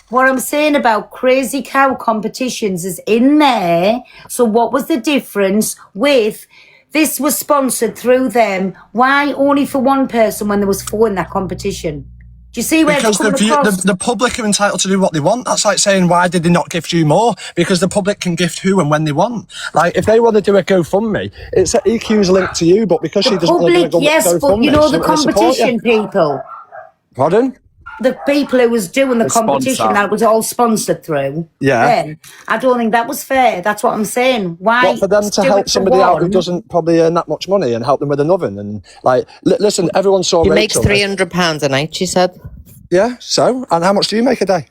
What I'm saying about Crazy Cow competitions is in there. So what was the difference with this was sponsored through them? Why only for one person when there was 4 in that competition? Do you see where because the public are entitled to do what they want. That's like saying, why did they not gift you more? Because the public can gift who and when they want. Like, if they want to do a GoFundMe, it's at EQ's linked to you, but because she doesn't want to do a GoFundMe, yes, but you know the competition people. Pardon? The people who was doing the competition, that was all sponsored through. Yeah. Then, I don't think that was fair. That's what I'm saying. Why? What, for them to help somebody out who doesn't probably earn that much money and help them with an oven? And like, listen, everyone saw Rachel. She makes £300 a night, she said. Yeah, so? And how much do you make a day?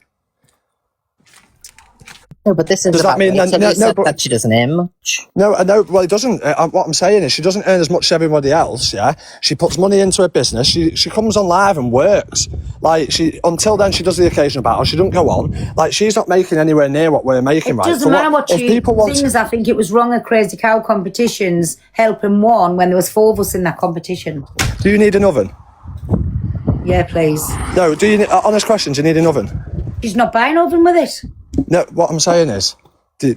No, but this is Does that mean that she doesn't earn much? No, well, it doesn't. What I'm saying is she doesn't earn as much as everybody else, yeah? She puts money into her business. She comes on live and works. Like, until then, she does the occasional battle. She doesn't go on. Like, she's not making anywhere near what we're making, right? It doesn't matter what she thinks. I think it was wrong at Crazy Cow competitions helping one when there was 4 of us in that competition. Do you need an oven? Yeah, please. No, do you need, honest question, do you need an oven? She's not buying an oven with it. No, what I'm saying is,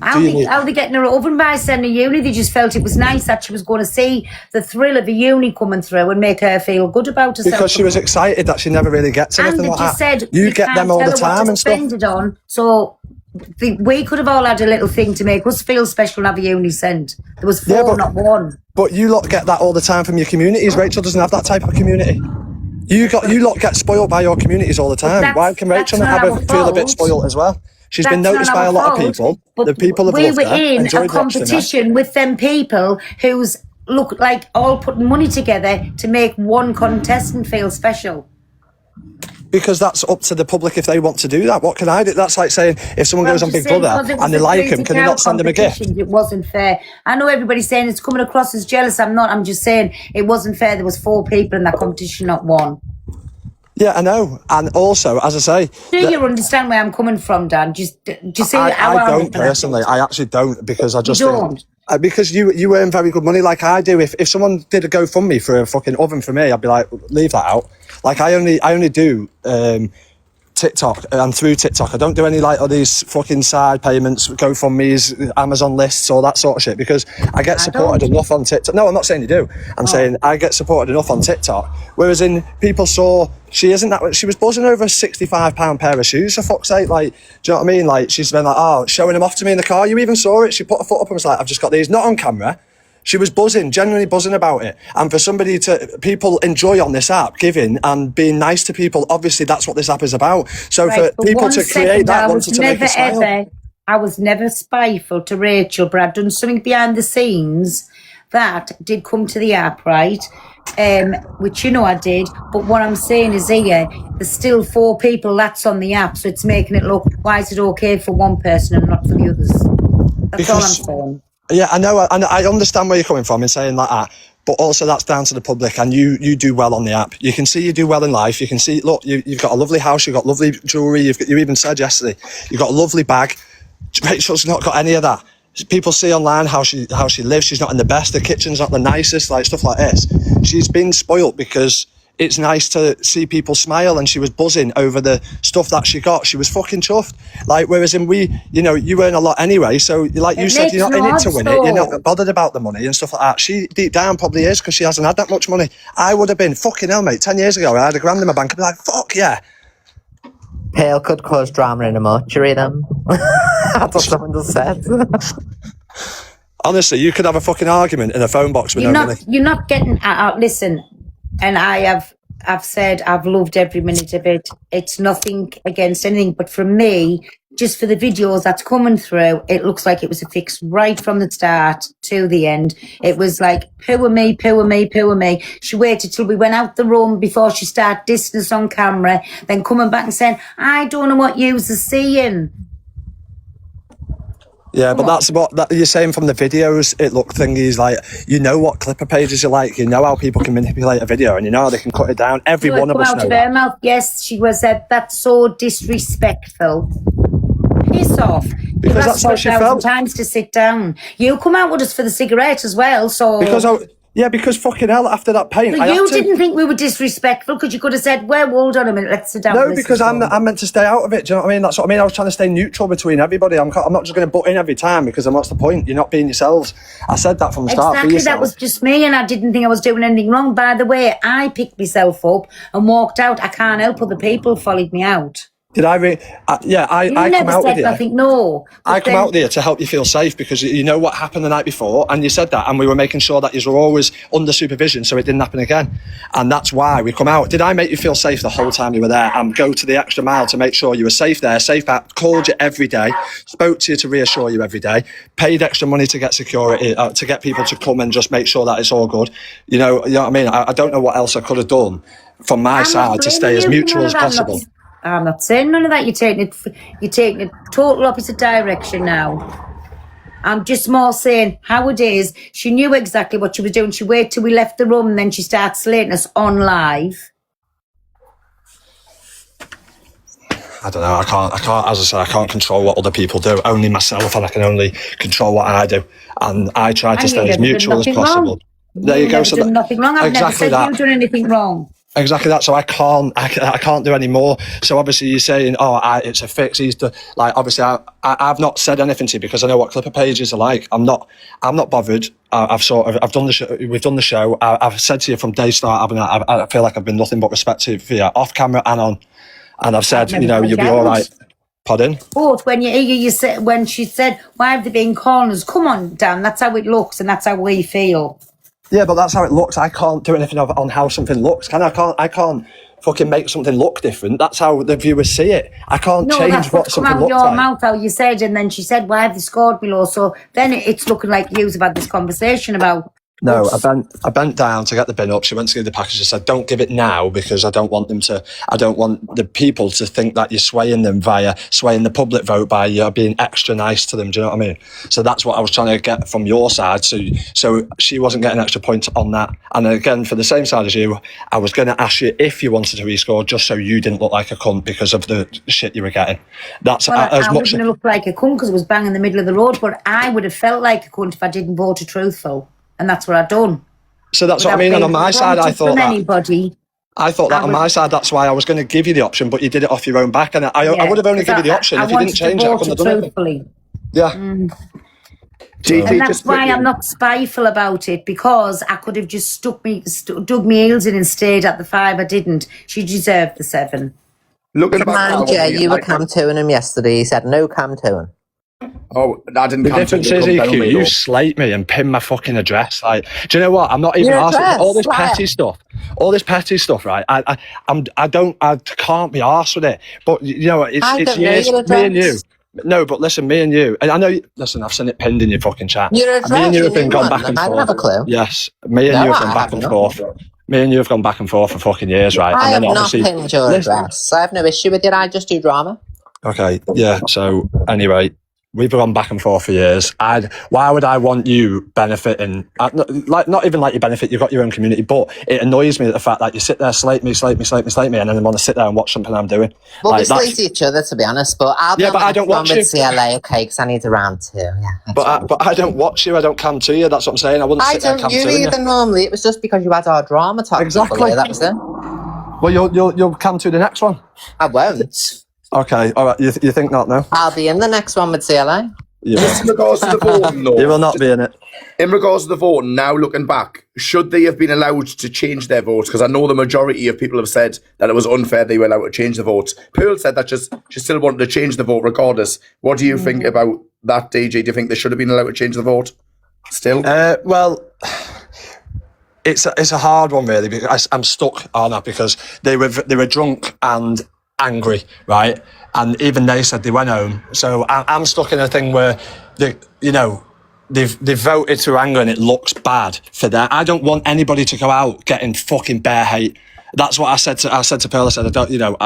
How they getting her oven by sending uni? They just felt it was nice that she was going to see the thrill of a uni coming through and make her feel good about herself. Because she was excited that she never really gets anything like that. Said, you get them all the time and stuff. On, so we could have all had a little thing to make us feel special and have a uni sent. There was 4, not 1. But you lot get that all the time from your communities. Rachel doesn't have that type of community. You lot get spoiled by your communities all the time. Why can Rachel not feel a bit spoiled as well? She's been noticed by a lot of people. The people have loved her. We were in a competition with them people who's look like all putting money together to make one contestant feel special. Because that's up to the public if they want to do that. What can I do? That's like saying if someone goes on Big Brother and they like him, can they not send him a gift? It wasn't fair. I know everybody's saying it's coming across as jealous. I'm not. I'm just saying it wasn't fair. There was 4 people in that competition, not 1. Yeah, I know. And also, as I say... Do you understand where I'm coming from, Dan? Just see I don't personally. I actually don't, because I just don't. Because you earn very good money like I do. If someone did a GoFundMe for a fucking oven for me, I'd be like, leave that out. Like I only do TikTok, and through TikTok I don't do any like all these fucking side payments, GoFundMe's, Amazon lists, all that sort of shit, because I get supported enough on TikTok. No, I'm not saying you do. I'm saying I get supported enough on TikTok. Whereas in people saw she was buzzing over a £65 pair of shoes, for fuck's sake. Like, do you know what I mean? Like, she's been like, showing them off to me in the car. You even saw it. She put her foot up and was like, I've just got these, not on camera. She was buzzing, genuinely buzzing about it. And for people enjoy on this app, giving and being nice to people, obviously that's what this app is about. So for people to create that, wanted to make a smile. I was never spiteful to Rachel, but I'd done something behind the scenes that did come to the app, right? Which I did. But what I'm saying is here, there's still 4 people that's on the app, so it's making it look, why is it okay for one person and not for the others? That's all I'm saying. Yeah, I know. I understand where you're coming from in saying like that, but also that's down to the public, and you do well on the app. You can see you do well in life. You can see, look, you've got a lovely house, you've got lovely jewellery, you even said yesterday, you've got a lovely bag. Rachel's not got any of that. People see online how she lives. She's not in the best. The kitchen's not the nicest, like stuff like this. She's been spoilt because it's nice to see people smile, and she was buzzing over the stuff that she got. She was fucking chuffed. Like, whereas in you earn a lot anyway, so like you said, you're not in it to win it. You're not bothered about the money and stuff like that. She deep down probably is, because she hasn't had that much money. I would have been, fucking hell, mate, 10 years ago, I had £1,000 in my bank, I'd be like, fuck yeah. Pale could cause drama in a mortuary then. That's what someone just said. Honestly, you could have a fucking argument in a phone box with no money. You're not getting listen, and I've said I've loved every minute of it. It's nothing against anything, but for me, just for the videos that's coming through, it looks like it was a fix right from the start to the end. It was like, poor me, poor me, poor me. She waited till we went out the room before she started dissing us on camera, then coming back and saying, I don't know what yous are seeing. Yeah, but that's what you're saying from the videos. It looked thingies like, what clipper pages you like, how people can manipulate a video, and how they can cut it down. Every one of us knows that. Mouth. Yes, she was that's so disrespectful. Piss off. Because that's how she felt. Times to sit down. You come out with us for the cigarette as well, so... Because fucking hell, after that paint, so you didn't think we were disrespectful, because you could have said, well, hold on a minute, let's sit down. No, because I'm meant to stay out of it, do you know what I mean? That's what I mean. I was trying to stay neutral between everybody. I'm not just going to butt in every time, because then what's the point? You're not being yourselves. I said that from the start. Exactly, that was just me, and I didn't think I was doing anything wrong. By the way, I picked myself up and walked out. I can't help other people followed me out. Did I I come out with you. Nothing, no. I come out there to help you feel safe, because you know what happened the night before, and you said that, and we were making sure that you were always under supervision so it didn't happen again. And that's why we come out. Did I make you feel safe the whole time you were there, and go to the extra mile to make sure you were safe there, safe back, called you every day, spoke to you to reassure you every day, paid extra money to get security, to get people to come and just make sure that it's all good. You know what I mean? I don't know what else I could have done from my side to stay as mutual as possible. I'm not saying none of that. You're taking it total opposite direction now. I'm just more saying how it is. She knew exactly what she was doing. She waited till we left the room, and then she started slating us on live. I don't know. I can't. As I said, I can't control what other people do. Only myself, and I can only control what I do. And I try to stay as mutual as possible. There you go. So nothing wrong. I've never said you've done anything wrong. Exactly that. So I can't do any more. So obviously you're saying, it's a fix. Obviously I've not said anything to you because I know what Clipper pages are like. I'm not bothered. I've done the show. We've done the show. I've said to you from day start, I feel like I've been nothing but respect to you for you off camera and on. And I've said, you'll be all right. Pardon? But when said, when she said, why have they been calling us? Come on, Dan, that's how it looks and that's how we feel. Yeah, but that's how it looks. I can't do anything on how something looks. I can't fucking make something look different. That's how the viewers see it. I can't change what something looks like. No, that's come out your mouth, how you said, and then she said, why have they scored below? So then it's looking like you've had this conversation about... No, I bent down to get the bin up. She went to give the package and said, don't give it now because I don't want the people to think that you're swaying them via swaying the public vote by being extra nice to them. Do you know what I mean? So that's what I was trying to get from your side. So she wasn't getting extra points on that. And again, for the same side as you, I was going to ask you if you wanted to rescore just so you didn't look like a cunt because of the shit you were getting. That's as much. I wouldn't have looked like a cunt because it was bang in the middle of the road, but I would have felt like a cunt if I didn't vote a truthful. And that's what I've done. So that's what I mean. And on my side, I thought that. Anybody, I thought that on my side, that's why I was going to give you the option, but you did it off your own back. And I would have only given you the option if you didn't change it. I couldn't have done it. Yeah. And that's why I'm not spiteful about it, because I could have just dug my heels in and stayed at the 5. I didn't. She deserved the 7. Looking about you were cam-toing him yesterday. He said no cam-toing. Oh, I didn't. The difference is, EQ, you slate me and pin my fucking address. Like, do you know what? I'm not even arsed. All this petty stuff, right? I can't be arsed with it. But it's years, me and you. No, but listen, me and you, and I know. Listen, I've seen it pinned in your fucking chat. Your address. Me and you have been gone back and forth. I don't have a clue. Yes, me and you have gone back and forth. Me and you have gone back and forth for fucking years, right? I have not pinned your address. I have no issue with it. I just do drama. Okay, yeah. So anyway, we've gone back and forth for years. Why would I want you benefiting? Not even like you benefit. You've got your own community, but it annoys me that the fact that you sit there, slate me, and then want to sit there and watch something I'm doing. Well, we slate each other, to be honest. But I'll be I don't watch you. CLA, okay? Because I need a round 2. Yeah. But I don't watch you. I don't come to you. That's what I'm saying. I wouldn't sit there and come to you. I don't either normally. It was just because you had our drama talk. Exactly. That was it. Well, you'll come to the next one. I won't. Okay, all right. You think not, no? I'll be in the next one with CLA. Just in regards to the voting, though. You will not be in it. In regards to the voting, now looking back, should they have been allowed to change their votes? Because I know the majority of people have said that it was unfair they were allowed to change the votes. Pearl said that she still wanted to change the vote regardless. What do you think about that, DJ? Do you think they should have been allowed to change the vote still? Well, it's a hard one, really, because I'm stuck on that because they were drunk and angry, right? And even they said they went home. So I'm stuck in a thing where they've voted through anger and it looks bad for that. I don't want anybody to go out getting fucking bare hate. That's what I said to Pearl. I said, I don't,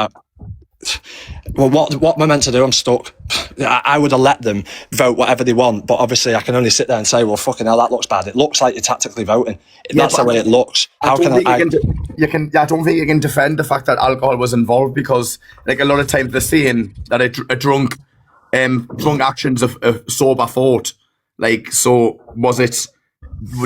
well, what am I meant to do? I'm stuck. I would have let them vote whatever they want, but obviously I can only sit there and say, well, fucking hell, that looks bad. It looks like you're tactically voting. That's the way it looks. I don't think you can defend the fact that alcohol was involved, because like a lot of times they're saying that a drunk actions of a sober thought. Like, so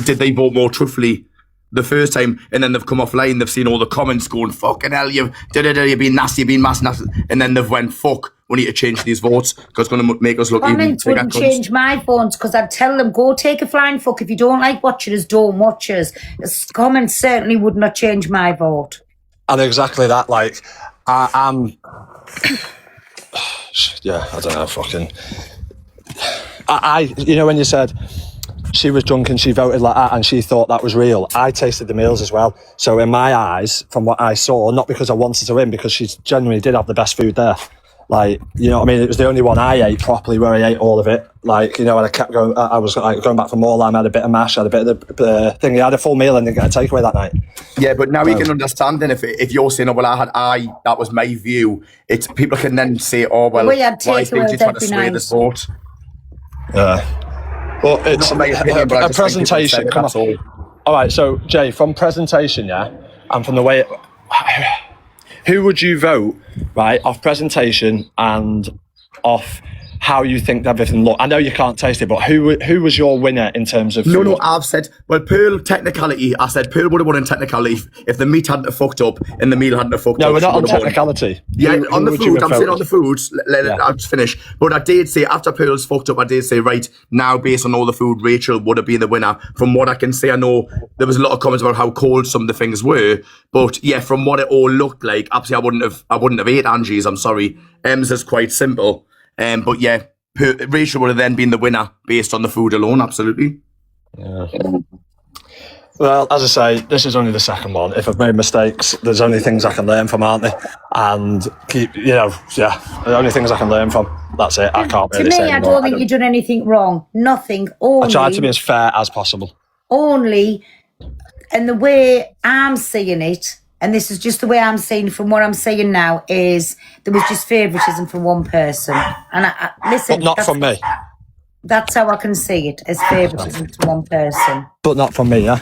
did they vote more truthfully the first time, and then they've come offline, they've seen all the comments going, fucking hell, you've been nasty, you've been nasty, and then they've went, fuck, we need to change these votes because it's going to make us look even bigger. Comments wouldn't change my votes, because I'd tell them, go take a flying fuck. If you don't like watching us, don't watch us. Comments certainly would not change my vote. And exactly that, like, I'm yeah, I don't know, fucking when you said she was drunk and she voted like that and she thought that was real, I tasted the meals as well. So in my eyes, from what I saw, not because I wanted to win, because she genuinely did have the best food there. Like, you know what I mean? It was the only one I ate properly where I ate all of it. Like, and I kept going, I was like going back for more lime, I had a bit of mash, I had a bit of the thing. I had a full meal and didn't get a takeaway that night. Yeah, but now you can understand then if you're saying, oh, well, that was my view, it's people can then say, oh, well, we had why think you trying to sway this vote? Yeah. Well, it's a presentation. Come on. All right, so Jay, from presentation, yeah, and from the way who would you vote, right, off presentation and off how you think everything looked. I know you can't taste it, but who was your winner in terms of food? No, I've said, well, Pearl, technicality, I said Pearl would have won in technicality if the meat hadn't have fucked up and the meal hadn't have fucked up. No, we're not she on would have won. technicality. Yeah, on the would you food, have I'm saying on voted? the foods, I'll just finish. But I did say, after Pearl's fucked up, I did say, right, now based on all the food, Rachel would have been the winner. From what I can say, I know there was a lot of comments about how cold some of the things were, but yeah, from what it all looked like, absolutely I wouldn't have ate Angie's, I'm sorry. Em's is quite simple. But yeah, Rachel would have then been the winner based on the food alone, absolutely. Yeah. Well, as I say, this is only the second one. If I've made mistakes, there's only things I can learn from, aren't there? And there's only things I can learn from. That's it. I can't really say To me, I anymore. don't think you've done anything wrong. Nothing. Only, I tried to be as fair as possible. Only, and the way I'm seeing it, and this is just the way I'm seeing it from what I'm saying now, is there was just favouritism from one person. And I listen, But not from me. That's how I can see it, as favouritism to one person. But not from me, yeah?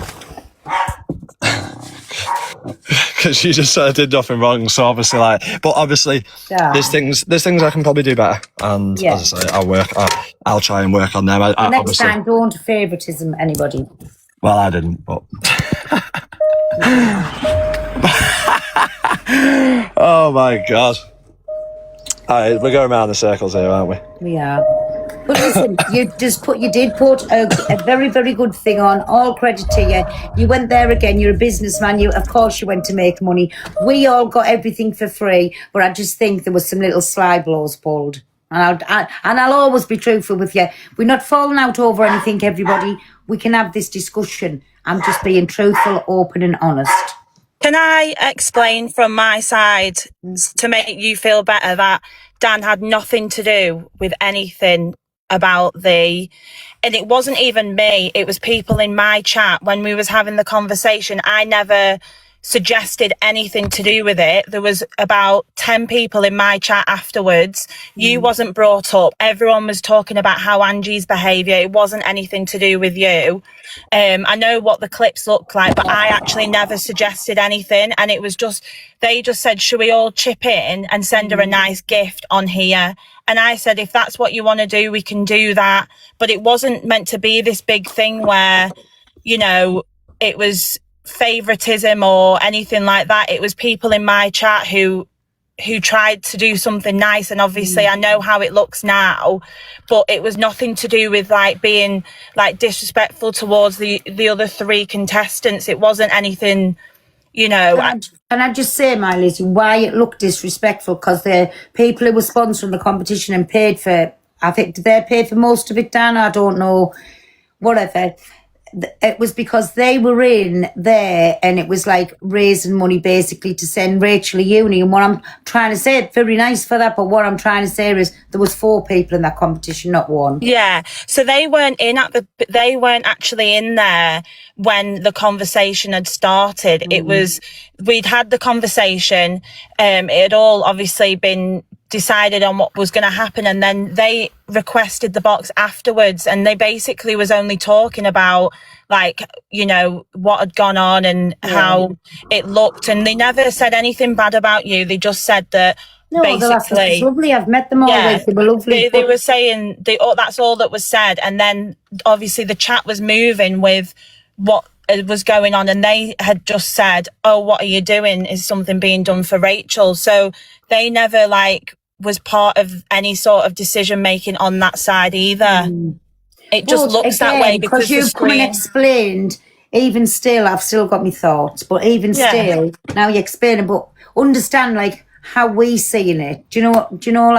Because you just said I did nothing wrong, so obviously, Yeah. there's things I can probably do better, and Yeah. as I say, I'll try and work on them. Next Obviously, time, don't favouritism anybody. well, I didn't, but oh my god, we're going around in circles here, aren't we? We are. But listen, you did put a very, very good thing on. All credit to you. You went there again. You're a businessman. Of course, you went to make money. We all got everything for free, but I just think there was some little sly blows pulled. And I'll always be truthful with you. We're not falling out over anything, everybody. We can have this discussion. I'm just being truthful, open, and honest. Can I explain from my side to make you feel better that Dan had nothing to do with anything about and it wasn't even me, it was people in my chat when we was having the conversation. I never suggested anything to do with it. There was about 10 people in my chat afterwards. You wasn't brought up. Everyone was talking about how Angie's behaviour. It wasn't anything to do with you. I know what the clips look like, but I actually never suggested anything. And it was just, they just said, should we all chip in and send her a nice gift on here? And I said, if that's what you want to do, we can do that. But it wasn't meant to be this big thing where, it was favoritism or anything like that. It was people in my chat who tried to do something nice, and obviously I know how it looks now, but it was nothing to do with being disrespectful towards the other three contestants. It wasn't anything, Can I just say, my Lizzie, why it looked disrespectful? Because the people who were sponsoring the competition and paid for, I think, did they pay for most of it, Dan? I don't know, whatever. It was because they were in there and it was like raising money basically to send Rachel a uni. And what I'm trying to say, very nice for that, but what I'm trying to say is there was 4 people in that competition, not 1. Yeah. So they weren't actually in there when the conversation had started. It was, we'd had the conversation. It had all obviously been decided on what was going to happen, and then they requested the box afterwards, and they basically was only talking about what had gone on and how it looked, and they never said anything bad about you. They just said that basically, lovely. I've met them all. Yeah, they were lovely. They were saying that's all that was said, and then obviously the chat was moving with what was going on, and they had just said, oh, what are you doing? Is something being done for Rachel? So they never was part of any sort of decision making on that side either. It just looks that way because you've come and explained. Even still, I've still got my thoughts, but even still, now you explain it, but understand how we seeing it. Do you know?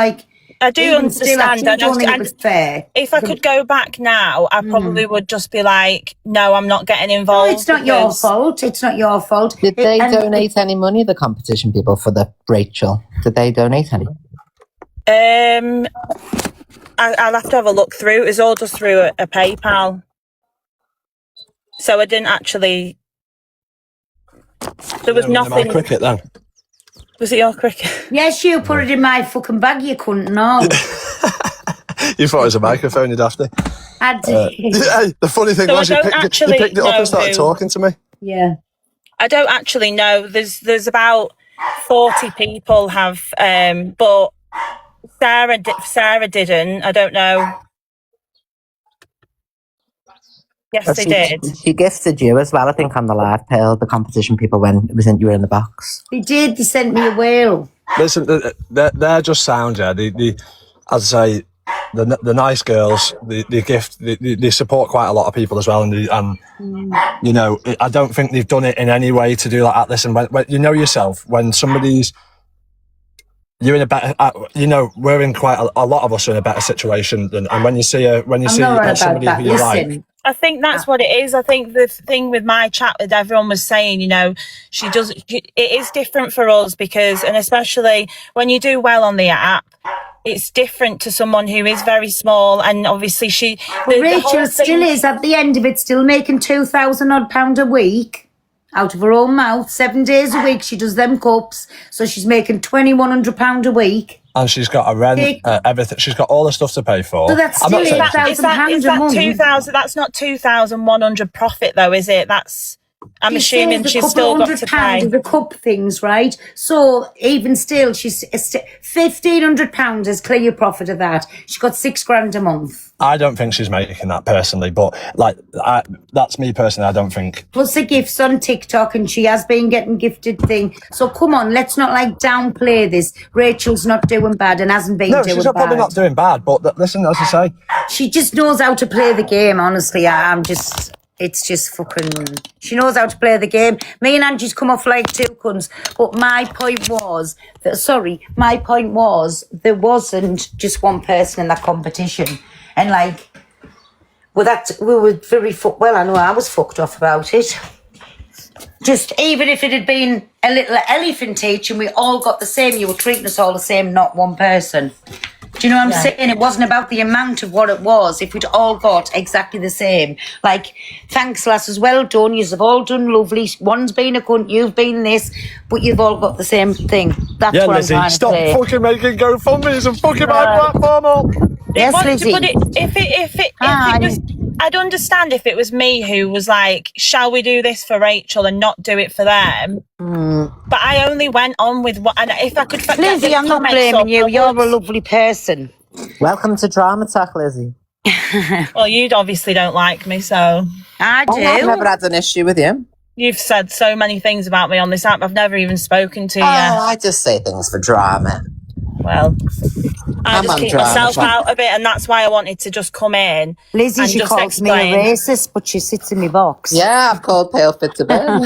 I do understand. I don't think it was fair. If I could go back now, I probably would just be like, no, I'm not getting involved. No, it's not your fault. It's not your fault. Did they donate any money, the competition people, for the Rachel? Did they donate any? I'll have to have a look through. It was all just through a PayPal. So I didn't actually... There was nothing... My cricket, then. Was it your cricket? Yes, you put it in my fucking bag, you couldn't know. You thought it was a microphone, you daphne. I did. The funny thing was you picked it up and started talking to me. Yeah. I don't actually know. There's about 40 people have, but Sarah didn't. I don't know. Yes, they did. She gifted you as well, I think, on the live, Pearl, the competition people, when it was you were in the box. They did. They sent me a whale. Listen, they're just sound, yeah. As I say, the nice girls, they gift, they support quite a lot of people as well, and you know, I don't think they've done it in any way to do like that. Listen, when you know yourself, when somebody's, you're in a better, you know, we're in quite a lot of us are in a better situation than, and when you see somebody who you like. I think that's what it is. I think the thing with my chat that everyone was saying, you know, it is different for us because, and especially when you do well on the app, it's different to someone who is very small, and obviously Rachel still is at the end of it, still making £2,000 a week out of her own mouth. 7 days a week she does them cups, so she's making £2,100 a week. And she's got a rent, everything. She's got all the stuff to pay for. So that's still £8,000 a month. 2,000. That's not 2,100 profit, though, is it? I'm assuming she's still got to pay. The cup things, right? So even still, she's £1,500 is clear profit of that. She got £6,000 a month. I don't think she's making that personally, but like that's me personally. I don't think. Plus the gifts on TikTok, and she has been getting gifted thing. So come on, let's not like downplay this. Rachel's not doing bad and hasn't been doing bad. No, she's probably not doing bad. But listen, as I say, she just knows how to play the game. Honestly, it's just fucking. She knows how to play the game. Me and Angie's come off like two cunts. But my point was there wasn't just one person in that competition. And like, we were very well, I know I was fucked off about it. Just even if it had been a little elephant each and we all got the same, you were treating us all the same, not one person. Do you know what I'm saying? It wasn't about the amount of what it was. If we'd all got exactly the same. Like, thanks, lasses, well done. You've all done lovely. One's been a cunt, you've been this, but you've all got the same thing. That's what Lizzie, I'm trying to stop say. fucking making GoFundMes and fucking my platform up. Yes, Lizzie. But if it was, I'd understand if it was me who was like, shall we do this for Rachel and not do it for them? But I only went on with what, and if I could... Lizzie, I'm not blaming you. You're a lovely person. Welcome to Drama Talk, Lizzie. Well, you obviously don't like me, so... I do. I've never had an issue with you. You've said so many things about me on this app. I've never even spoken to you. I just say things for drama. Well, I just keep myself out of it, and that's why I wanted to just come in. Lizzie, she calls me a racist, but she sits in my box. Yeah, I've called Pale fit to bed. No,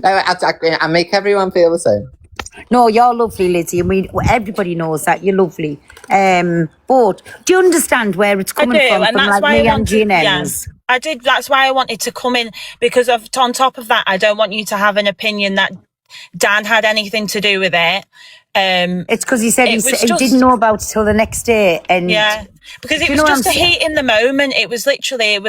I make everyone feel the same. No, you're lovely, Lizzie, and everybody knows that you're lovely. But do you understand where it's coming from? And that's like why me and Jeanette. I did. That's why I wanted to come in, because on top of that, I don't want you to have an opinion that Dan had anything to do with it. It's because he said he didn't know about it till the next day, and because it was just a heat in the moment. It was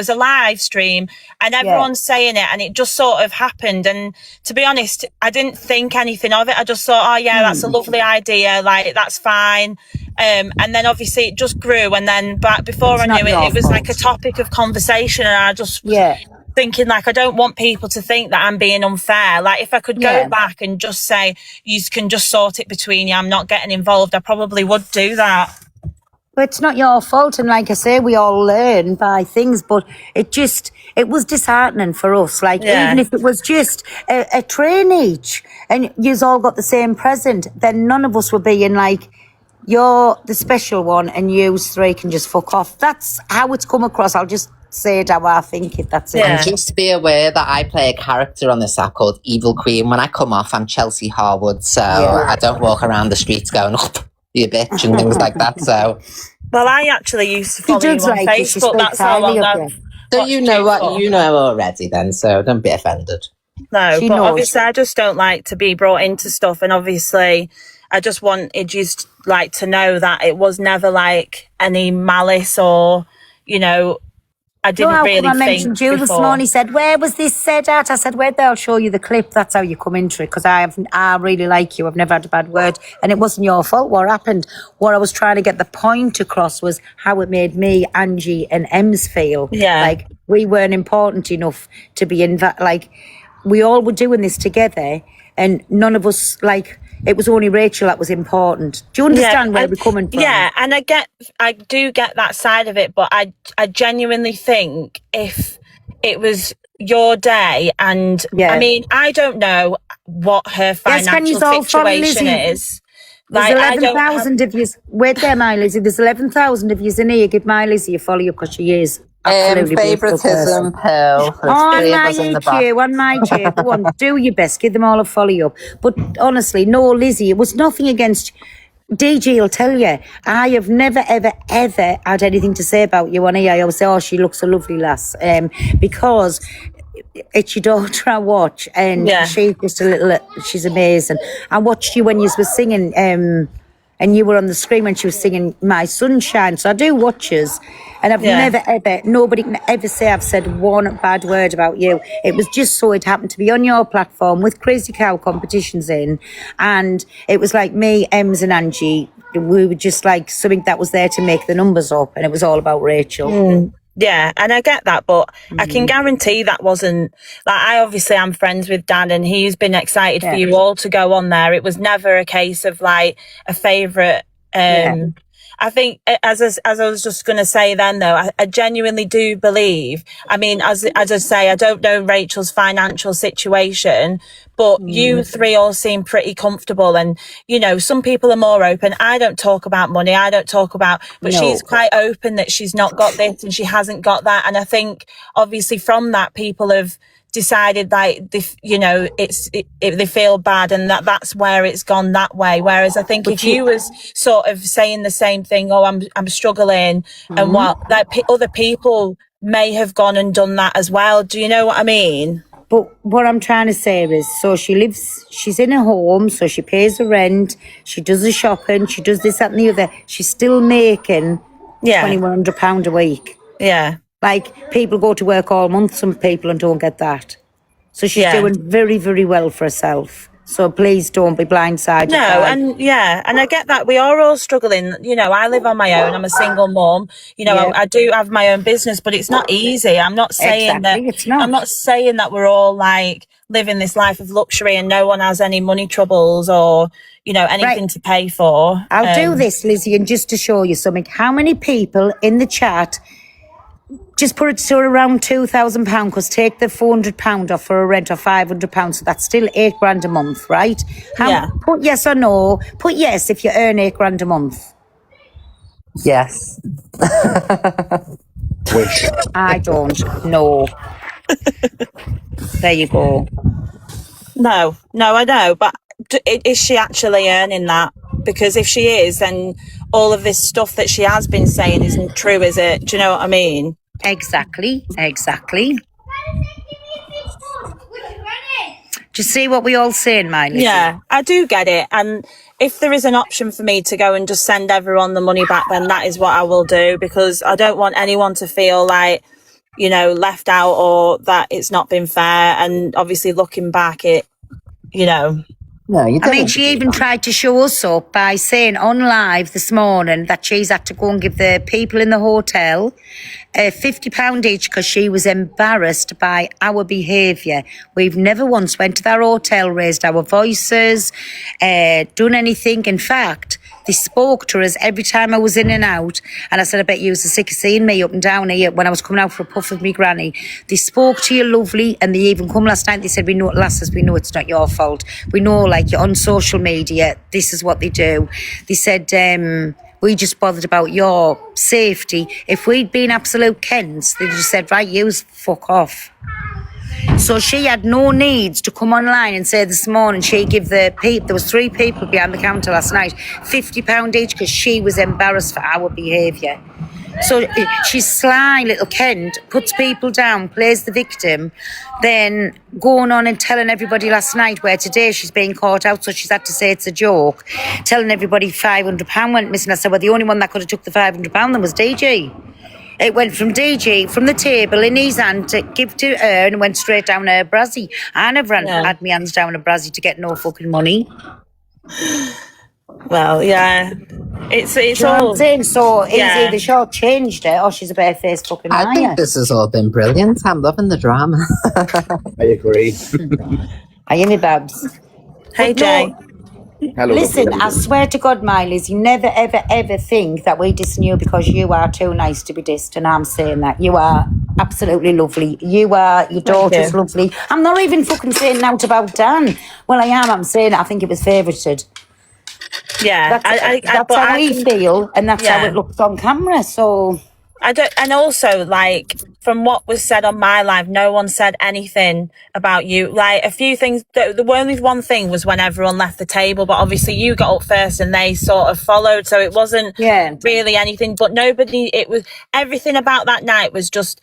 a live stream, and everyone's saying it, and it just sort of happened. And to be honest, I didn't think anything of it. I just thought, that's a lovely idea, like that's fine. And then obviously it just grew, and then but before I knew it was like a topic of conversation, and I just thinking like, I don't want people to think that I'm being unfair. Like if I could go back and just say, you can just sort it between you, I'm not getting involved, I probably would do that. But it's not your fault, and like I say, we all learn by things, but it was disheartening for us. Like even if it was just a train each and yous all got the same present, then none of us were being like, you're the special one and yous three can just fuck off. That's how it's come across. I'll just say it how I think it, that's it. And just be aware that I play a character on this app called Evil Queen. When I come off, I'm Chelsea Harwood, so I don't walk around the streets going, up, you bitch, and things like that, so... Well, I actually used to follow you on Facebook, that's how long I've... So you know what you know already then, so don't be offended. No, but obviously I just don't like to be brought into stuff, and obviously I just wanted you like to know that it was never like any malice or, you know... I didn't really think I mentioned you this morning. He said, where was this said at? I said, wait there, I'll show you the clip. That's how you come into it, because I really like you. I've never had a bad word. And it wasn't your fault what happened. What I was trying to get the point across was how it made me, Angie and Ems feel. Yeah. Like we weren't important enough to be like we all were doing this together, and none of us, like, it was only Rachel that was important. Do you understand where we're coming from? Yeah, and I do get that side of it, but I genuinely think if it was your day, and I mean, I don't know what her financial situation is. There's Like, 11,000 of you. Wait there, my Lizzie. There's 11,000 of you in here. Give my Lizzie a follow you because she is absolutely beautiful person. Favoritism, Pearl. On my EQ, go on, do your best. Give them all a follow up. But honestly, no, Lizzie, it was nothing against. DG will tell you, I have never, ever, ever had anything to say about you on here. I always say, oh, she looks a lovely lass. Because it's your daughter I watch, and she's just a little, she's amazing. I watched you when you were singing, and you were on the screen when she was singing My Sunshine. So I do watch us, and I've never, ever, nobody can ever say I've said one bad word about you. It was just so it happened to be on your platform with Crazy Cow competitions in, and it was like me, Ems and Angie, we were just like something that was there to make the numbers up, and it was all about Rachel. Yeah, and I get that, but I can guarantee that wasn't, like, I obviously am friends with Dan, and he's been excited for you all to go on there. It was never a case of like a favourite. I think, as I was just going to say then, though, I genuinely do believe, I mean, as I say, I don't know Rachel's financial situation, but you three all seem pretty comfortable. And, you know, some people are more open. I don't talk about money. But she's quite open that she's not got this and she hasn't got that. And I think, obviously, from that, people have decided like they feel bad, and that's where it's gone that way. Whereas I think if you was sort of saying the same thing, oh, I'm struggling, and what, like other people may have gone and done that as well. Do you know what I mean? But what I'm trying to say is, so she's in a home, so she pays the rent, she does the shopping, she does this, that and the other. She's still making £2,100 a week. Yeah. Like, people go to work all month, some people, and don't get that. So she's doing very, very well for herself. So please don't be blindsided. No, and I get that. We are all struggling. You know, I live on my own. I'm a single mum. You know, I do have my own business, but it's not easy. I'm not saying it's not. I'm not saying that we're all like living this life of luxury and no one has any money troubles or, you know, anything to pay for. I'll do this, Lizzie, and just to show you something. How many people in the chat just put it to around £2,000, because take the £400 off for a rent of £500, so that's still £8,000 a month, right? Put yes or no. Put yes if you earn £8,000 a month. Yes. Wish. I don't know. There you go. No, I know, but is she actually earning that? Because if she is, then all of this stuff that she has been saying isn't true, is it? Do you know what I mean? Exactly. Do you see what we all saying, my Lizzie? Yeah, I do get it. And if there is an option for me to go and just send everyone the money back, then that is what I will do, because I don't want anyone to feel like, you know, left out or that it's not been fair. And obviously looking back, it, you know. No, you didn't. I mean, she even tried to show us up by saying on live this morning that she's had to go and give the people in the hotel £50 each because she was embarrassed by our behaviour. We've never once went to their hotel, raised our voices, done anything. In fact, they spoke to us every time I was in and out. And I said, I bet you was sick of seeing me up and down here when I was coming out for a puff of me granny. They spoke to you lovely, and they even come last night. They said, we know, lasses, we know it's not your fault. We know, like, you're on social media. This is what they do. They said, we just bothered about your safety. If we'd been absolute Kens, they just said, right, you fuck off. So she had no needs to come online and say this morning she give the people, there was 3 people behind the counter last night, £50 each because she was embarrassed for our behaviour. So she's sly, little Kent, puts people down, plays the victim, then going on and telling everybody last night where today she's being caught out, so she's had to say it's a joke, telling everybody £500 went missing. I said, well, the only one that could have took the £500 then was DG. It went from DG, from the table in his hand to give to her, and went straight down her brazzy. I never had my hands down a brazzy to get no fucking money. Well, yeah. It's you know all... what I'm saying? So it's either short changed her or she's a bare-faced fucking liar. I think this has all been brilliant. I'm loving the drama. I agree. Are you me, Babs? Hey, Jay. Hello, Listen, lovely. I swear to God, my Liz, you never, ever, ever think that we diss you because you are too nice to be dissed, and I'm saying that. You are absolutely lovely. You are, your daughter's you. lovely. I'm not even fucking saying out about Dan. Well, I am. I'm saying I think it was favoured. Yeah, That's but how I we can, feel, and that's how yeah. it looks on camera. So I don't, and also like from what was said on my live, no one said anything about you. Like a few things. The only one thing was when everyone left the table, but obviously you got up first and they sort of followed, so it wasn't really anything. But nobody. It was everything about that night was just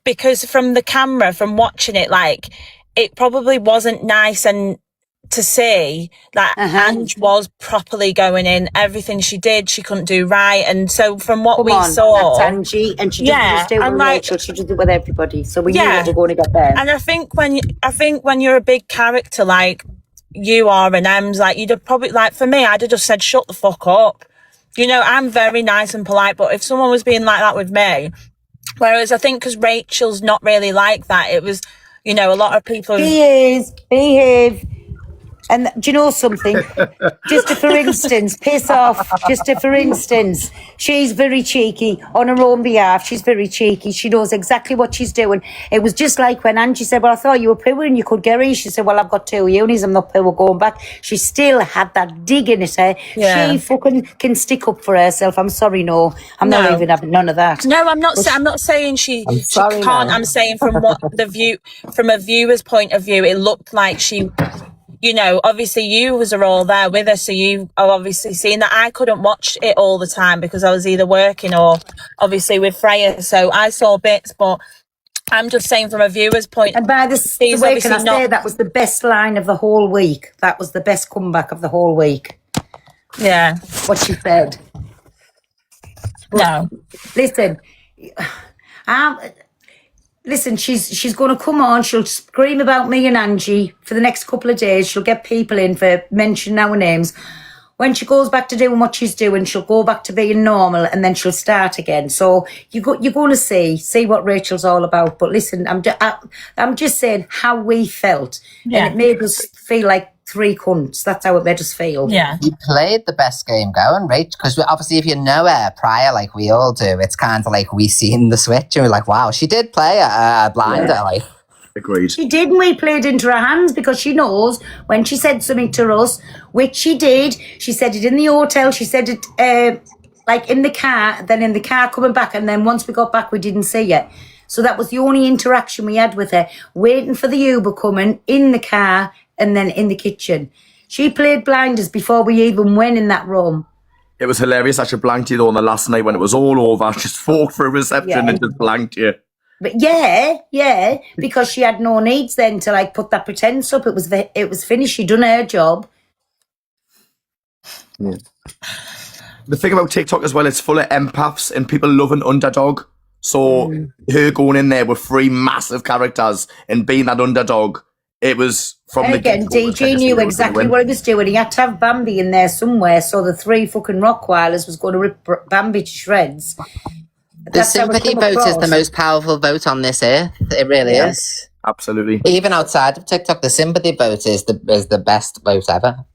because from the camera, from watching it, like it probably wasn't nice and to see that Ange was properly going in. Everything she did, she couldn't do right. And so from what we saw, that's Angie, and she doesn't just do it and with like, Rachel, she does it with everybody. So we knew yeah. what we're going to get there. And I think when you're a big character like you are and Em's, like you'd have probably, like for me, I'd have just said shut the fuck up. You know, I'm very nice and polite, but if someone was being like that with me, whereas I think because Rachel's not really like that, it was, you know, a lot of people. She is, behave. And do you know something? Just for instance, piss off. Just for instance, she's very cheeky on her own behalf. She's very cheeky. She knows exactly what she's doing. It was just like when Angie said, well, I thought you were pooing, you could get in. She said, well, I've got 2 unis, I'm not poo going back. She still had that dig in it. Yeah. She fucking can stick up for herself. I'm sorry, no. I'm not even having none of that. No, I'm not. I'm not saying she sorry, can't. no. I'm saying from what from a viewer's point of view, it looked like she. You know, obviously you are all there with her, so you are obviously seeing that. I couldn't watch it all the time because I was either working or obviously with Freya, so I saw bits, but I'm just saying from a viewer's point. And by the way, can I say that was the best line of the whole week? That was the best comeback of the whole week. Yeah. What she said. No. Listen, listen, she's going to come on. She'll scream about me and Angie for the next couple of days. She'll get people in for mentioning our names. When she goes back to doing what she's doing, she'll go back to being normal, and then she'll start again. So you're going to see what Rachel's all about. But listen, I'm just saying how we felt, and it made us feel like 3 cunts. That's how it made us feel. Yeah. You played the best game going, right? Because obviously if you know her prior, like we all do, it's kind of like we seen the switch and we're like, wow, she did play a blinder. Like. Agreed. She did, and we played into her hands because she knows when she said something to us, which she did. She said it in the hotel. She said it like in the car, then in the car coming back, and then once we got back, we didn't see it. So that was the only interaction we had with her, waiting for the Uber coming, in the car, and then in the kitchen. She played blinders before we even went in that room. It was hilarious. I should blanked you though on the last night when it was all over. She just walked through reception and just blanked you. But yeah, because she had no needs then to like put that pretense up. It was finished. She done her job. Yeah. The thing about TikTok as well, it's full of empaths and people love an underdog. So her going in there with 3 massive characters and being that underdog, it was from again. DJ knew exactly what he was doing. He had to have Bambi in there somewhere, so the 3 fucking Rottweilers was going to rip Bambi to shreds. The sympathy vote is the most powerful vote on this earth. It really is. Absolutely. Even outside of TikTok, the sympathy vote is the best vote ever.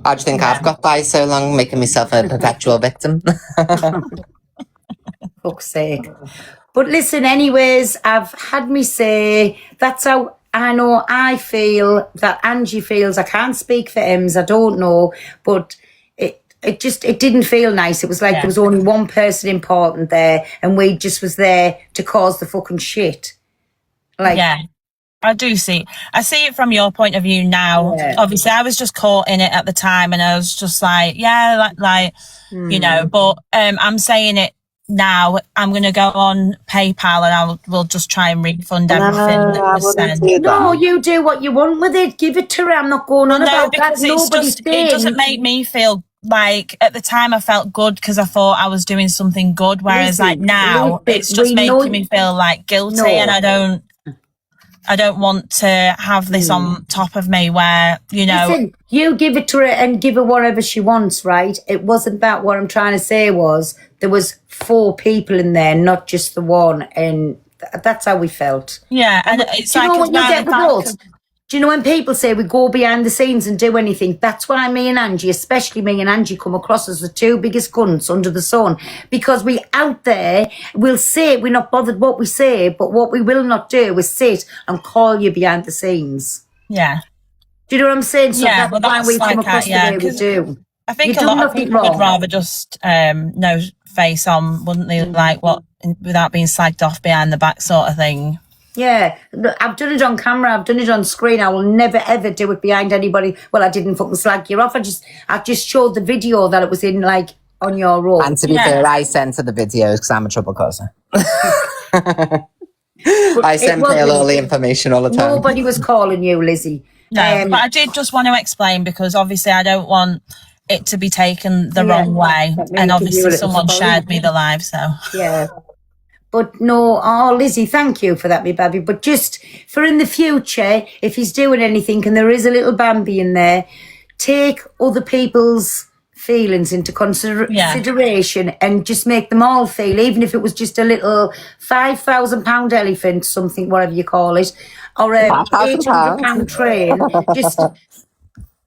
I just think I've got by so long, making myself a perpetual victim. Fuck's sake. But listen, anyways, I've had me say that's how I know I feel, that Angie feels. I can't speak for Ems, I don't know, but it didn't feel nice. It was like there was only one person important there, and we just was there to cause the fucking shit. Like, yeah, I see it from your point of view now. Obviously I was just caught in it at the time, and I was just like, you know, but I'm saying it now. I'm going to go on PayPal and we'll just try and refund everything that was sent. No, you do what you want with it. Give it to her. I'm not going on about that. It doesn't make me feel like, at the time I felt good because I thought I was doing something good, whereas now it's just making me feel like guilty, and I don't want to have this on top of me where, you know. Listen, you give it to her and give her whatever she wants, right? It wasn't that. What I'm trying to say was there was 4 people in there, not just the one, and that's how we felt. Yeah, and it's like, when you get with us, Do you know when people say we go behind the scenes and do anything? That's why me and Angie, especially me and Angie, come across as the two biggest cunts under the sun. Because we out there, we'll say, we're not bothered what we say, but what we will not do is sit and call you behind the scenes. Yeah. Do you know what I'm saying? So Yeah, that's why we come across the way we 'cause do. I think You a do lot of nothing people would wrong. rather just no face on, wouldn't they? Like what, without being slagged off behind the back, sort of thing. Yeah, look, I've done it on camera. I've done it on screen. I will never ever do it behind anybody. Well, I didn't fucking slag you off. I just showed the video that it was in, like, on your road. And to be fair, I censor the videos because I'm a trouble causer. I send Pale all the information all the time. Nobody was calling you, Lizzie. No, but I did just want to explain because obviously I don't want it to be taken the wrong way. And obviously someone shared me the live, so. Yeah. But no, oh, Lizzie, thank you for that, me baby. But just for in the future, if he's doing anything and there is a little Bambi in there, take other people's feelings into consideration and just make them all feel, even if it was just a little £5,000 elephant, something, whatever you call it, or a £800 train, just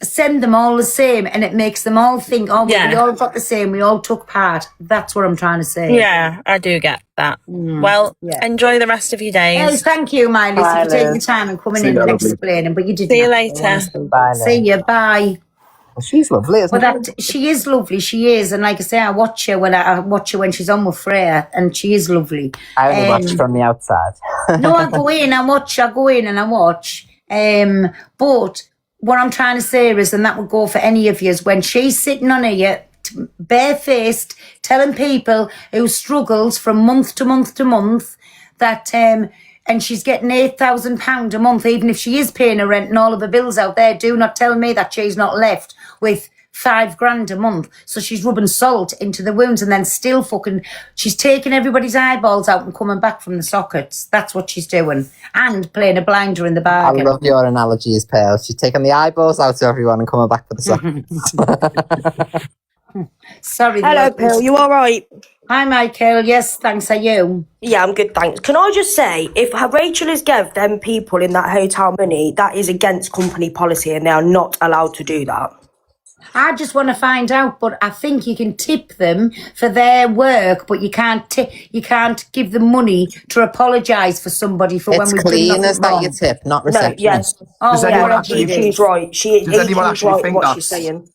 send them all the same, and it makes them all think, oh, well, we all got the same, we all took part. That's what I'm trying to say. Yeah, I do get that. Well, enjoy the rest of your days. Hey, thank you, my Lizzie, for taking the time and coming in and explaining, but you didn't. See you later. Bye, See you, bye. Well, she's lovely, isn't she? She is lovely, she is, and like I say, I watch her when she's on with Freya, and she is lovely. I only watch from the outside. No, I go in and watch. But what I'm trying to say is, and that would go for any of you, is when she's sitting on here, barefaced, telling people who struggles from month to month to month that, and she's getting £8,000 a month, even if she is paying her rent and all of her bills out there, do not tell me that she's not left with £5,000 a month. So she's rubbing salt into the wounds and then still she's taking everybody's eyeballs out and coming back from the sockets. That's what she's doing. And playing a blinder in the bargain. I love your analogies, Pale. She's taking the eyeballs out to everyone and coming back for the sockets. Sorry. Hello, Pale. You all right? Hi, Michael. Yes, thanks. Are you? Yeah, I'm good, thanks. Can I just say, if Rachel has gave them people in that hotel money, that is against company policy and they are not allowed to do that. I just want to find out, but I think you can tip them for their work, but you can't give them money to apologise for somebody for when we've done cleaners that you tip, not receptionists. Does anyone actually think she's right? Does anyone actually think what that's she's saying?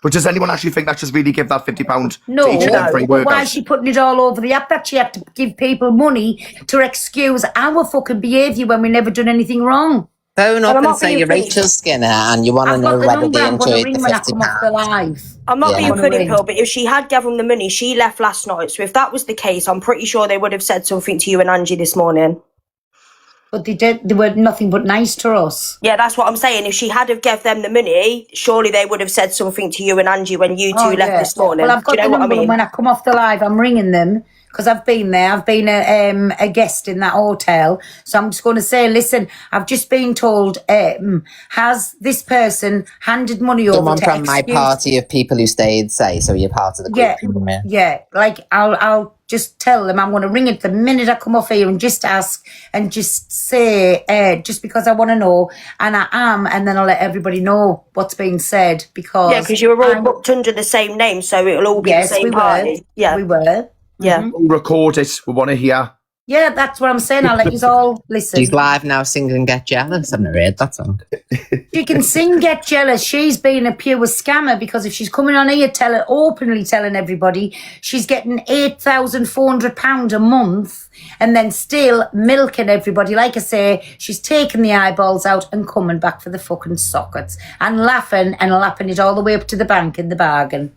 But does anyone actually think that just really give that £50 No, to each of them free but why workers? is she putting it all over the app that she had to give people money to excuse our fucking behaviour when we never done anything wrong? Phone up and say you're Rachel Skinner and you want to know whether they enjoyed the £50. I'm not being funny, Pill, but if she had given them the money, she left last night. So if that was the case, I'm pretty sure they would have said something to you and Angie this morning. But they were nothing but nice to us. Yeah, that's what I'm saying. If she had have given them the money, surely they would have said something to you and Angie when you two left this morning. Well, I've got the number, and when I come off the live, I'm ringing them because I've been there. I've been a guest in that hotel. So I'm just going to say, listen, I've just been told, has this person handed money over Someone to from my party of people who stayed, say, so you're part of the group. Yeah. Like, I'll just tell them I'm going to ring it the minute I come off here and just ask and just say, just because I want to know, and I am, and then I'll let everybody know what's being said because... Yeah, because you were all booked under the same name, so it'll all be the same party. Yeah, we were. Yeah. We'll record it. We want to hear. Yeah, that's what I'm saying. I'll let you all listen. She's live now singing Get Jealous. I've never heard that song. She can sing Get Jealous. She's been a pure scammer because if she's coming on here openly telling everybody she's getting £8,400 a month and then still milking everybody. Like I say, she's taking the eyeballs out and coming back for the fucking sockets and laughing it all the way up to the bank in the bargain.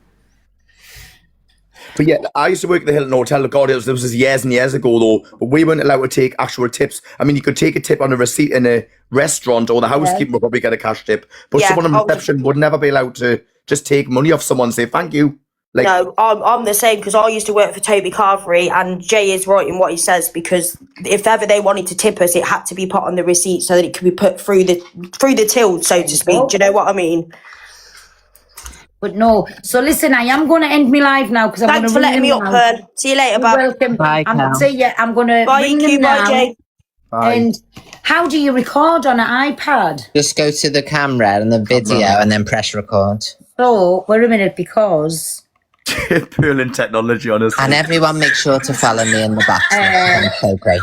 But yeah, I used to work at the Hilton Hotel. God, this was years and years ago, though. But we weren't allowed to take actual tips. I mean, you could take a tip on a receipt in a restaurant, or the housekeeper would probably get a cash tip. But someone on reception would never be allowed to just take money off someone and say thank you. Like, no, I'm the same because I used to work for Toby Carvery, and Jay is right in what he says because if ever they wanted to tip us, it had to be put on the receipt so that it could be put through the till, so to speak. Do you know what I mean? But no. So listen, I am going to end my live now because I'm going to ring letting me up, Pearl. See you later, You're bye. welcome. Bye, I'm going to ring them now. Bye, Jay. Bye. And How do you record on an iPad? Just go to the camera and the video and then press record. So, wait a minute, because... Pearl and technology, honestly. And everyone make sure to follow me in the back. I'm so great.